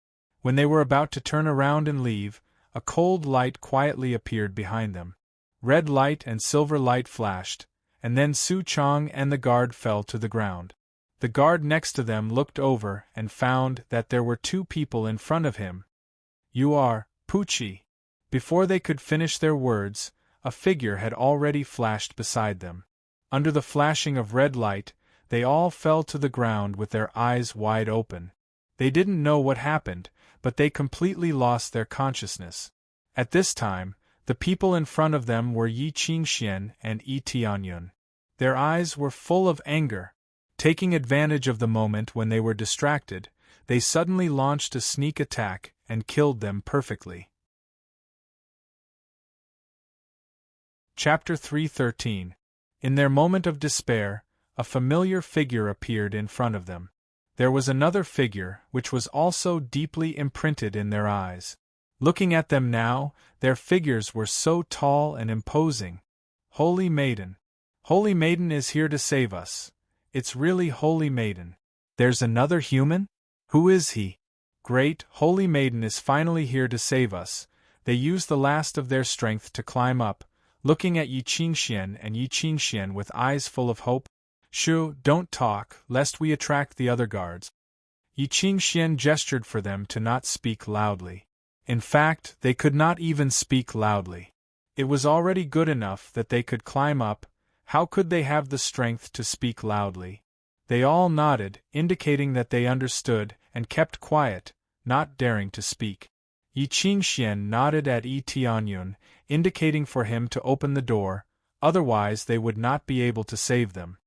When they were about to turn around and leave, a cold light quietly appeared behind them. Red light and silver light flashed, and then Su Chang and the guard fell to the ground. The guard next to them looked over and found that there were two people in front of him. "You are Pucci." Before they could finish their words, a figure had already flashed beside them. Under the flashing of red light, they all fell to the ground with their eyes wide open. They didn't know what happened, but they completely lost their consciousness. At this time, the people in front of them were Yi Qingxian and Yi Tianyun. Their eyes were full of anger. Taking advantage of the moment when they were distracted, they suddenly launched a sneak attack and killed them perfectly. Chapter 3:13. In their moment of despair, a familiar figure appeared in front of them. There was another figure, which was also deeply imprinted in their eyes. Looking at them now, their figures were so tall and imposing. "Holy Maiden. Holy Maiden is here to save us. It's really Holy Maiden." "There's another human? Who is he?" "Great, Holy Maiden is finally here to save us." They used the last of their strength to climb up, looking at Yi Qingxian and Yi Qingxian with eyes full of hope. "Shu, don't talk, lest we attract the other guards." Yi Qingxian gestured for them to not speak loudly. In fact, they could not even speak loudly. It was already good enough that they could climb up. How could they have the strength to speak loudly? They all nodded, indicating that they understood, and kept quiet, not daring to speak. Yi Qingxian nodded at Yi Tianyun, indicating for him to open the door, otherwise they would not be able to save them.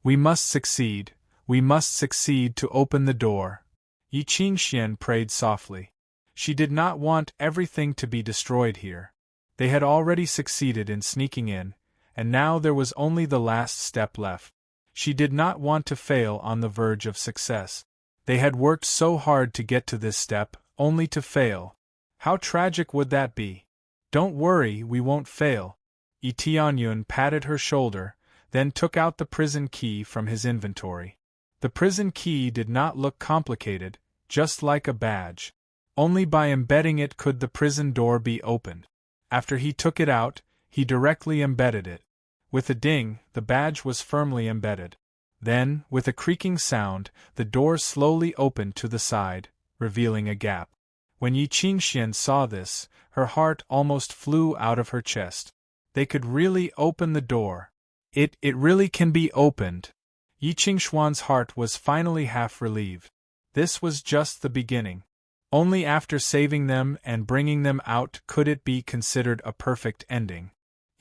We must succeed to open the door. Yi Qingxian prayed softly. She did not want everything to be destroyed here. They had already succeeded in sneaking in, and now there was only the last step left. She did not want to fail on the verge of success. They had worked so hard to get to this step, only to fail. How tragic would that be? "Don't worry, we won't fail." Yi Tianyun patted her shoulder, then took out the prison key from his inventory. The prison key did not look complicated, just like a badge. Only by embedding it could the prison door be opened. After he took it out, he directly embedded it. With a ding, the badge was firmly embedded. Then, with a creaking sound, the door slowly opened to the side, revealing a gap. When Yi Qingxian saw this, her heart almost flew out of her chest. They could really open the door. It really can be opened. Yi Qingxuan's heart was finally half relieved. This was just the beginning. Only after saving them and bringing them out could it be considered a perfect ending.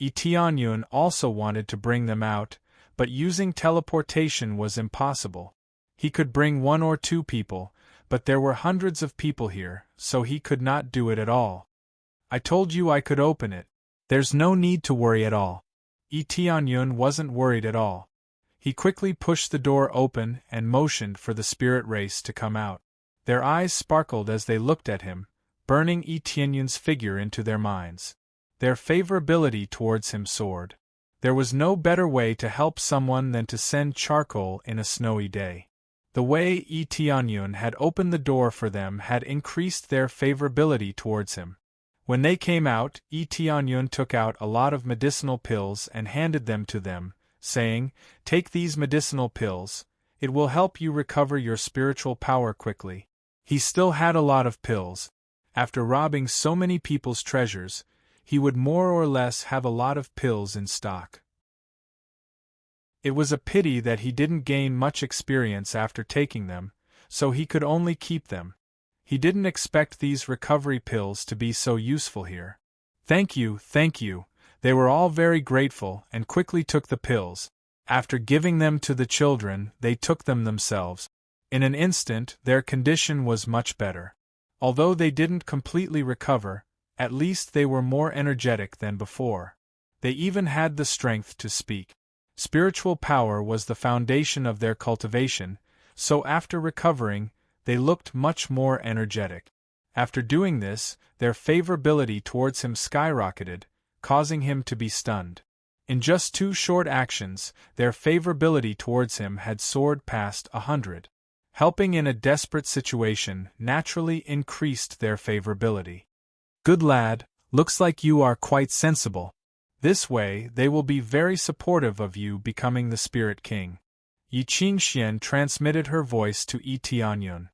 Tianyun also wanted to bring them out, but using teleportation was impossible. He could bring 1 or 2 people, but there were hundreds of people here, so he could not do it at all. I told you I could open it. There's no need to worry at all. Tianyun wasn't worried at all. He quickly pushed the door open and motioned for the spirit race to come out. Their eyes sparkled as they looked at him, burning Tianyun's figure into their minds. Their favorability towards him soared. There was no better way to help someone than to send charcoal in a snowy day. The way Tianyun had opened the door for them had increased their favorability towards him. When they came out, Tianyun took out a lot of medicinal pills and handed them to them, saying, "Take these medicinal pills, it will help you recover your spiritual power quickly." He still had a lot of pills. After robbing so many people's treasures, he would more or less have a lot of pills in stock. It was a pity that he didn't gain much experience after taking them, so he could only keep them. He didn't expect these recovery pills to be so useful here. Thank you. They were all very grateful and quickly took the pills. After giving them to the children, they took them themselves. In an instant, their condition was much better. Although they didn't completely recover, at least they were more energetic than before. They even had the strength to speak. Spiritual power was the foundation of their cultivation, so after recovering, they looked much more energetic. After doing this, their favorability towards him skyrocketed, causing him to be stunned. In just 2 short actions, their favorability towards him had soared past 100. Helping in a desperate situation naturally increased their favorability. Good lad, looks like you are quite sensible. This way, they will be very supportive of you becoming the Spirit King. Yi Qingxian transmitted her voice to Tianyun.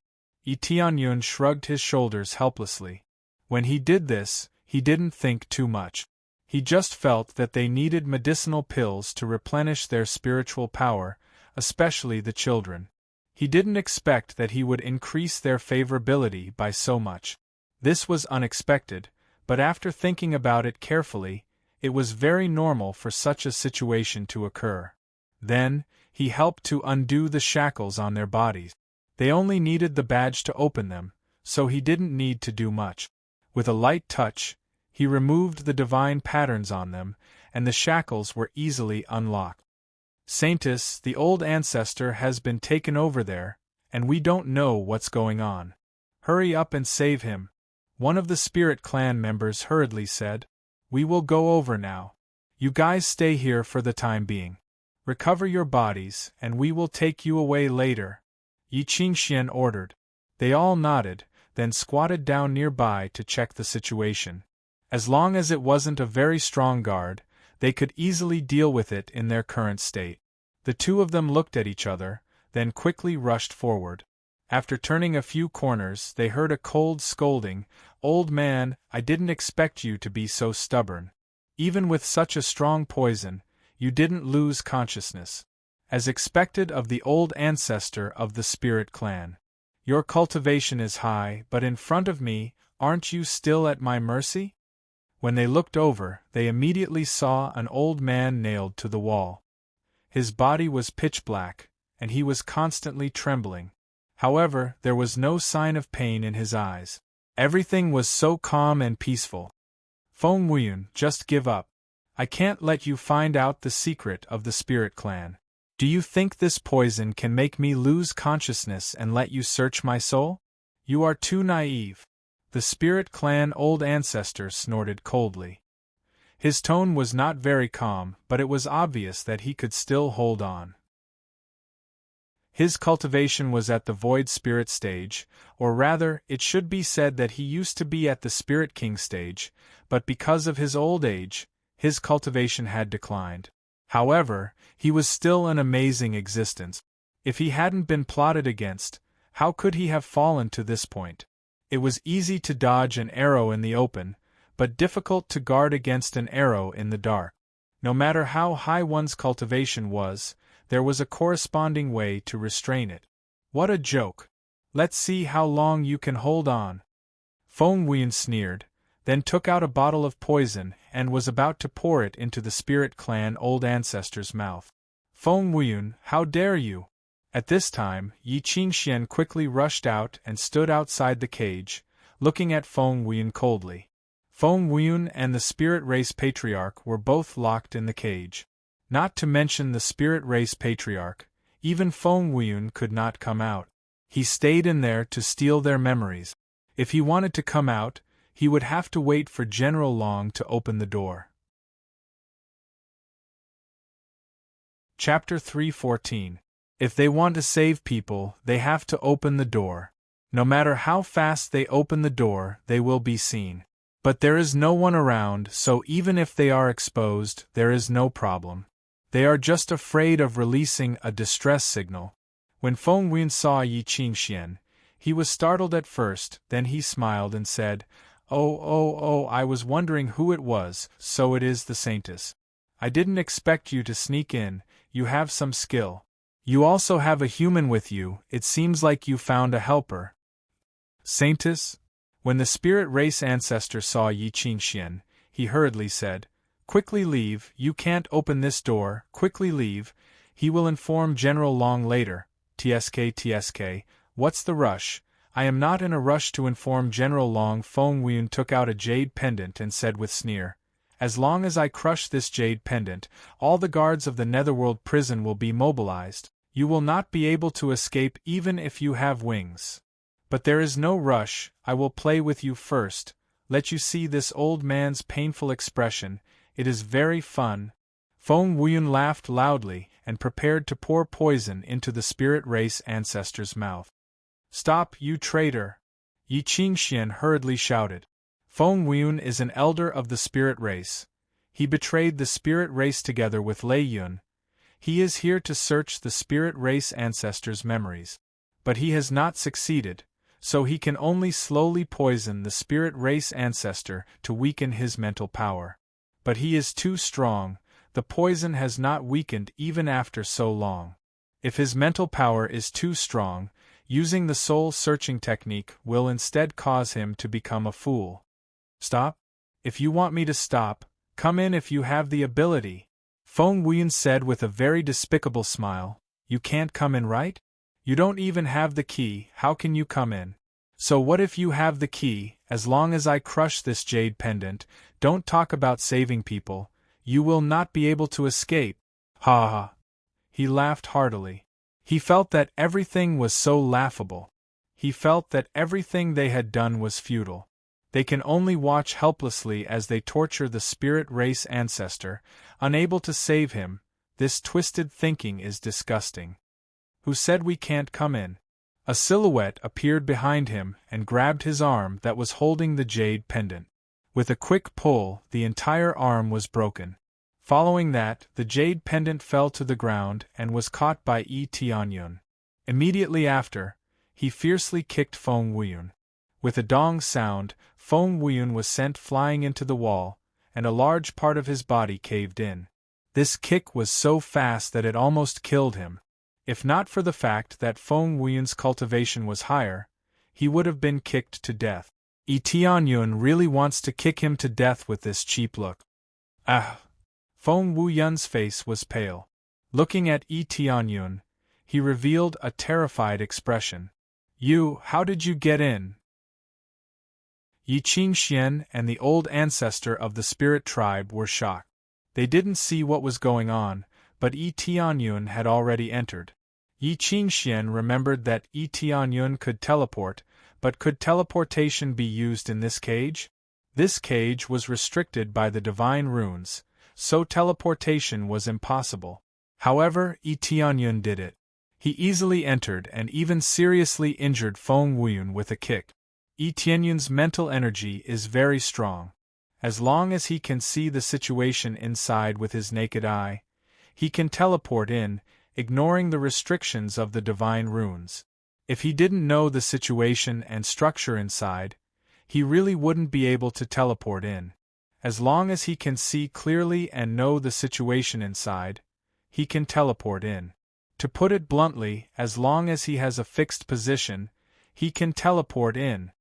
Tianyun shrugged his shoulders helplessly. When he did this, he didn't think too much. He just felt that they needed medicinal pills to replenish their spiritual power, especially the children. He didn't expect that he would increase their favorability by so much. This was unexpected, but after thinking about it carefully, it was very normal for such a situation to occur. Then, he helped to undo the shackles on their bodies. They only needed the badge to open them, so he didn't need to do much. With a light touch, he removed the divine patterns on them, and the shackles were easily unlocked. Saintus, the old ancestor, has been taken over there, and we don't know what's going on. Hurry up and save him, one of the Spirit Clan members hurriedly said. We will go over now. You guys stay here for the time being. Recover your bodies, and we will take you away later, Yi Qingxian ordered. They all nodded, then squatted down nearby to check the situation. As long as it wasn't a very strong guard, they could easily deal with it in their current state. The 2 of them looked at each other, then quickly rushed forward. After turning a few corners, they heard a cold scolding, "Old man, I didn't expect you to be so stubborn. Even with such a strong poison, you didn't lose consciousness. As expected of the old ancestor of the Spirit Clan. Your cultivation is high, but in front of me, aren't you still at my mercy?" When they looked over, they immediately saw an old man nailed to the wall. His body was pitch black, and he was constantly trembling. However, there was no sign of pain in his eyes. Everything was so calm and peaceful. Feng Wuyun, just give up. I can't let you find out the secret of the Spirit Clan. Do you think this poison can make me lose consciousness and let you search my soul? You are too naive. The Spirit Clan old ancestor snorted coldly. His tone was not very calm, but it was obvious that he could still hold on. His cultivation was at the Void Spirit stage, or rather, it should be said that he used to be at the Spirit King stage, but because of his old age, his cultivation had declined. However, he was still an amazing existence. If he hadn't been plotted against, how could he have fallen to this point? It was easy to dodge an arrow in the open, but difficult to guard against an arrow in the dark. No matter how high one's cultivation was, there was a corresponding way to restrain it. What a joke! Let's see how long you can hold on. Feng Wuyan sneered, then took out a bottle of poison and was about to pour it into the Spirit Clan old ancestor's mouth. Feng Wuyan, how dare you! At this time, Yi Qingxian quickly rushed out and stood outside the cage, looking at Feng Wuyan coldly. Feng Wuyan and the Spirit Race Patriarch were both locked in the cage. Not to mention the Spirit Race Patriarch, even Feng Wuyan could not come out. He stayed in there to steal their memories. If he wanted to come out, he would have to wait for General Long to open the door. Chapter 3:14. If they want to save people, they have to open the door. No matter how fast they open the door, they will be seen. But there is no one around, so even if they are exposed, there is no problem. They are just afraid of releasing a distress signal. When Feng Wuyan saw Yi Qingxian, he was startled at first, then he smiled and said, Oh, I was wondering who it was, so it is the Saintess. I didn't expect you to sneak in, you have some skill. You also have a human with you, it seems like you found a helper. Saintess? When the Spirit Race ancestor saw Yi Qingxian, he hurriedly said, Quickly leave, you can't open this door, quickly leave, he will inform General Long later. TSK, what's the rush? I am not in a rush to inform General Long. Feng Wuyan took out a jade pendant and said with sneer, As long as I crush this jade pendant, all the guards of the Netherworld prison will be mobilized. You will not be able to escape even if you have wings. But there is no rush, I will play with you first, let you see this old man's painful expression, it is very fun. Feng Wuyan laughed loudly and prepared to pour poison into the Spirit Race ancestor's mouth. Stop, you traitor! Yi Qingxian hurriedly shouted. Feng Wuyan is an elder of the Spirit Race. He betrayed the Spirit Race together with Lei Yun. He is here to search the Spirit Race ancestor's memories. But he has not succeeded, so he can only slowly poison the Spirit Race ancestor to weaken his mental power. But he is too strong, the poison has not weakened even after so long. If his mental power is too strong, using the soul-searching technique will instead cause him to become a fool. Stop? If you want me to stop, come in if you have the ability. Feng Wuyan said with a very despicable smile, You can't come in, right? You don't even have the key, how can you come in? So what if you have the key, as long as I crush this jade pendant, don't talk about saving people, you will not be able to escape. Ha ha. He laughed heartily. He felt that everything was so laughable. He felt that everything they had done was futile. They can only watch helplessly as they torture the Spirit Race ancestor, unable to save him. This twisted thinking is disgusting. Who said we can't come in? A silhouette appeared behind him and grabbed his arm that was holding the jade pendant. With a quick pull, the entire arm was broken. Following that, the jade pendant fell to the ground and was caught by Yi Tianyun. Immediately after, he fiercely kicked Feng Wuyan. With a dong sound, Feng Wuyan was sent flying into the wall, and a large part of his body caved in. This kick was so fast that it almost killed him. If not for the fact that Feng Wuyan's cultivation was higher, he would have been kicked to death. Yi Tianyun really wants to kick him to death with this cheap look. Ah! Feng Wuyan's face was pale. Looking at Yi Tianyun, he revealed a terrified expression. How did you get in? Yi Qingxian and the old ancestor of the spirit tribe were shocked. They didn't see what was going on, but Yi Tianyun had already entered. Yi Qingxian remembered that Yi Tianyun could teleport, but could teleportation be used in this cage? This cage was restricted by the divine runes, so teleportation was impossible. However, Yi Tianyun did it. He easily entered and even seriously injured Feng Wuyan with a kick. Yi Tianyun's mental energy is very strong. As long as he can see the situation inside with his naked eye, he can teleport in, ignoring the restrictions of the divine runes. If he didn't know the situation and structure inside, he really wouldn't be able to teleport in. As long as he can see clearly and know the situation inside, he can teleport in. To put it bluntly, as long as he has a fixed position, He can teleport in.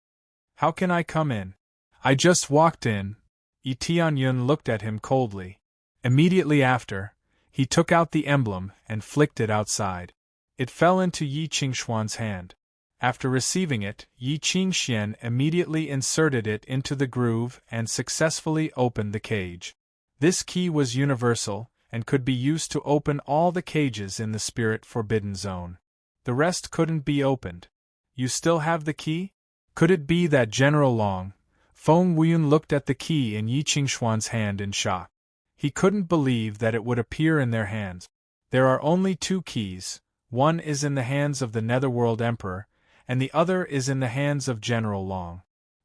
How can I come in? I just walked in. Yi Tianyun looked at him coldly. Immediately after, he took out the emblem and flicked it outside. It fell into Yi Qingshuan's hand. After receiving it, Yi Qingxian immediately inserted it into the groove and successfully opened the cage. This key was universal, and could be used to open all the cages in the Spirit Forbidden Zone. The rest couldn't be opened. You still have the key? Could it be that General Long? Feng Wuyun looked at the key in Yi Qingshuan's hand in shock. He couldn't believe that it would appear in their hands. There are only 2 keys, one is in the hands of the Netherworld Emperor, and the other is in the hands of General Long.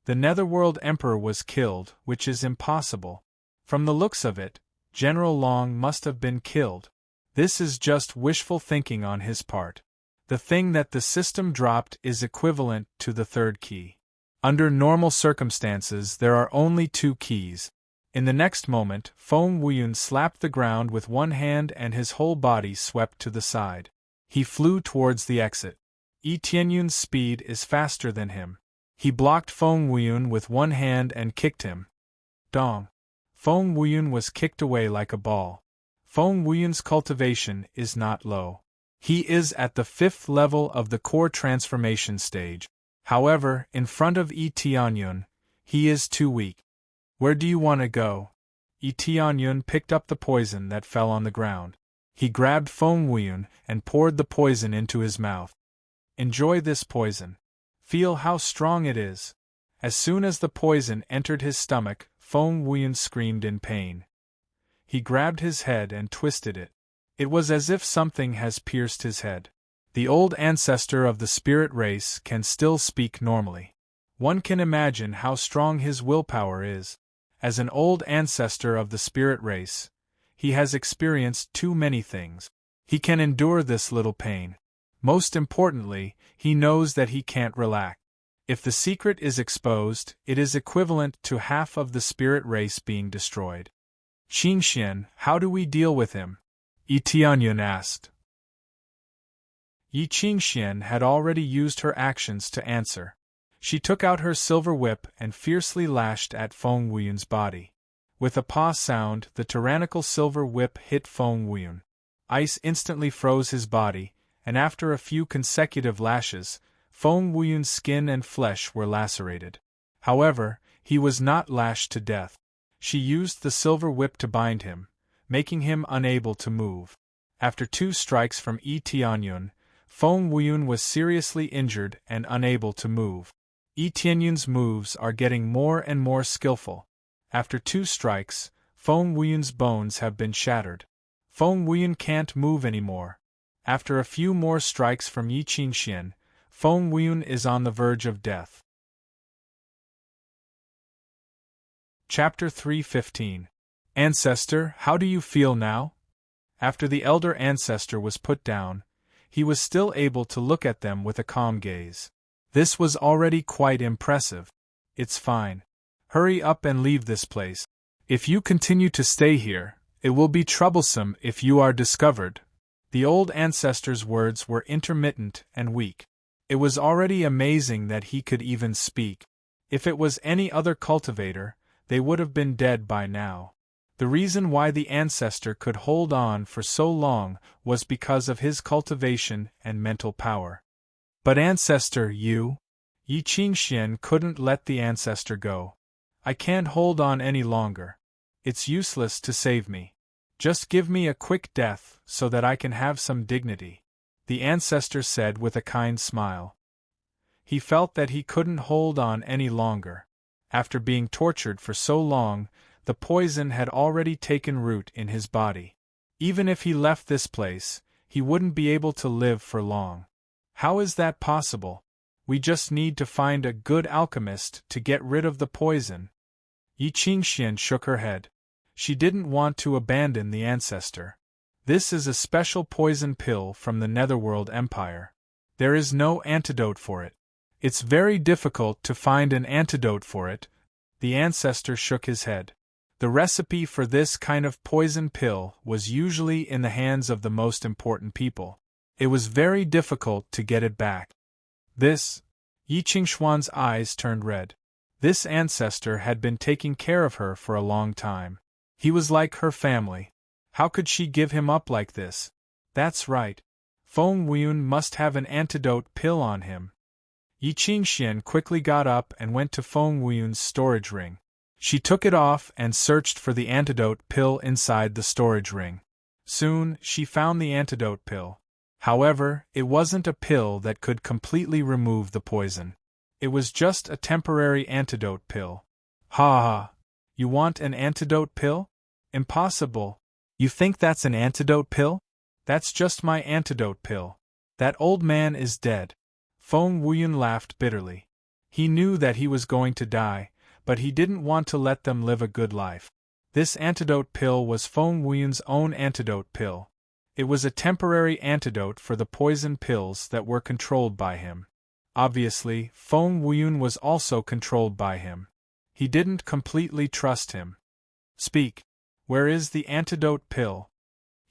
The Netherworld Emperor was killed, which is impossible. From the looks of it, General Long must have been killed. This is just wishful thinking on his part. The thing that the system dropped is equivalent to the 3rd key. Under normal circumstances, there are only 2 keys. In the next moment, Feng Wuyun slapped the ground with one hand and his whole body swept to the side. He flew towards the exit. Yi Tianyun's speed is faster than him. He blocked Feng Wuyun with one hand and kicked him. Dong! Feng Wuyun was kicked away like a ball. Feng Wuyun's cultivation is not low. He is at the 5th level of the core transformation stage. However, in front of Yi Tianyun, he is too weak. Where do you want to go? Yi Tianyun picked up the poison that fell on the ground. He grabbed Feng Wuyun and poured the poison into his mouth. Enjoy this poison. Feel how strong it is. As soon as the poison entered his stomach, Feng Wuyun screamed in pain. He grabbed his head and twisted it. It was as if something has pierced his head. The old ancestor of the spirit race can still speak normally. One can imagine how strong his willpower is. As an old ancestor of the spirit race, he has experienced too many things. He can endure this little pain. Most importantly, he knows that he can't relax. If the secret is exposed, it is equivalent to half of the spirit race being destroyed. Qingxian, how do we deal with him? Yi Tianyun asked. Yi Qingxian had already used her actions to answer. She took out her silver whip and fiercely lashed at Feng Wuyun's body. With a paw sound, the tyrannical silver whip hit Feng Wuyun. Ice instantly froze his body, and after a few consecutive lashes, Feng Wuyun's skin and flesh were lacerated. However, he was not lashed to death. She used the silver whip to bind him, making him unable to move. After 2 strikes from Yi Tianyun, Feng Wuyun was seriously injured and unable to move. Yi Tianyun's moves are getting more and more skillful. After 2 strikes, Feng Wuyun's bones have been shattered. Feng Wuyun can't move anymore. After a few more strikes from Yi Qingxian, Feng Wuyun is on the verge of death. Chapter 3:15. Ancestor, how do you feel now? After the elder ancestor was put down, he was still able to look at them with a calm gaze. This was already quite impressive. It's fine. Hurry up and leave this place. If you continue to stay here, it will be troublesome if you are discovered. The old ancestor's words were intermittent and weak. It was already amazing that he could even speak. If it was any other cultivator, they would have been dead by now. The reason why the ancestor could hold on for so long was because of his cultivation and mental power. But ancestor, Yi Qingxian couldn't let the ancestor go. I can't hold on any longer. It's useless to save me. Just give me a quick death so that I can have some dignity, the ancestor said with a kind smile. He felt that he couldn't hold on any longer. After being tortured for so long, the poison had already taken root in his body. Even if he left this place, he wouldn't be able to live for long. How is that possible? We just need to find a good alchemist to get rid of the poison. Yi Qingxian shook her head. She didn't want to abandon the ancestor. This is a special poison pill from the Netherworld Empire. There is no antidote for it. It's very difficult to find an antidote for it. The ancestor shook his head. The recipe for this kind of poison pill was usually in the hands of the most important people. It was very difficult to get it back. This, Yi Qingshuan's eyes turned red. This ancestor had been taking care of her for a long time. He was like her family. How could she give him up like this? That's right. Feng Wuyun must have an antidote pill on him. Yi Qingxian quickly got up and went to Feng Wuyun's storage ring. She took it off and searched for the antidote pill inside the storage ring. Soon, she found the antidote pill. However, it wasn't a pill that could completely remove the poison. It was just a temporary antidote pill. Ha ha! You want an antidote pill? Impossible! You think that's an antidote pill? That's just my antidote pill. That old man is dead. Feng Wuyun laughed bitterly. He knew that he was going to die, but he didn't want to let them live a good life. This antidote pill was Feng Wuyun's own antidote pill. It was a temporary antidote for the poison pills that were controlled by him. Obviously, Feng Wuyun was also controlled by him. He didn't completely trust him. Speak. Where is the antidote pill?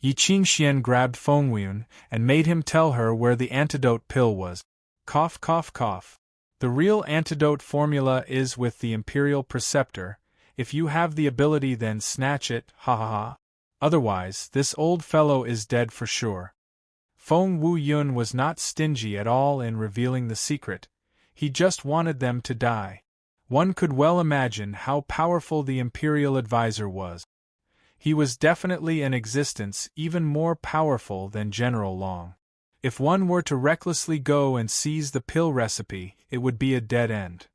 Yi Qingxian grabbed Feng Wuyun and made him tell her where the antidote pill was. Cough, cough, cough. The real antidote formula is with the Imperial Preceptor. If you have the ability, then snatch it, ha ha ha. Otherwise, this old fellow is dead for sure. Feng Wuyun was not stingy at all in revealing the secret. He just wanted them to die. One could well imagine how powerful the Imperial Advisor was. He was definitely an existence even more powerful than General Long. If one were to recklessly go and seize the pill recipe, it would be a dead end.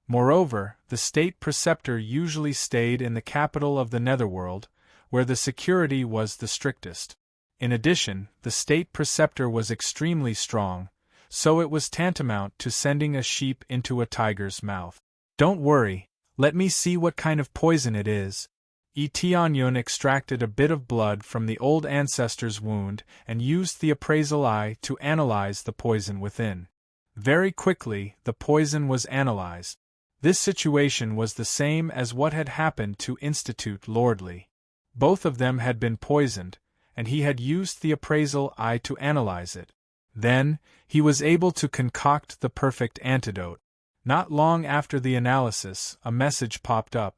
Moreover, the state preceptor usually stayed in the capital of the Netherworld, where the security was the strictest. In addition, the state preceptor was extremely strong, so it was tantamount to sending a sheep into a tiger's mouth. Don't worry, let me see what kind of poison it is. Yi Tianyun extracted a bit of blood from the old ancestor's wound and used the appraisal eye to analyze the poison within. Very quickly, the poison was analyzed. This situation was the same as what had happened to Institute Lordly. Both of them had been poisoned, and he had used the appraisal eye to analyze it. Then, he was able to concoct the perfect antidote. Not long after the analysis, a message popped up.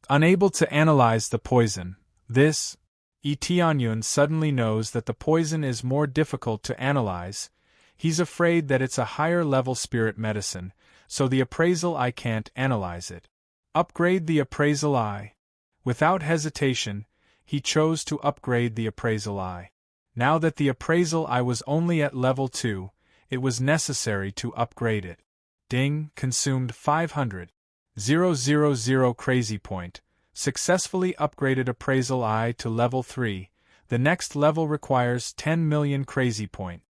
Unable to analyze the poison, Yi Tianyun suddenly knows that the poison is more difficult to analyze. He's afraid that it's a higher-level spirit medicine, so the appraisal eye can't analyze it. Upgrade the appraisal eye. Without hesitation, he chose to upgrade the appraisal eye. Now that the appraisal eye was only at level 2, it was necessary to upgrade it. Ding, consumed 500,000 crazy point. Successfully upgraded appraisal eye to level 3. The next level requires 10 million crazy point.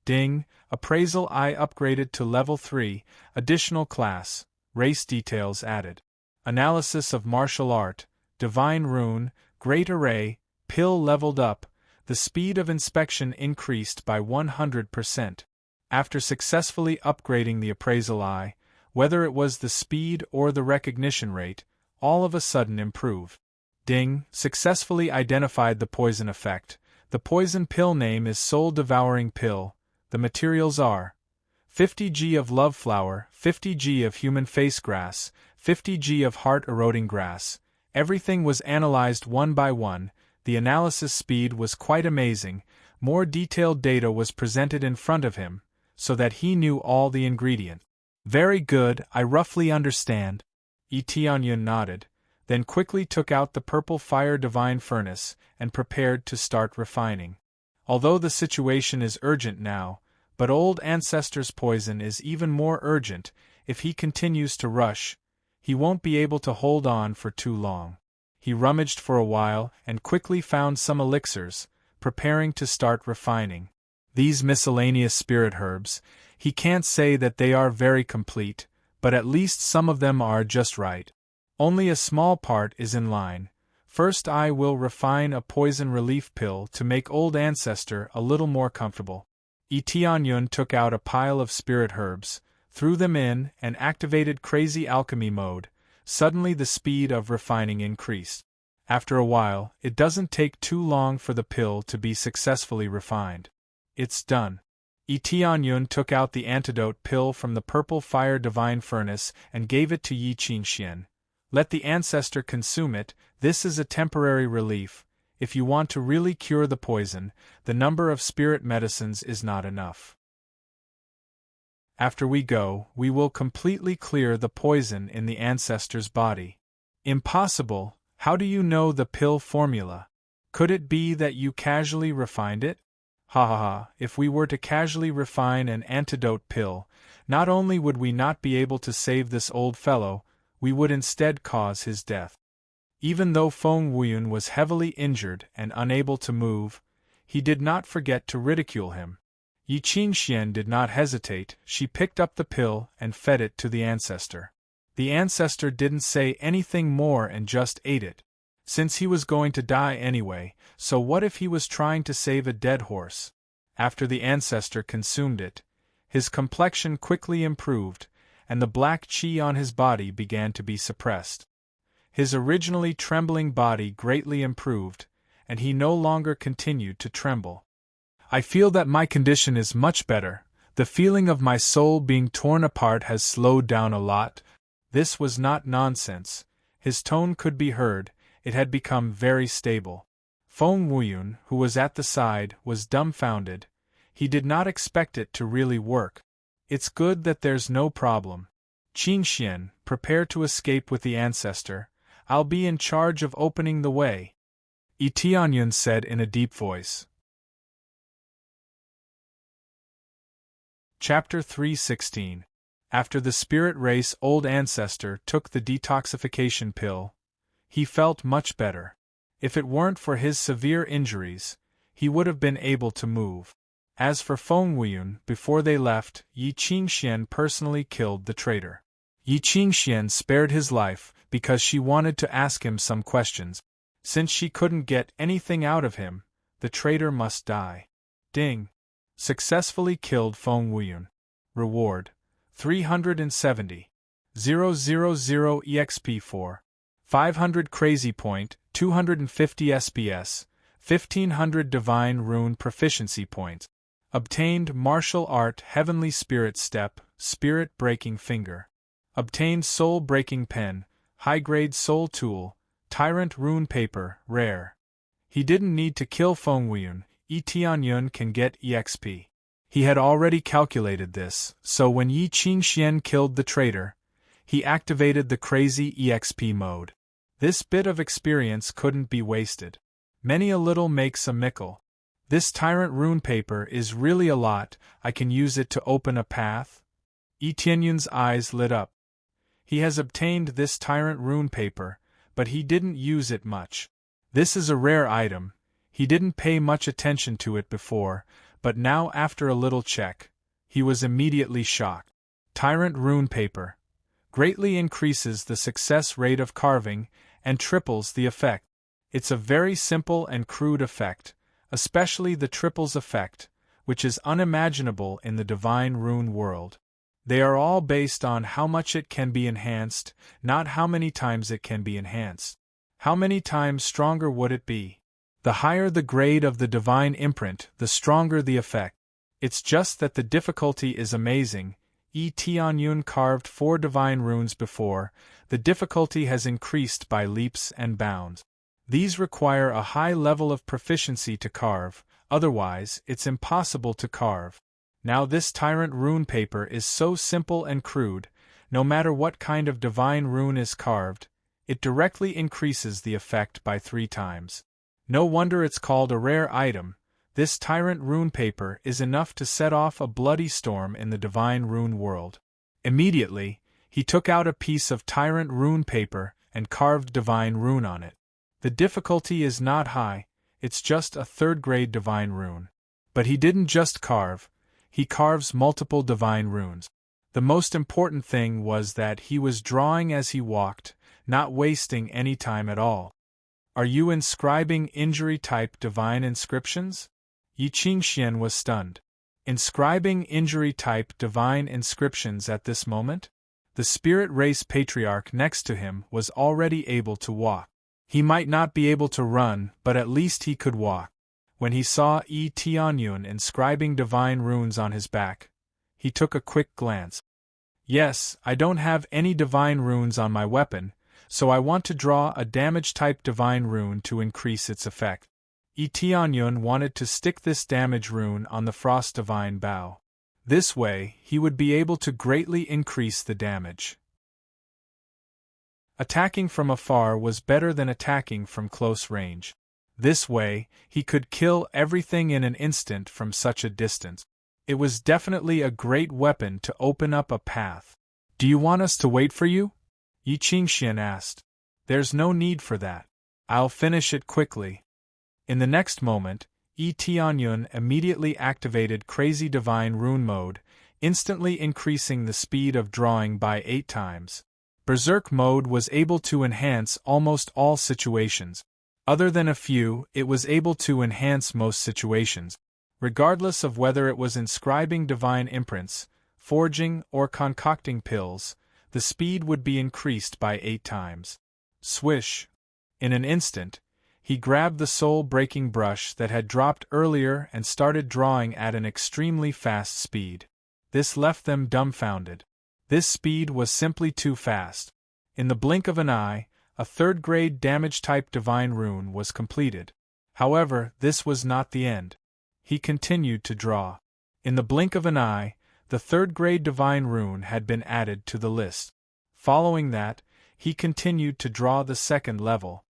Ding, appraisal eye upgraded to level 3, additional class, race details added. Analysis of martial art, divine rune, great array, pill leveled up, the speed of inspection increased by 100%. After successfully upgrading the appraisal eye, whether it was the speed or the recognition rate, all of a sudden improved. Ding, successfully identified the poison effect. The poison pill name is Soul Devouring Pill. The materials are 50 g of love flower, 50 g of human face grass, 50 g of heart eroding grass. Everything was analyzed one by one. The analysis speed was quite amazing. More detailed data was presented in front of him, so that he knew all the ingredients. Very good, I roughly understand. Yi Tianyun nodded, then quickly took out the purple fire divine furnace and prepared to start refining. Although the situation is urgent now, but old ancestor's poison is even more urgent. If he continues to rush, he won't be able to hold on for too long. He rummaged for a while and quickly found some elixirs, preparing to start refining. These miscellaneous spirit herbs, he can't say that they are very complete, but at least some of them are just right. Only a small part is in line. First I will refine a poison relief pill to make old ancestor a little more comfortable. Yi Tianyun took out a pile of spirit herbs, threw them in, and activated crazy alchemy mode. Suddenly the speed of refining increased. After a while, it doesn't take too long for the pill to be successfully refined. It's done. Tianyun took out the antidote pill from the purple fire divine furnace and gave it to Yi Qingxian. Let the ancestor consume it, this is a temporary relief. If you want to really cure the poison, the number of spirit medicines is not enough. After we go, we will completely clear the poison in the ancestor's body. Impossible, how do you know the pill formula? Could it be that you casually refined it? Ha ha ha, if we were to casually refine an antidote pill, not only would we not be able to save this old fellow, we would instead cause his death. Even though Feng Wuyun was heavily injured and unable to move, he did not forget to ridicule him. Yi Qingxian did not hesitate, she picked up the pill and fed it to the ancestor. The ancestor didn't say anything more and just ate it. Since he was going to die anyway, so what if he was trying to save a dead horse? After the ancestor consumed it, his complexion quickly improved, and the black qi on his body began to be suppressed. His originally trembling body greatly improved, and he no longer continued to tremble. I feel that my condition is much better. The feeling of my soul being torn apart has slowed down a lot. This was not nonsense. His tone could be heard, it had become very stable. Feng Wuyun, who was at the side, was dumbfounded. He did not expect it to really work. It's good that there's no problem. Qingxian, prepare to escape with the ancestor. I'll be in charge of opening the way. Tianyun said in a deep voice. Chapter 3:16. After the spirit race old ancestor took the detoxification pill, he felt much better. If it weren't for his severe injuries, he would have been able to move. As for Feng Wuyun, before they left, Yi Qingxian personally killed the traitor. Yi Qingxian spared his life because she wanted to ask him some questions. Since she couldn't get anything out of him, the traitor must die. Ding! Successfully killed Feng Wuyun. Reward: 370. 000 EXP4. 500 Crazy Point, 250 SPS, 1500 Divine Rune Proficiency Points. Obtained Martial Art Heavenly Spirit Step, Spirit Breaking Finger. Obtained Soul Breaking Pen, High-Grade Soul Tool, Tyrant Rune Paper, Rare. He didn't need to kill Feng Wuyun, Tianyun can get EXP. He had already calculated this, so when Yi Qingxian killed the traitor, he activated the crazy EXP mode. This bit of experience couldn't be wasted. Many a little makes a mickle. This tyrant rune paper is really a lot. I can use it to open a path? Tianyun's eyes lit up. He has obtained this tyrant rune paper, but he didn't use it much. This is a rare item. He didn't pay much attention to it before, but now after a little check, he was immediately shocked. Tyrant rune paper greatly increases the success rate of carving and triples the effect. It's a very simple and crude effect, especially the triples effect, which is unimaginable in the divine rune world. They are all based on how much it can be enhanced, not how many times it can be enhanced. How many times stronger would it be? The higher the grade of the divine imprint, the stronger the effect. It's just that the difficulty is amazing. Tianyun carved 4 divine runes before, the difficulty has increased by leaps and bounds. These require a high level of proficiency to carve, otherwise it's impossible to carve. Now this tyrant rune paper is so simple and crude, no matter what kind of divine rune is carved, it directly increases the effect by 3 times. No wonder it's called a rare item. This tyrant rune paper is enough to set off a bloody storm in the divine rune world. Immediately, he took out a piece of tyrant rune paper and carved divine rune on it. The difficulty is not high, it's just a 3rd-grade divine rune. But he didn't just carve, he carves multiple divine runes. The most important thing was that he was drawing as he walked, not wasting any time at all. Are you inscribing injury-type divine inscriptions? Yi Qingxian was stunned. Inscribing injury-type divine inscriptions at this moment? The spirit race patriarch next to him was already able to walk. He might not be able to run, but at least he could walk. When he saw Tianyun inscribing divine runes on his back, he took a quick glance. Yes, I don't have any divine runes on my weapon, so I want to draw a damage-type divine rune to increase its effect. Tianyun wanted to stick this damage rune on the Frost Divine bow. This way, he would be able to greatly increase the damage. Attacking from afar was better than attacking from close range. This way, he could kill everything in an instant from such a distance. It was definitely a great weapon to open up a path. Do you want us to wait for you? Yi Qingxian asked. There's no need for that. I'll finish it quickly. In the next moment, Tianyun immediately activated Crazy Divine Rune Mode, instantly increasing the speed of drawing by 8 times. Berserk Mode was able to enhance almost all situations. Other than a few, it was able to enhance most situations. Regardless of whether it was inscribing divine imprints, forging, or concocting pills, the speed would be increased by 8 times. Swish! In an instant, he grabbed the soul-breaking brush that had dropped earlier and started drawing at an extremely fast speed. This left them dumbfounded. This speed was simply too fast. In the blink of an eye, a third-grade damage-type divine rune was completed. However, this was not the end. He continued to draw. In the blink of an eye, the third-grade divine rune had been added to the list. Following that, he continued to draw the second level.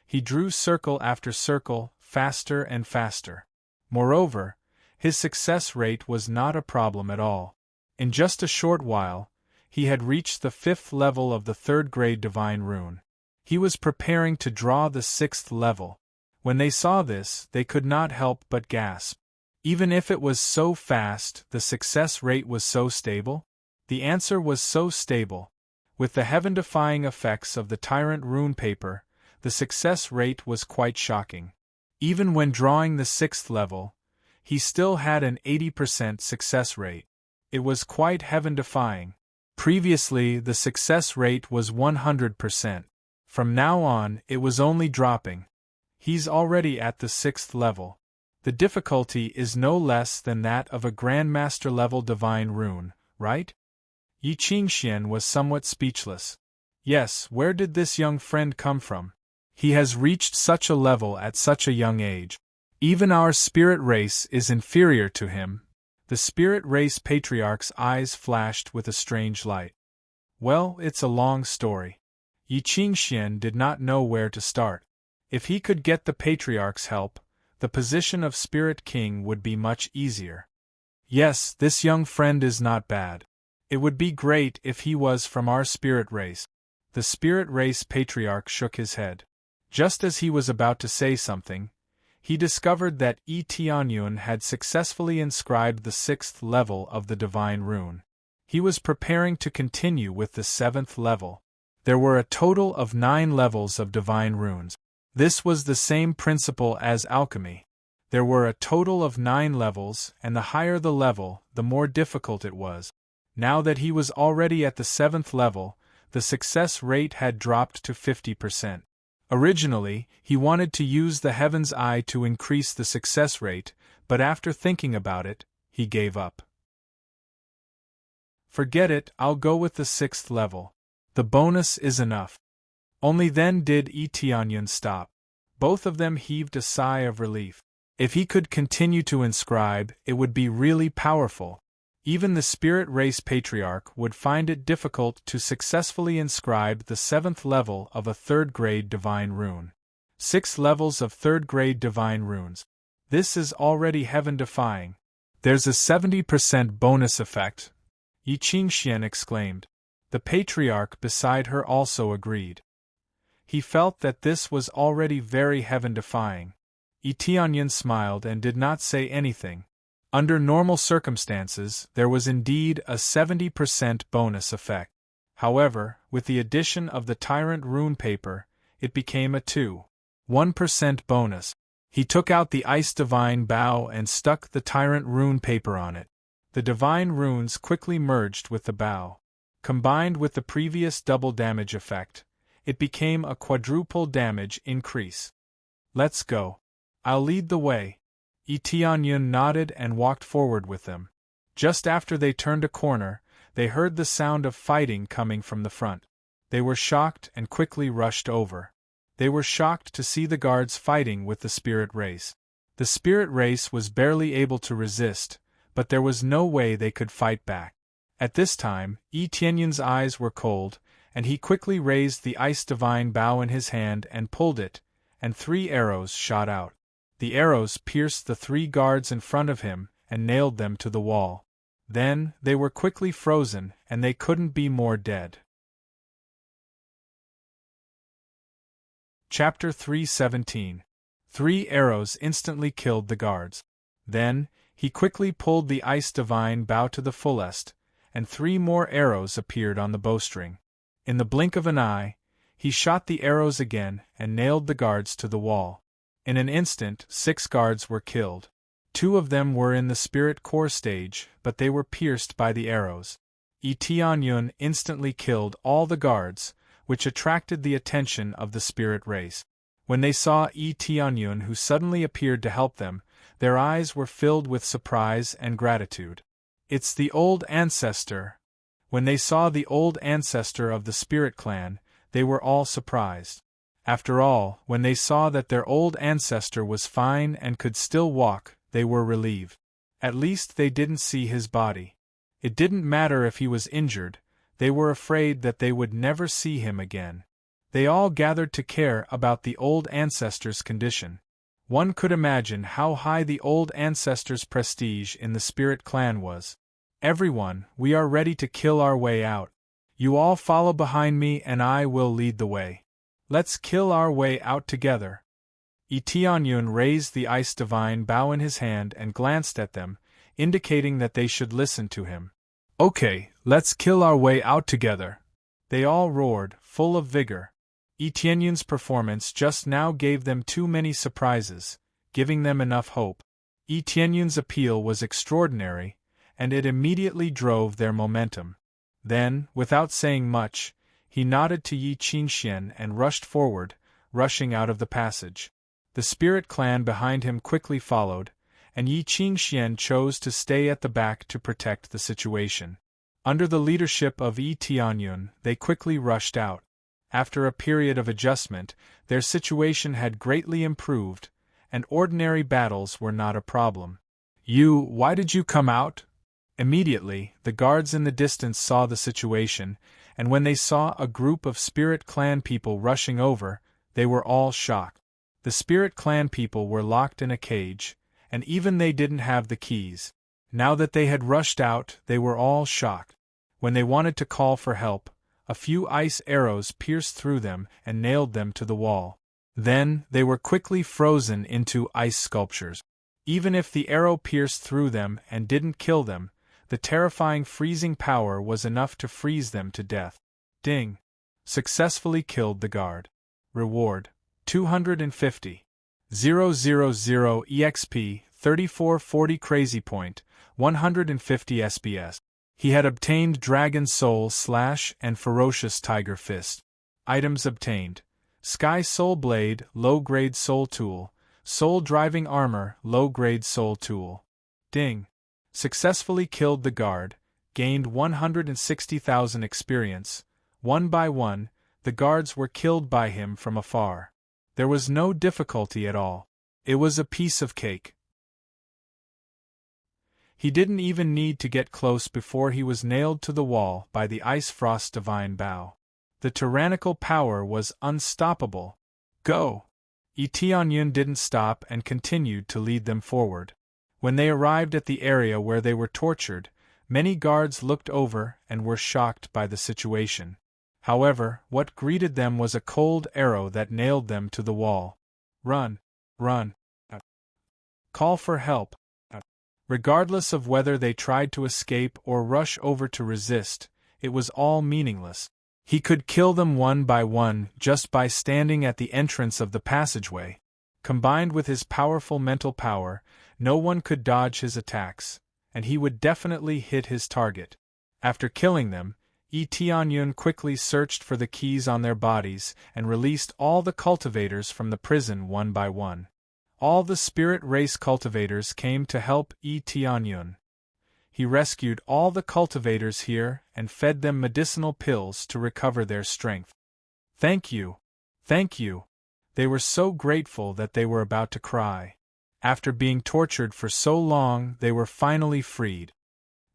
He drew circle after circle, faster and faster. Moreover, his success rate was not a problem at all. In just a short while, he had reached the 5th level of the third-grade divine rune. He was preparing to draw the 6th level. When they saw this, they could not help but gasp. Even if it was so fast, the success rate was so stable? The answer was so stable. With the heaven-defying effects of the Tyrant rune paper, the success rate was quite shocking. Even when drawing the 6th level, he still had an 80% success rate. It was quite heaven-defying. Previously, the success rate was 100%. From now on, it was only dropping. He's already at the 6th level. The difficulty is no less than that of a Grandmaster-level divine rune, right? Yi Qingxian was somewhat speechless. Yes, where did this young friend come from? He has reached such a level at such a young age. Even our spirit race is inferior to him. The spirit race patriarch's eyes flashed with a strange light. Well, it's a long story. Yi Qingxian did not know where to start. If he could get the patriarch's help, the position of Spirit King would be much easier. Yes, this young friend is not bad. It would be great if he was from our spirit race. The spirit race patriarch shook his head. Just as he was about to say something, he discovered that Tianyun had successfully inscribed the 6th level of the divine rune. He was preparing to continue with the 7th level. There were a total of 9 levels of divine runes. This was the same principle as alchemy. There were a total of 9 levels, and the higher the level, the more difficult it was. Now that he was already at the 7th level, the success rate had dropped to 50%. Originally, he wanted to use the Heaven's Eye to increase the success rate, but after thinking about it, he gave up. Forget it, I'll go with the 6th level. The bonus is enough. Only then did Tianyun stop. Both of them heaved a sigh of relief. If he could continue to inscribe, it would be really powerful. Even the Spirit Race Patriarch would find it difficult to successfully inscribe the 7th level of a 3rd-grade divine rune. 6 levels of 3rd-grade divine runes. This is already heaven-defying. There's a 70% bonus effect, Yi Qingxian exclaimed. The Patriarch beside her also agreed. He felt that this was already very heaven-defying. Tianyun smiled and did not say anything. Under normal circumstances, there was indeed a 70% bonus effect. However, with the addition of the Tyrant rune paper, it became a 1% bonus. He took out the Ice Divine Bow and stuck the Tyrant rune paper on it. The divine runes quickly merged with the bow. Combined with the previous double damage effect, it became a quadruple damage increase. Let's go. I'll lead the way. Yi Tianyun nodded and walked forward with them. Just after they turned a corner, they heard the sound of fighting coming from the front. They were shocked and quickly rushed over. They were shocked to see the guards fighting with the spirit race. The spirit race was barely able to resist, but there was no way they could fight back. At this time, Yi Tianyun's eyes were cold, and he quickly raised the ice divine bow in his hand and pulled it, and 3 arrows shot out. The arrows pierced the 3 guards in front of him and nailed them to the wall. Then, they were quickly frozen, and they couldn't be more dead. Chapter 3:17. 3 arrows instantly killed the guards. Then, he quickly pulled the ice divine bow to the fullest, and 3 more arrows appeared on the bowstring. In the blink of an eye, he shot the arrows again and nailed the guards to the wall. In an instant, 6 guards were killed. 2 of them were in the spirit core stage, but they were pierced by the arrows. Yi Tianyun instantly killed all the guards, which attracted the attention of the spirit race. When they saw Yi Tianyun, who suddenly appeared to help them, their eyes were filled with surprise and gratitude. It's the old ancestor. When they saw the old ancestor of the spirit clan, they were all surprised. After all, when they saw that their old ancestor was fine and could still walk, they were relieved. At least they didn't see his body. It didn't matter if he was injured, they were afraid that they would never see him again. They all gathered to care about the old ancestor's condition. One could imagine how high the old ancestor's prestige in the spirit clan was. Everyone, we are ready to kill our way out. You all follow behind me and I will lead the way. Let's kill our way out together. Yi Tianyun raised the ice divine bow in his hand and glanced at them, indicating that they should listen to him. Okay, let's kill our way out together. They all roared, full of vigor. Yi Tianyun's performance just now gave them too many surprises, giving them enough hope. Yi Tianyun's appeal was extraordinary, and it immediately drove their momentum. Then, without saying much, he nodded to Yi Qingxian and rushed forward, rushing out of the passage. The spirit clan behind him quickly followed, and Yi Qingxian chose to stay at the back to protect the situation. Under the leadership of Yi Tianyun, they quickly rushed out. After a period of adjustment, their situation had greatly improved, and ordinary battles were not a problem. Why did you come out? Immediately, the guards in the distance saw the situation, and when they saw a group of spirit clan people rushing over, they were all shocked. The spirit clan people were locked in a cage, and even they didn't have the keys. Now that they had rushed out, they were all shocked. When they wanted to call for help, a few ice arrows pierced through them and nailed them to the wall. Then, they were quickly frozen into ice sculptures. Even if the arrow pierced through them and didn't kill them, the terrifying freezing power was enough to freeze them to death. Ding! Successfully killed the guard. Reward: 250. 000 EXP, 3440 Crazy Point, 150 SBS. He had obtained Dragon Soul Slash and Ferocious Tiger Fist. Items obtained: Sky Soul Blade, low-grade Soul Tool, Soul Driving Armor, low-grade Soul Tool. Ding! Successfully killed the guard, gained 160,000 experience. One by one, the guards were killed by him from afar. There was no difficulty at all. It was a piece of cake. He didn't even need to get close before he was nailed to the wall by the Ice Frost Divine Bow. The tyrannical power was unstoppable. Go! Yi Tianyun didn't stop and continued to lead them forward. When they arrived at the area where they were tortured, many guards looked over and were shocked by the situation. However, what greeted them was a cold arrow that nailed them to the wall. Run! Run! Call for help! Regardless of whether they tried to escape or rush over to resist, it was all meaningless. He could kill them one by one just by standing at the entrance of the passageway. Combined with his powerful mental power, no one could dodge his attacks, and he would definitely hit his target. After killing them, Yi Tianyun quickly searched for the keys on their bodies and released all the cultivators from the prison one by one. all the spirit race cultivators came to help Tianyun. He rescued all the cultivators here and fed them medicinal pills to recover their strength. Thank you. Thank you. They were so grateful that they were about to cry. After being tortured for so long, they were finally freed.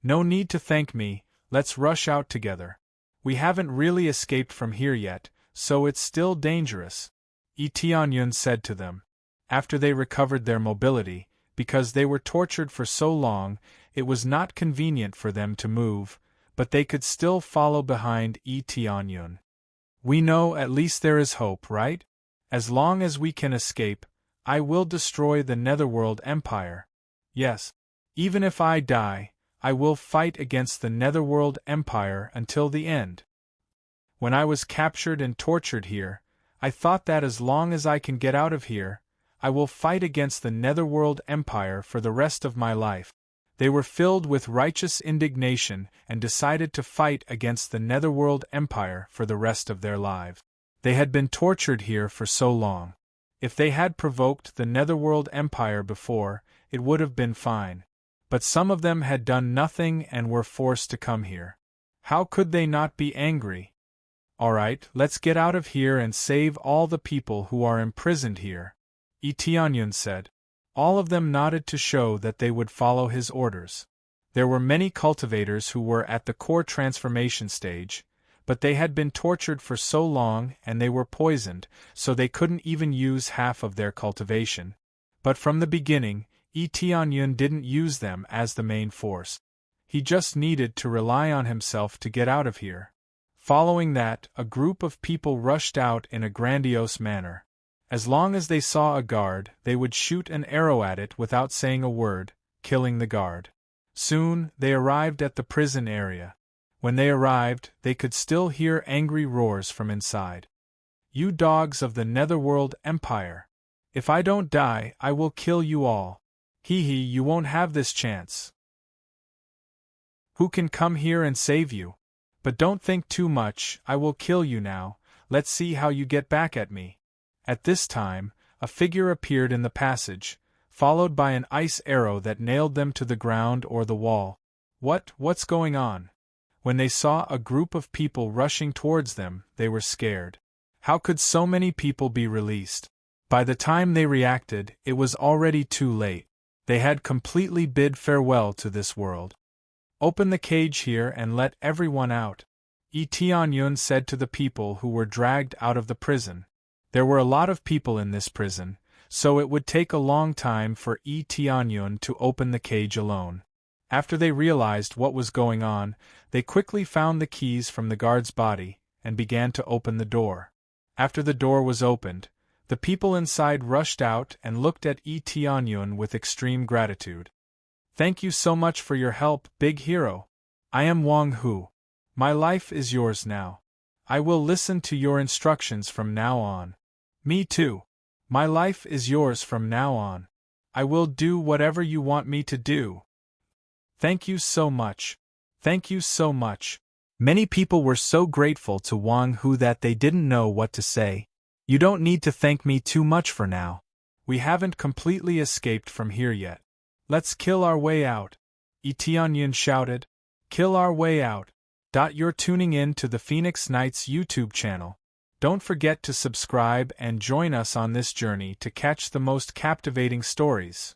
No need to thank me, let's rush out together. We haven't really escaped from here yet, so it's still dangerous, Tianyun said to them. After they recovered their mobility, because they were tortured for so long, it was not convenient for them to move, but they could still follow behind Tianyun. We know at least there is hope, right? As long as we can escape, I will destroy the Netherworld Empire. Yes, even if I die, I will fight against the Netherworld Empire until the end. When I was captured and tortured here, I thought that as long as I can get out of here, I will fight against the Netherworld Empire for the rest of my life. They were filled with righteous indignation and decided to fight against the Netherworld Empire for the rest of their lives. They had been tortured here for so long. If they had provoked the Netherworld Empire before, it would have been fine. But some of them had done nothing and were forced to come here. How could they not be angry? Alright, let's get out of here and save all the people who are imprisoned here, Tianyun said. All of them nodded to show that they would follow his orders. There were many cultivators who were at the core transformation stage, but they had been tortured for so long and they were poisoned, so they couldn't even use half of their cultivation. But from the beginning, Tianyun didn't use them as the main force. He just needed to rely on himself to get out of here. Following that, a group of people rushed out in a grandiose manner. As long as they saw a guard, they would shoot an arrow at it without saying a word, killing the guard. Soon, they arrived at the prison area. When they arrived, they could still hear angry roars from inside. You dogs of the Netherworld Empire! If I don't die, I will kill you all. Hee hee, you won't have this chance. Who can come here and save you? But don't think too much, I will kill you now, let's see how you get back at me. At this time, a figure appeared in the passage, followed by an ice arrow that nailed them to the ground or the wall. What's going on? When they saw a group of people rushing towards them, they were scared. How could so many people be released? By the time they reacted, it was already too late. They had completely bid farewell to this world. Open the cage here and let everyone out, Tianyun said to the people who were dragged out of the prison. There were a lot of people in this prison, so it would take a long time for Tianyun to open the cage alone. After they realized what was going on, they quickly found the keys from the guard's body and began to open the door. After the door was opened, the people inside rushed out and looked at Tianyun with extreme gratitude. Thank you so much for your help, big hero. I am Wang Hu. My life is yours now. I will listen to your instructions from now on. Me too. My life is yours from now on. I will do whatever you want me to do. Thank you so much. Thank you so much. Many people were so grateful to Wang Hu that they didn't know what to say. You don't need to thank me too much for now. We haven't completely escaped from here yet. Let's kill our way out, Tianyun shouted. Kill our way out. You're tuning in to the Phoenix Knights YouTube channel. Don't forget to subscribe and join us on this journey to catch the most captivating stories.